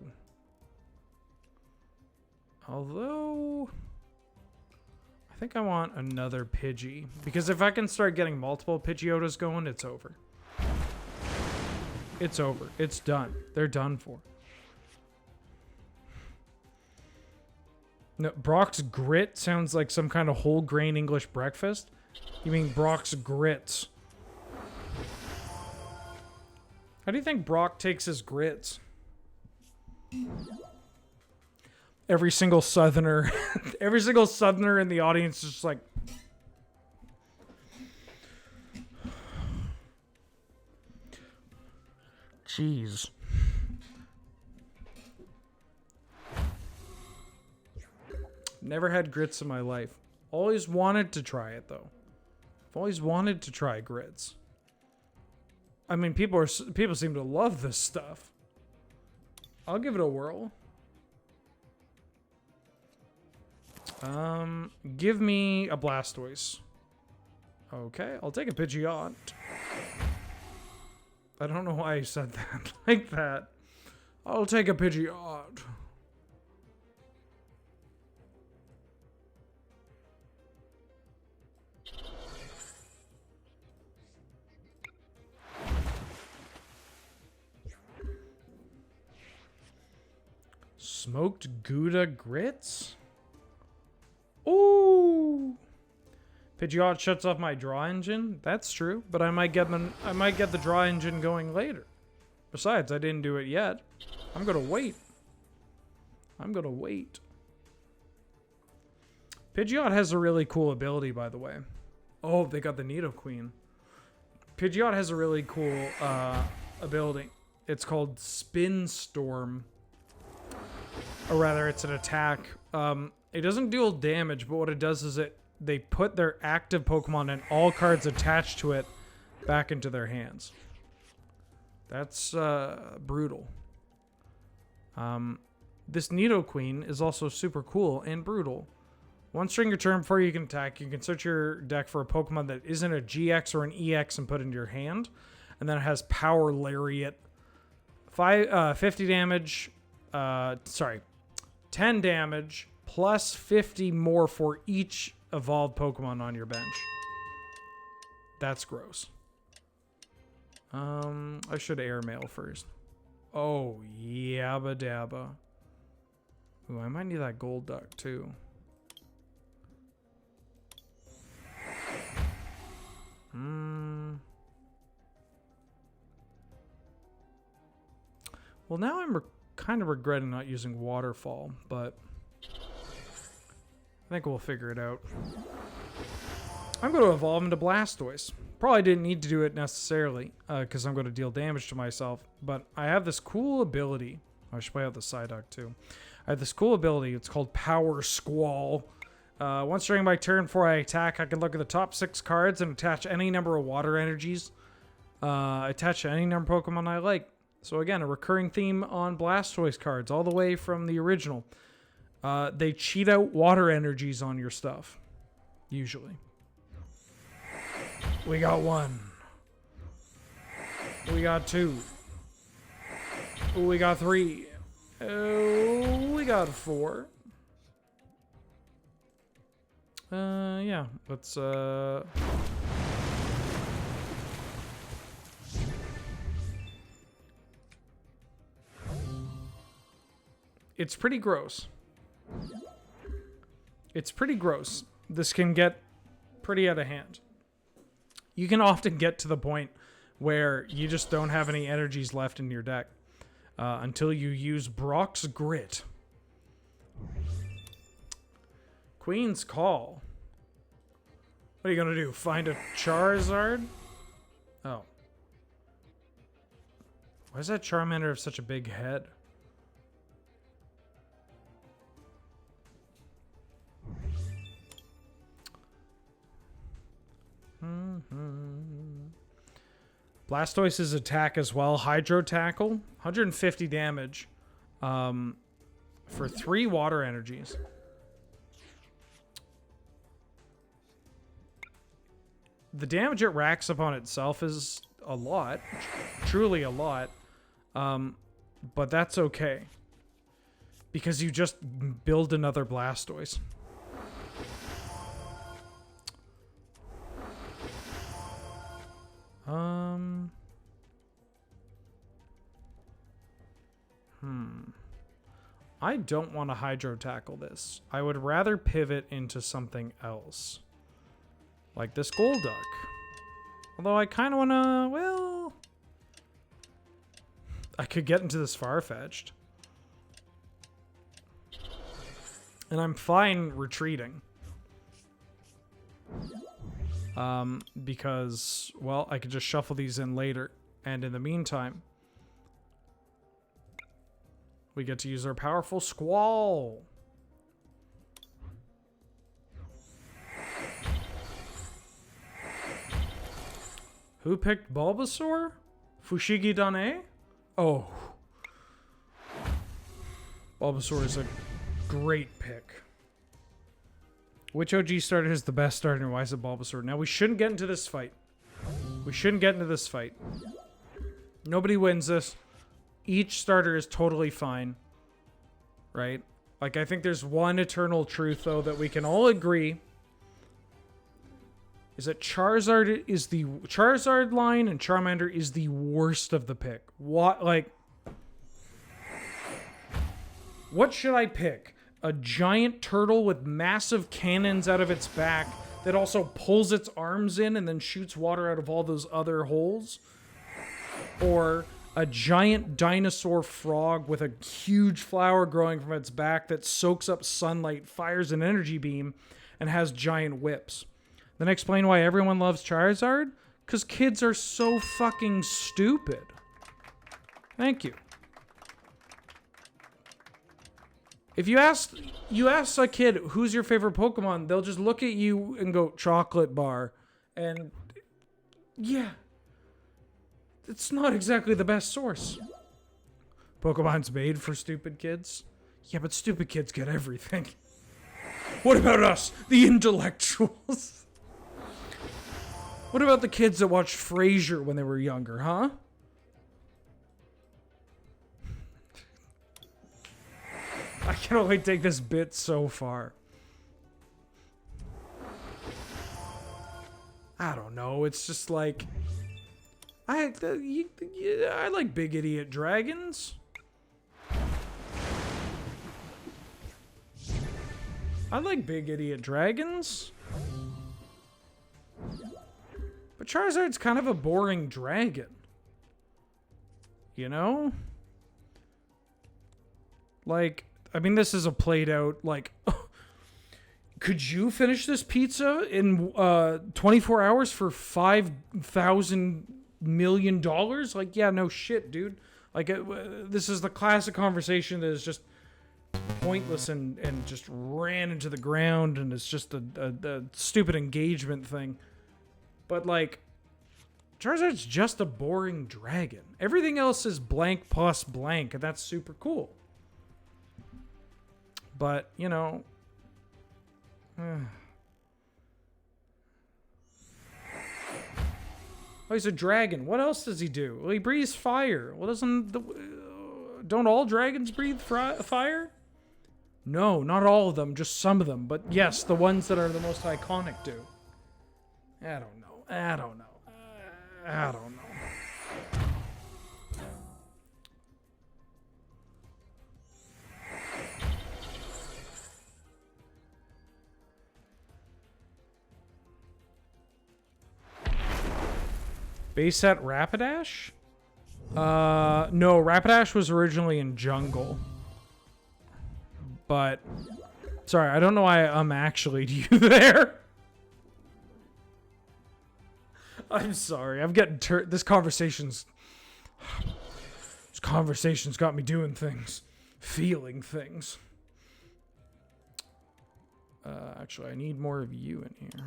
Although, I think I want another Pidgey. Because if I can start getting multiple Pidgeotos going, it's over. It's over. It's done. They're done for. No, Brock's Grit sounds like some kind of whole grain English breakfast. You mean Brock's Grits. How do you think Brock takes his grits? Every single southerner, every single southerner in the audience is just like, jeez. Never had grits in my life. Always wanted to try it though. I've always wanted to try grits. I mean, people seem to love this stuff. I'll give it a whirl. Give me a Blastoise. Okay, I'll take a Pidgeot. I don't know why I said that like that. I'll take a Pidgeot. Smoked Gouda grits? Ooh. Pidgeot shuts off my draw engine. That's true, but I might get the draw engine going later. Besides, I didn't do it yet. I'm gonna wait. Pidgeot has a really cool ability, by the way. Oh, they got the Nidoqueen. Pidgeot has a really cool ability. It's called Spin Storm. Or rather, it's an attack. It doesn't deal damage, but what it does is they put their active Pokemon and all cards attached to it back into their hands. That's brutal. This Nidoqueen is also super cool and brutal. Once during your turn before you can attack, you can search your deck for a Pokemon that isn't a GX or an EX and put it into your hand. And then it has Power Lariat. 50 damage. 10 damage plus 50 more for each evolved Pokemon on your bench. That's gross. I should airmail first. Oh, yabba dabba. Ooh, I might need that gold duck too. Well, now I'm kind of regretting not using Waterfall, but think we'll figure it out. I'm going to evolve into Blastoise. Probably didn't need to do it necessarily, because I'm going to deal damage to myself. But I have this cool ability. I should play out the Psyduck too. I have this cool ability. It's called Power Squall. Once during my turn before I attack, I can look at the top 6 cards and attach any number of water energies. Attach to any number of Pokemon I like. So again, a recurring theme on Blastoise cards, all the way from the original. They cheat out water energies on your stuff. Usually. We got 1. We got 2. We got 3. We got 4. Yeah. Let's, It's pretty gross. It's pretty gross. This can get pretty out of hand. You can often get to the point where you just don't have any energies left in your deck until you use Brock's Grit. Queen's Call. What are you going to do? Find a Charizard? Oh. Why does that Charmander have such a big head? Blastoise's attack as well. Hydro Tackle. 150 damage. For 3 water energies. The damage it racks upon itself is a lot. Truly a lot. But that's okay. Because you just build another Blastoise. I don't want to Hydro Tackle this. I would rather pivot into something else. Like this Golduck. Although I kind of want to, well... I could get into this Farfetch'd. And I'm fine retreating. Because, well, I could just shuffle these in later. And in the meantime, we get to use our powerful Squall. Who picked Bulbasaur? Fushigi Dane? Oh. Bulbasaur is a great pick. Which OG starter is the best starter and why is it Bulbasaur? Now, we shouldn't get into this fight. We shouldn't get into this fight. Nobody wins this. Each starter is totally fine. Right? Like, I think there's one eternal truth, though, that we can all agree. Is that Charizard is the... Charizard line and Charmander is the worst of the pick. What, like... What should I pick? A giant turtle with massive cannons out of its back that also pulls its arms in and then shoots water out of all those other holes? Or a giant dinosaur frog with a huge flower growing from its back that soaks up sunlight, fires an energy beam, and has giant whips? Then explain why everyone loves Charizard? Because kids are so fucking stupid. Thank you. If you ask a kid, who's your favorite Pokemon, they'll just look at you and go, chocolate bar. And, yeah. It's not exactly the best source. Pokemon's made for stupid kids. Yeah, but stupid kids get everything. What about us, the intellectuals? What about the kids that watched Frasier when they were younger, huh? I can only take this bit so far. I don't know. It's just like... I like big idiot dragons. I like big idiot dragons. But Charizard's kind of a boring dragon. You know? Like, I mean, this is a played out, like, Could you finish this pizza in 24 hours for $5,000 million? Like, yeah, no shit, dude. Like, this is the classic conversation that is just pointless and just ran into the ground, and it's just a stupid engagement thing. But, like, Charizard's just a boring dragon. Everything else is blank plus blank, and that's super cool. But, you know... Oh, he's a dragon. What else does he do? Well, he breathes fire. Well, don't all dragons breathe fire? No, not all of them, just some of them. But yes, the ones that are the most iconic do. I don't know. I don't know. Base set Rapidash? No, Rapidash was originally in Jungle. But, sorry, I don't know why I'm actually to you there. I'm sorry, I'm getting this conversation's got me doing things, feeling things. Actually, I need more of you in here.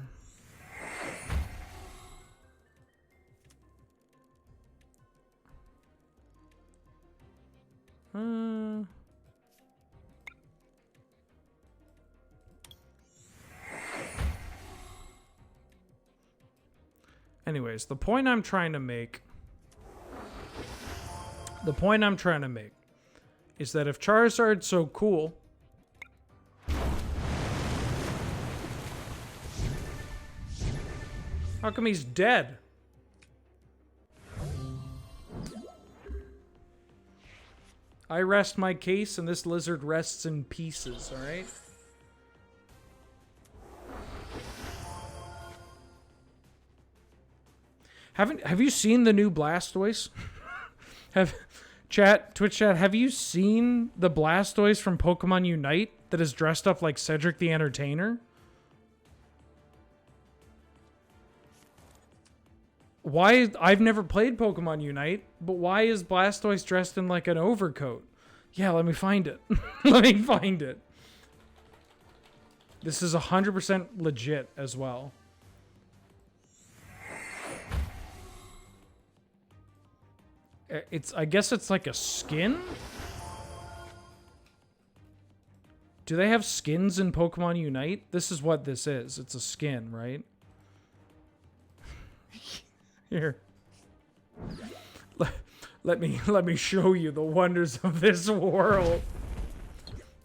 Anyways, the point I'm trying to make is that if Charizard's so cool, how come he's dead? I rest my case, and this lizard rests in pieces, alright? Have you seen the new Blastoise? Twitch chat, have you seen the Blastoise from Pokemon Unite that is dressed up like Cedric the Entertainer? Why? I've never played Pokemon Unite, but why is Blastoise dressed in like an overcoat? Yeah, let me find it. Let me find it. This is 100% legit as well. I guess it's like a skin? Do they have skins in Pokemon Unite? This is what this is. It's a skin, right? Here. Let me show you the wonders of this world.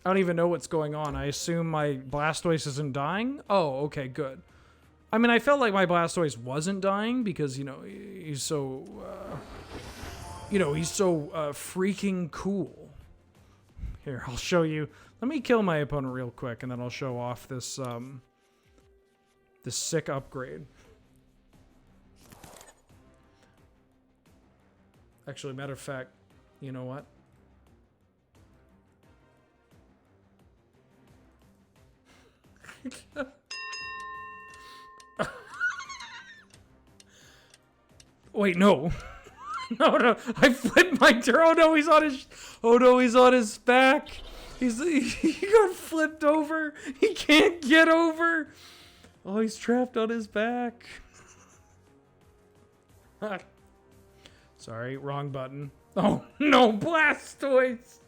I don't even know what's going on. I assume my Blastoise isn't dying? Oh, okay, good. I mean, I felt like my Blastoise wasn't dying because, you know, he's so... he's so freaking cool. Here, I'll show you. Let me kill my opponent real quick, and then I'll show off this, this sick upgrade. Actually, matter of fact, you know what? Wait, no. No, I flipped my turn. Oh no, he's on his back. He got flipped over. He can't get over. Oh, he's trapped on his back. Sorry, wrong button. Oh no, Blastoise.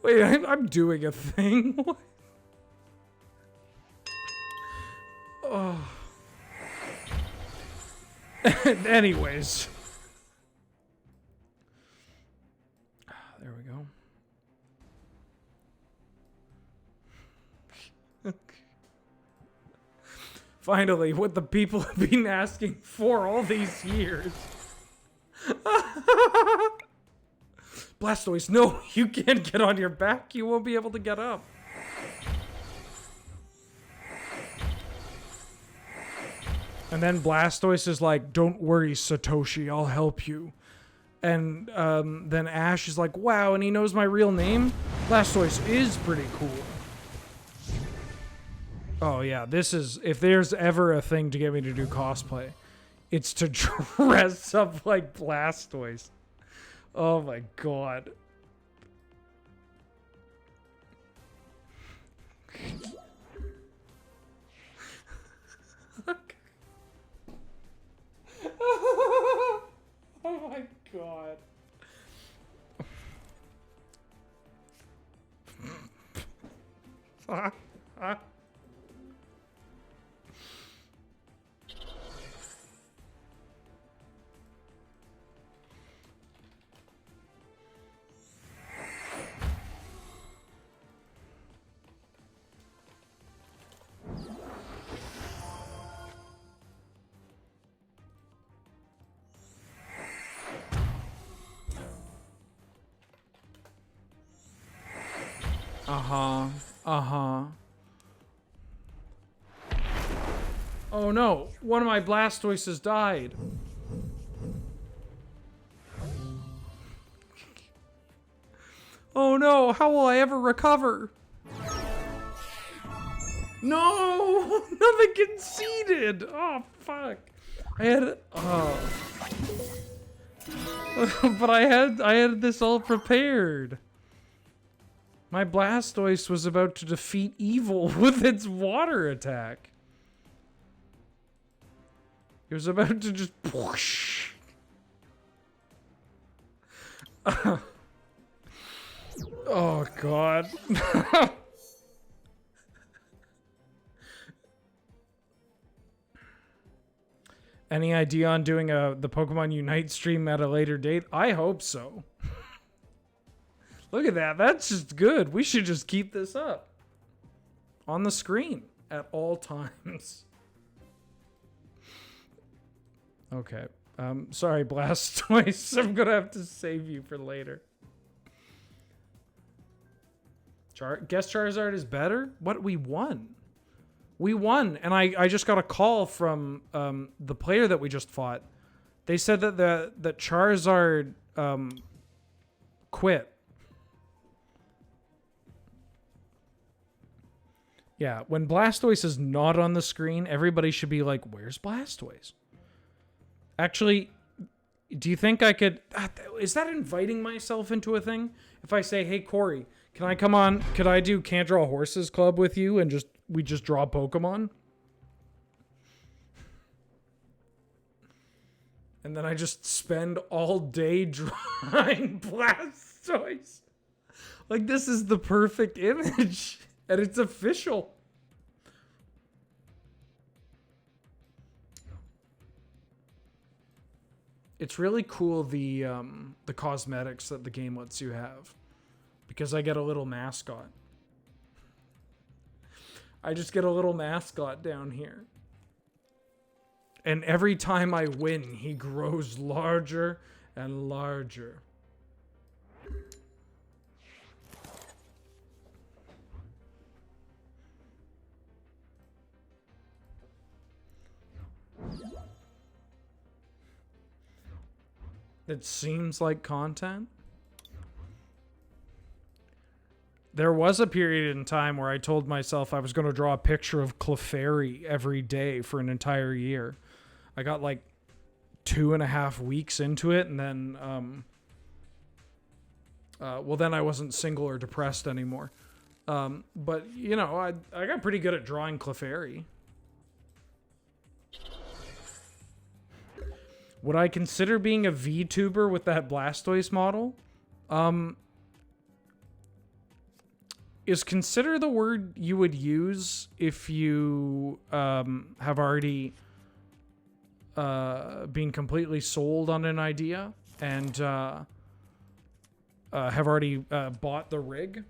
Wait, I'm doing a thing. Oh. Anyways. There we go. Finally, what the people have been asking for all these years. Blastoise, no, you can't get on your back. You won't be able to get up. And then Blastoise is like, don't worry, Satoshi, I'll help you. And then Ash is like, wow, and he knows my real name? Blastoise is pretty cool. Oh yeah, this is, if there's ever a thing to get me to do cosplay, it's to dress up like Blastoise. Oh my god. Oh my god. Uh-huh. Uh-huh. Oh no, one of my Blastoises died. Oh no, how will I ever recover? No! Nothing conceded! Oh, fuck. I had... Oh. But I had this all prepared. My Blastoise was about to defeat evil with its water attack. It was about to just whoosh. Oh god. Any idea on doing the Pokemon Unite stream at a later date? I hope so. Look at that. That's just good. We should just keep this up on the screen at all times. Okay. Sorry, Blastoise. I'm gonna have to save you for later. Guess Charizard is better? What? We won. We won, and I just got a call from the player that we just fought. They said that that Charizard quit. Yeah, when Blastoise is not on the screen, everybody should be like, "Where's Blastoise?" Actually, do you think I could... Is that inviting myself into a thing? If I say, hey, Corey, can I come on? Could I do Can't Draw Horses Club with you and we just draw Pokemon? And then I just spend all day drawing Blastoise. Like, this is the perfect image. And it's official. It's really cool, the cosmetics that the game lets you have, because I get a little mascot. I just get a little mascot down here. And every time I win, he grows larger and larger. It seems like content. There was a period in time where I told myself I was going to draw a picture of Clefairy every day for an entire year. I got like 2.5 weeks into it, and then, well, then I wasn't single or depressed anymore. But, you know, I got pretty good at drawing Clefairy. Would I consider being a VTuber with that Blastoise model? Is consider the word you would use if you have already been completely sold on an idea and have already bought the rig?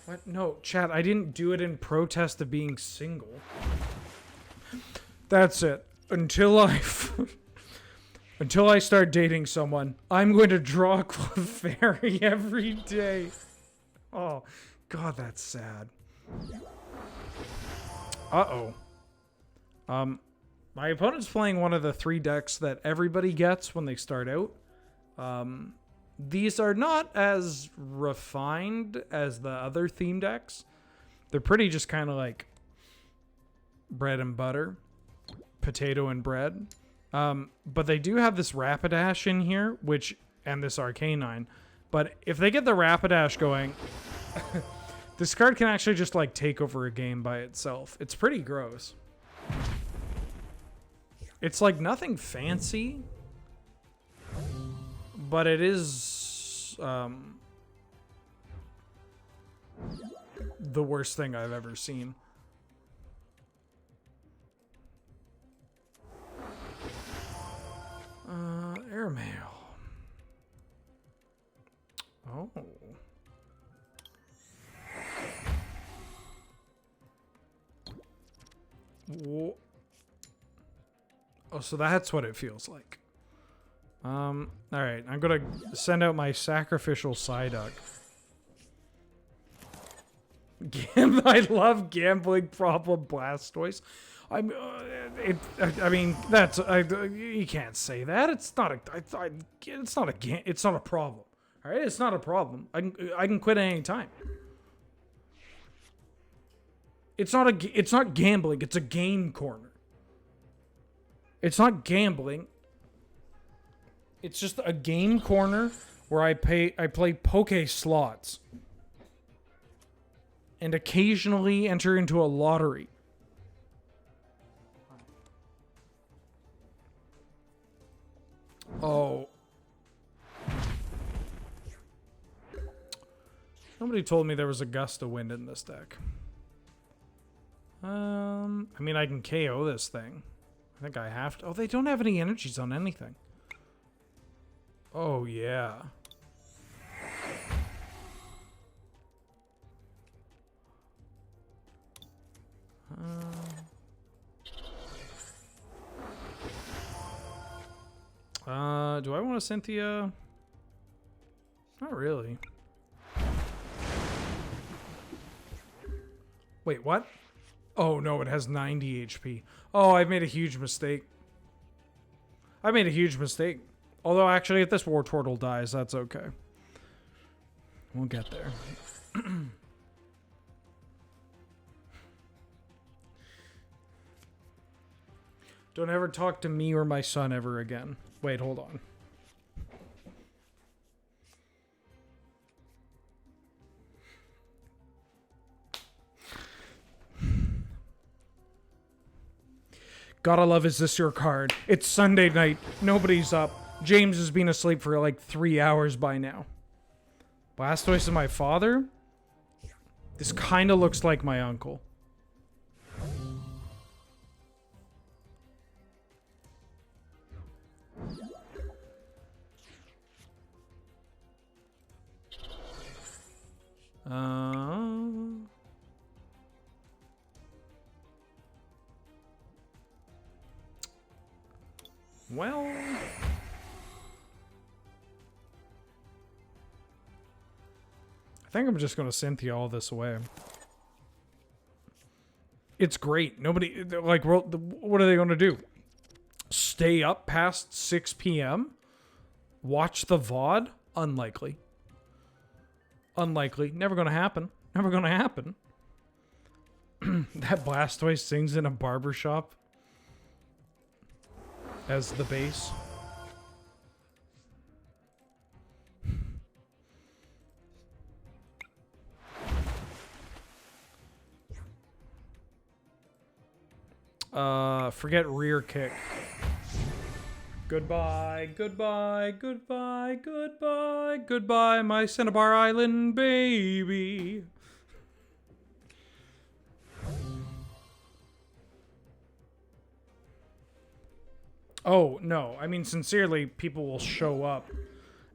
What? No, chat, I didn't do it in protest of being single. That's it. Until I start dating someone, I'm going to draw Clefairy every day. Oh, God, that's sad. Uh-oh. My opponent's playing one of the 3 decks that everybody gets when they start out. These are not as refined as the other theme decks. They're pretty just kind of like bread and butter, potato and bread. But they do have this Rapidash in here, and this Arcanine. But if they get the Rapidash going, this card can actually just like take over a game by itself. It's pretty gross. It's like nothing fancy, but it is the worst thing I've ever seen. Airmail. Oh. Whoa. Oh, so that's what it feels like. All right, I'm gonna send out my sacrificial Psyduck. I love gambling problem Blastoise. I mean, that's you can't say that. It's not a problem. All right, it's not a problem. I can quit at any time. It's not gambling. It's a game corner. It's not gambling. It's just a game corner where I play poke slots and occasionally enter into a lottery. Oh. Somebody told me there was a gust of wind in this deck. I mean, I can KO this thing. I think I have to. Oh, they don't have any energies on anything. Oh, yeah. Do I want a Cynthia? Not really. Wait, what? Oh, no, it has 90 HP. Oh, I made a huge mistake. I made a huge mistake. Although, actually, if this War Turtle dies, that's okay. We'll get there. Don't ever talk to me or my son ever again. Wait, hold on. Gotta love Is This Your Card? It's Sunday night. Nobody's up. James has been asleep for like 3 hours by now. Blastoise is my father? This kind of looks like my uncle. Well, I think I'm just going to Cynthia all this away. It's great. Nobody, like, what are they going to do? Stay up past 6 p.m.? Watch the VOD? Unlikely. Unlikely. Never going to happen. Never going to happen. That Blastoise sings in a barbershop as the base. Forget rear kick. Goodbye, goodbye, goodbye, goodbye, goodbye, my Cinnabar Island baby. Oh, no. I mean, sincerely, people will show up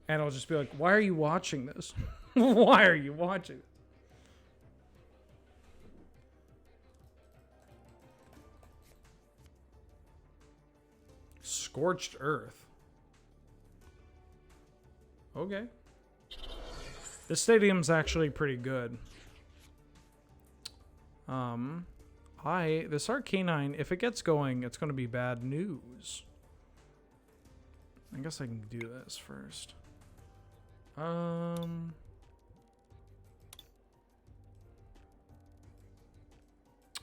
and I'll just be like, why are you watching this? Why are you watching this? Scorched Earth. Okay. This stadium's actually pretty good. This Arcanine, if it gets going, it's going to be bad news. I guess I can do this first.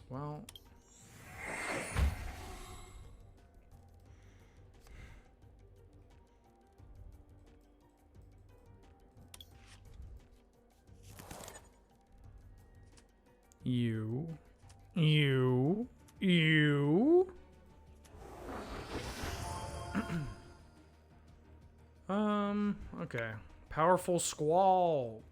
Well. You. Okay. Powerful Squall.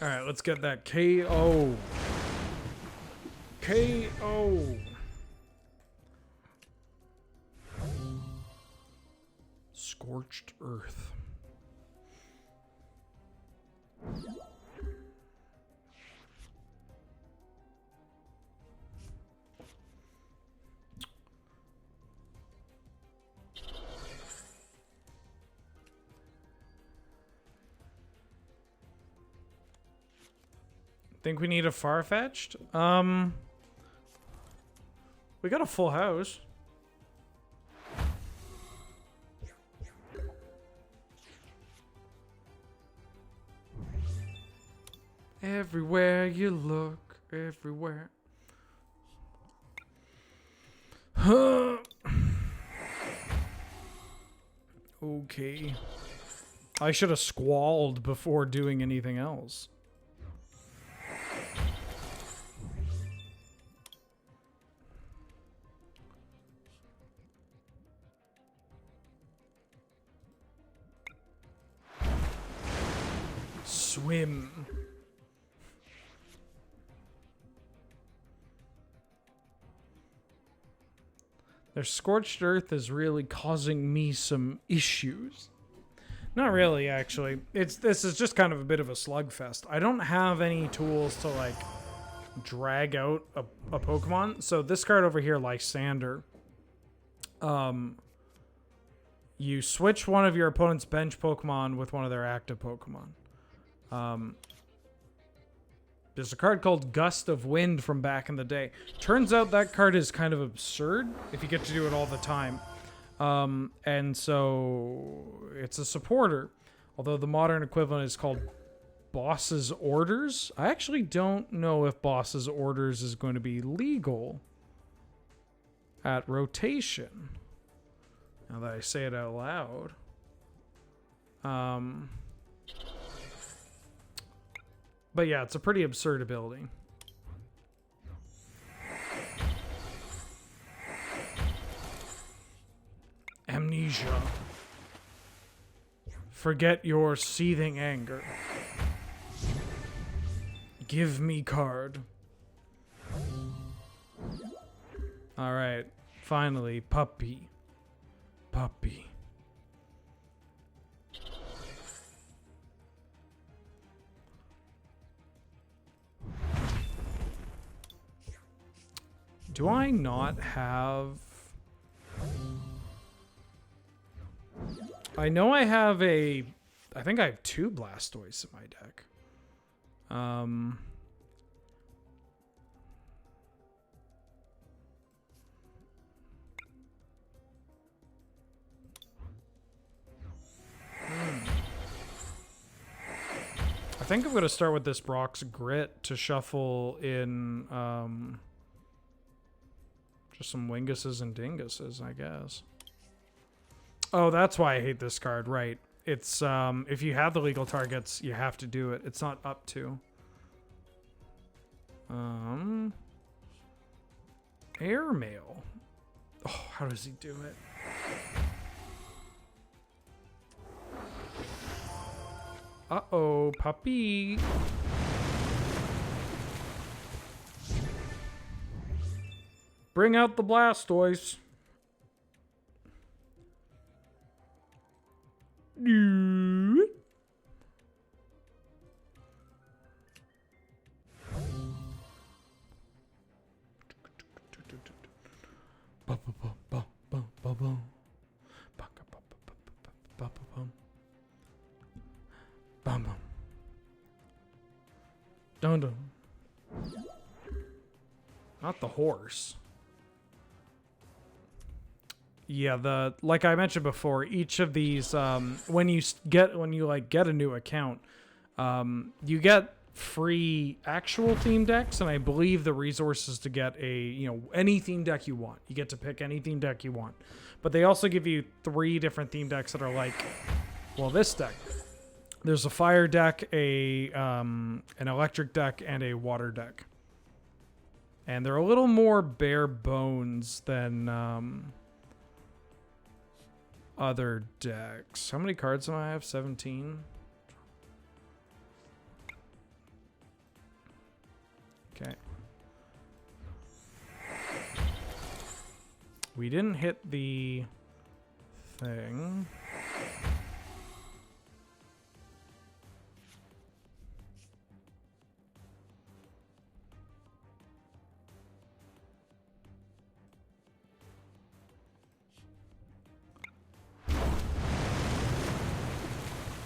Alright, let's get that KO. KO. Scorched Earth. Think we need a Farfetch'd? We got a full house. Everywhere you look, everywhere. Okay. I should have squalled before doing anything else. Swim. Their scorched earth is really causing me some issues. Not really, actually. This is just kind of a bit of a slugfest. I don't have any tools to like drag out a Pokemon. So this card over here, Lysander. You switch one of your opponent's bench Pokemon with one of their active Pokemon. There's a card called Gust of Wind from back in the day. Turns out that card is kind of absurd if you get to do it all the time. And so it's a supporter. Although the modern equivalent is called Boss's Orders. I actually don't know if Boss's Orders is going to be legal at rotation. Now that I say it out loud. But yeah, it's a pretty absurd ability. Amnesia. Forget your seething anger. Give me card. Alright, finally, puppy. Puppy. Do I not have... I know I have a... I think I have 2 Blastoise in my deck. I think I'm going to start with this Brock's Grit to shuffle in... just some Winguses and Dinguses, I guess. Oh, that's why I hate this card, right. It's, if you have the legal targets, you have to do it. It's not up to. Airmail. Oh, how does he do it? Uh-oh, puppy. Bring out the Blastoise. found him. Not the horse. Yeah, like I mentioned before, each of these when you get a new account, you get free actual theme decks, and I believe the resources to get any theme deck you want. You get to pick any theme deck you want. But they also give you 3 different theme decks that are like, well, this deck. There's a fire deck, an electric deck, and a water deck. And they're a little more bare bones than other decks. How many cards do I have? 17. Okay. We didn't hit the thing.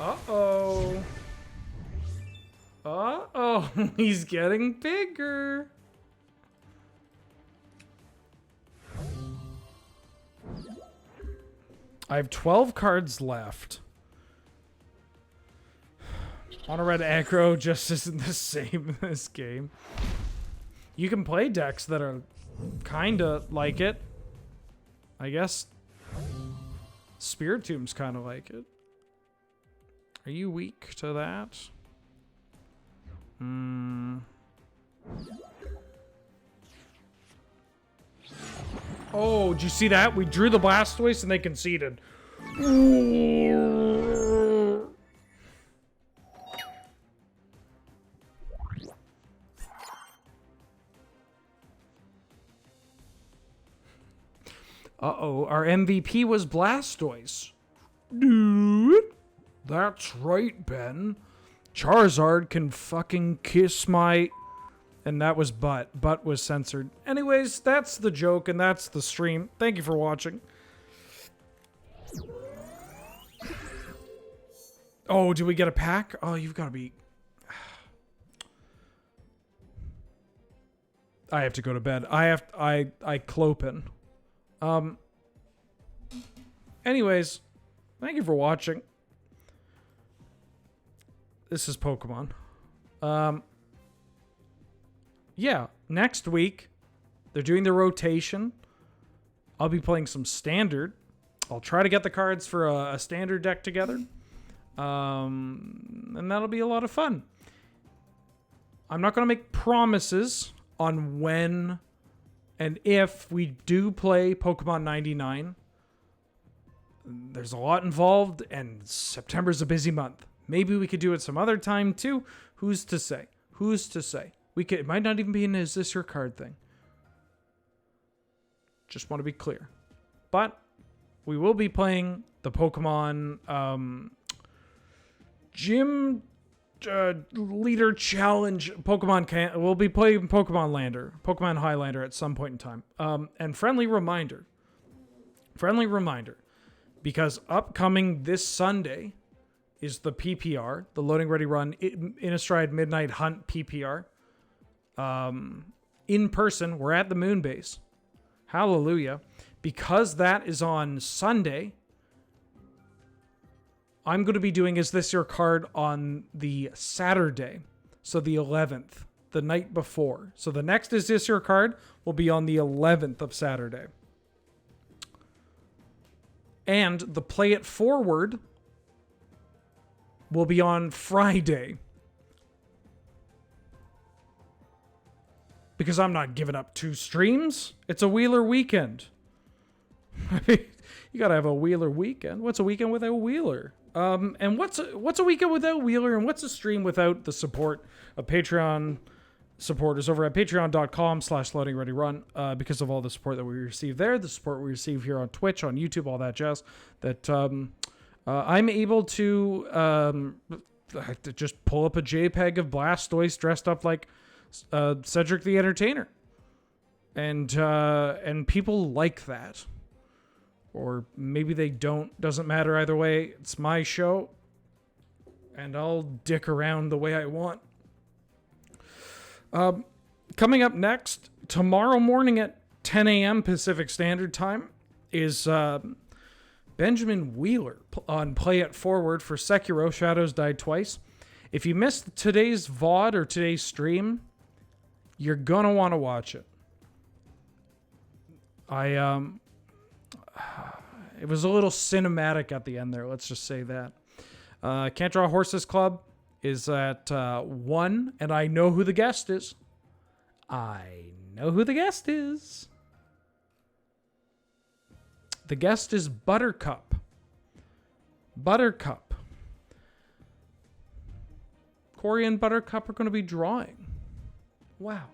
Uh-oh. Uh-oh. He's getting bigger. I have 12 cards left. Mono red aggro just isn't the same in this game. You can play decks that are kinda like it. I guess Spiritomb's kinda like it. Are you weak to that? Oh, did you see that? We drew the Blastoise and they conceded. Uh-oh, our MVP was Blastoise. Dude. That's right, Ben. Charizard can fucking kiss my... And that was butt. Butt was censored. Anyways, that's the joke and that's the stream. Thank you for watching. Oh, do we get a pack? Oh, you've got to be... I have to go to bed. I clopen. Anyways, thank you for watching. This is Pokemon. Yeah, next week, they're doing the rotation. I'll be playing some standard. I'll try to get the cards for a standard deck together. And that'll be a lot of fun. I'm not going to make promises on when and if we do play Pokemon 99. There's a lot involved, and September's a busy month. Maybe we could do it some other time, too. Who's to say? Who's to say? It might not even be an Is This Your Card thing. Just want to be clear. But we will be playing the Pokemon Gym Leader Challenge. We'll be playing Pokemon Lander. Pokemon Highlander at some point in time. And friendly reminder. Because upcoming this Sunday is the PPR, the Loading Ready Run Innistrad Midnight Hunt PPR. In person, we're at the Moon Base. Hallelujah. Because that is on Sunday, I'm going to be doing Is This Your Card on the Saturday. So the 11th, the night before. So the next Is This Your Card will be on the 11th of Saturday. And the Play It Forward will be on Friday. Because I'm not giving up 2 streams. It's a Wheeler weekend. I mean, you gotta have a Wheeler weekend. What's a weekend without Wheeler? And what's a weekend without Wheeler? And what's a stream without the support of Patreon supporters over at patreon.com/loadingreadyrun? Because of all the support that we receive there, the support we receive here on Twitch, on YouTube, all that jazz. That I'm able to just pull up a JPEG of Blastoise dressed up like Cedric the Entertainer, and people like that, or maybe they don't. Doesn't matter either way. It's my show, and I'll dick around the way I want. Coming up next, tomorrow morning at 10 a.m. Pacific Standard Time is Benjamin Wheeler on Play It Forward for Sekiro Shadows Die Twice. If you missed today's VOD or today's stream, you're going to want to watch it. It was a little cinematic at the end there, let's just say that. Can't Draw Horses Club is at 1, and I know who the guest is. The guest is Buttercup. Corey and Buttercup are going to be drawing. Wow.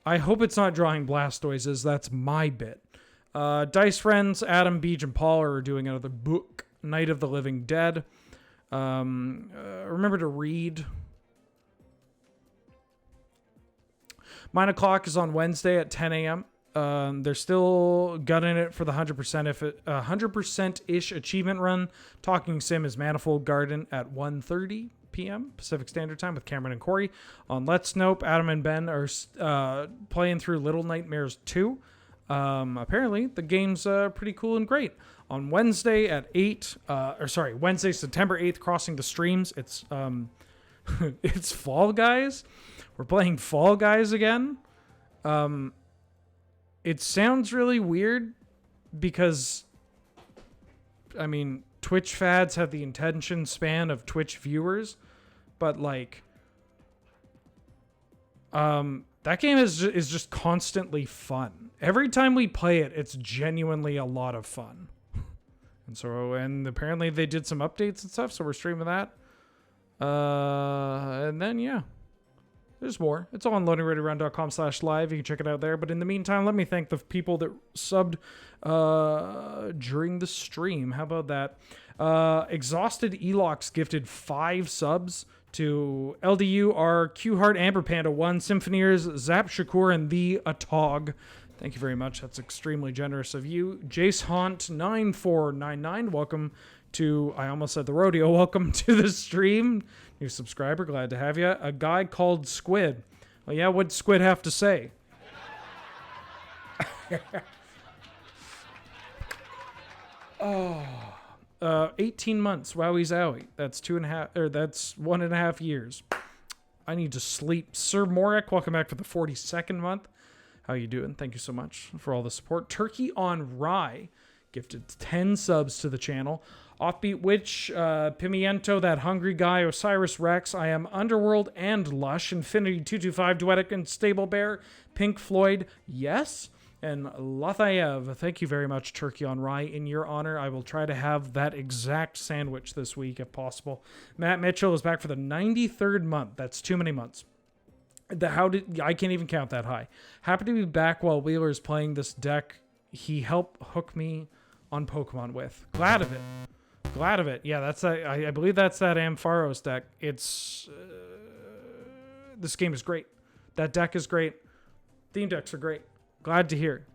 I hope it's not drawing Blastoises. That's my bit. Dice friends, Adam, Beach, and Paul are doing another book, Night of the Living Dead. Remember to read. 9 o'clock is on Wednesday at 10 a.m. They're still gunning it for the 100%-ish achievement run. Talking Sim is Manifold Garden at 1:30 p.m. Pacific Standard Time with Cameron and Corey. On Let's Nope, Adam and Ben are playing through Little Nightmares 2. Apparently, the game's pretty cool and great. On Wednesday at 8, Wednesday, September 8th, crossing the streams, it's it's Fall Guys. We're playing Fall Guys again. It sounds really weird because, I mean, Twitch fads have the attention span of Twitch viewers, but like, that game is just constantly fun. Every time we play it, it's genuinely a lot of fun. And apparently they did some updates and stuff, so we're streaming that. And then, yeah. There's more. It's all on loadingreadyrun.com/live. You can check it out there. But in the meantime, let me thank the people that subbed during the stream. How about that? Exhausted Elox gifted 5 subs to LDU, R, Q Heart, Amber Panda 1, Symphoneers, Zap Shakur, and The Atog. Thank you very much. That's extremely generous of you. Jace Haunt 9499. Welcome to, I almost said the rodeo. Welcome to the stream. New subscriber, glad to have you. A guy called Squid. Well, yeah, what'd Squid have to say? 18 months. Wowie zowie. That's 1.5 years. I need to sleep. Sir Morik, welcome back for the 42nd month. How you doing? Thank you so much for all the support. Turkey on Rye gifted 10 subs to the channel. Offbeat Witch, Pimiento, That Hungry Guy, Osiris Rex, I Am Underworld and Lush, Infinity 225, Duetic and Stable Bear, Pink Floyd, yes, and Lathaev. Thank you very much, Turkey on Rye. In your honor, I will try to have that exact sandwich this week if possible. Matt Mitchell is back for the 93rd month. That's too many months. I can't even count that high. Happy to be back while Wheeler is playing this deck he helped hook me on Pokemon with. Glad of it. Yeah, that's that. I believe that's that Ampharos deck. It's this game is great. That deck is great. Theme decks are great. Glad to hear.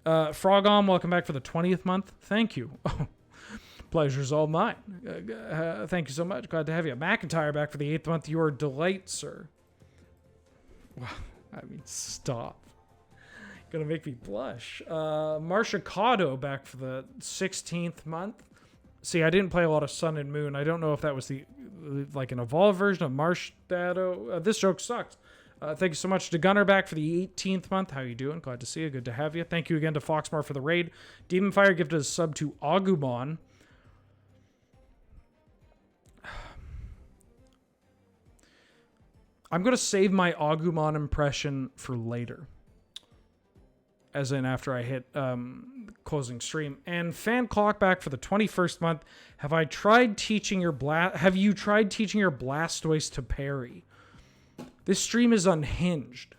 Frogom, welcome back for the 20th month. Thank you. Pleasure's all mine. Thank you so much. Glad to have you. McIntyre back for the 8th month. Your delight, sir. Wow. I mean, stop. Gonna make me blush. Marsha Cotto back for the 16th month. See, I didn't play a lot of Sun and Moon. I don't know if that was like an evolved version of Marsh Dado. This joke sucks. Thank you so much to Gunner back for the 18th month. How you doing? Glad to see you. Good to have you. Thank you again to Foxmar for the raid. Demon Fire gifted a sub to Agumon. I'm going to save my Agumon impression for later. As in after I hit closing stream. And Fan Clock back for the 21st month. Have you tried teaching your Blastoise to parry? This stream is unhinged.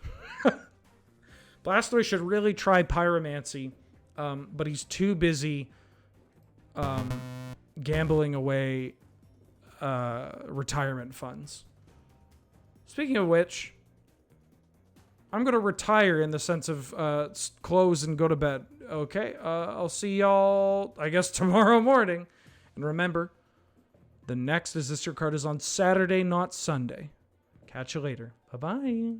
Blastoise should really try Pyromancy, but he's too busy gambling away retirement funds. Speaking of which, I'm going to retire in the sense of close and go to bed. Okay, I'll see y'all, I guess, tomorrow morning. And remember, the next Is This Your Card is on Saturday, not Sunday. Catch you later. Bye-bye.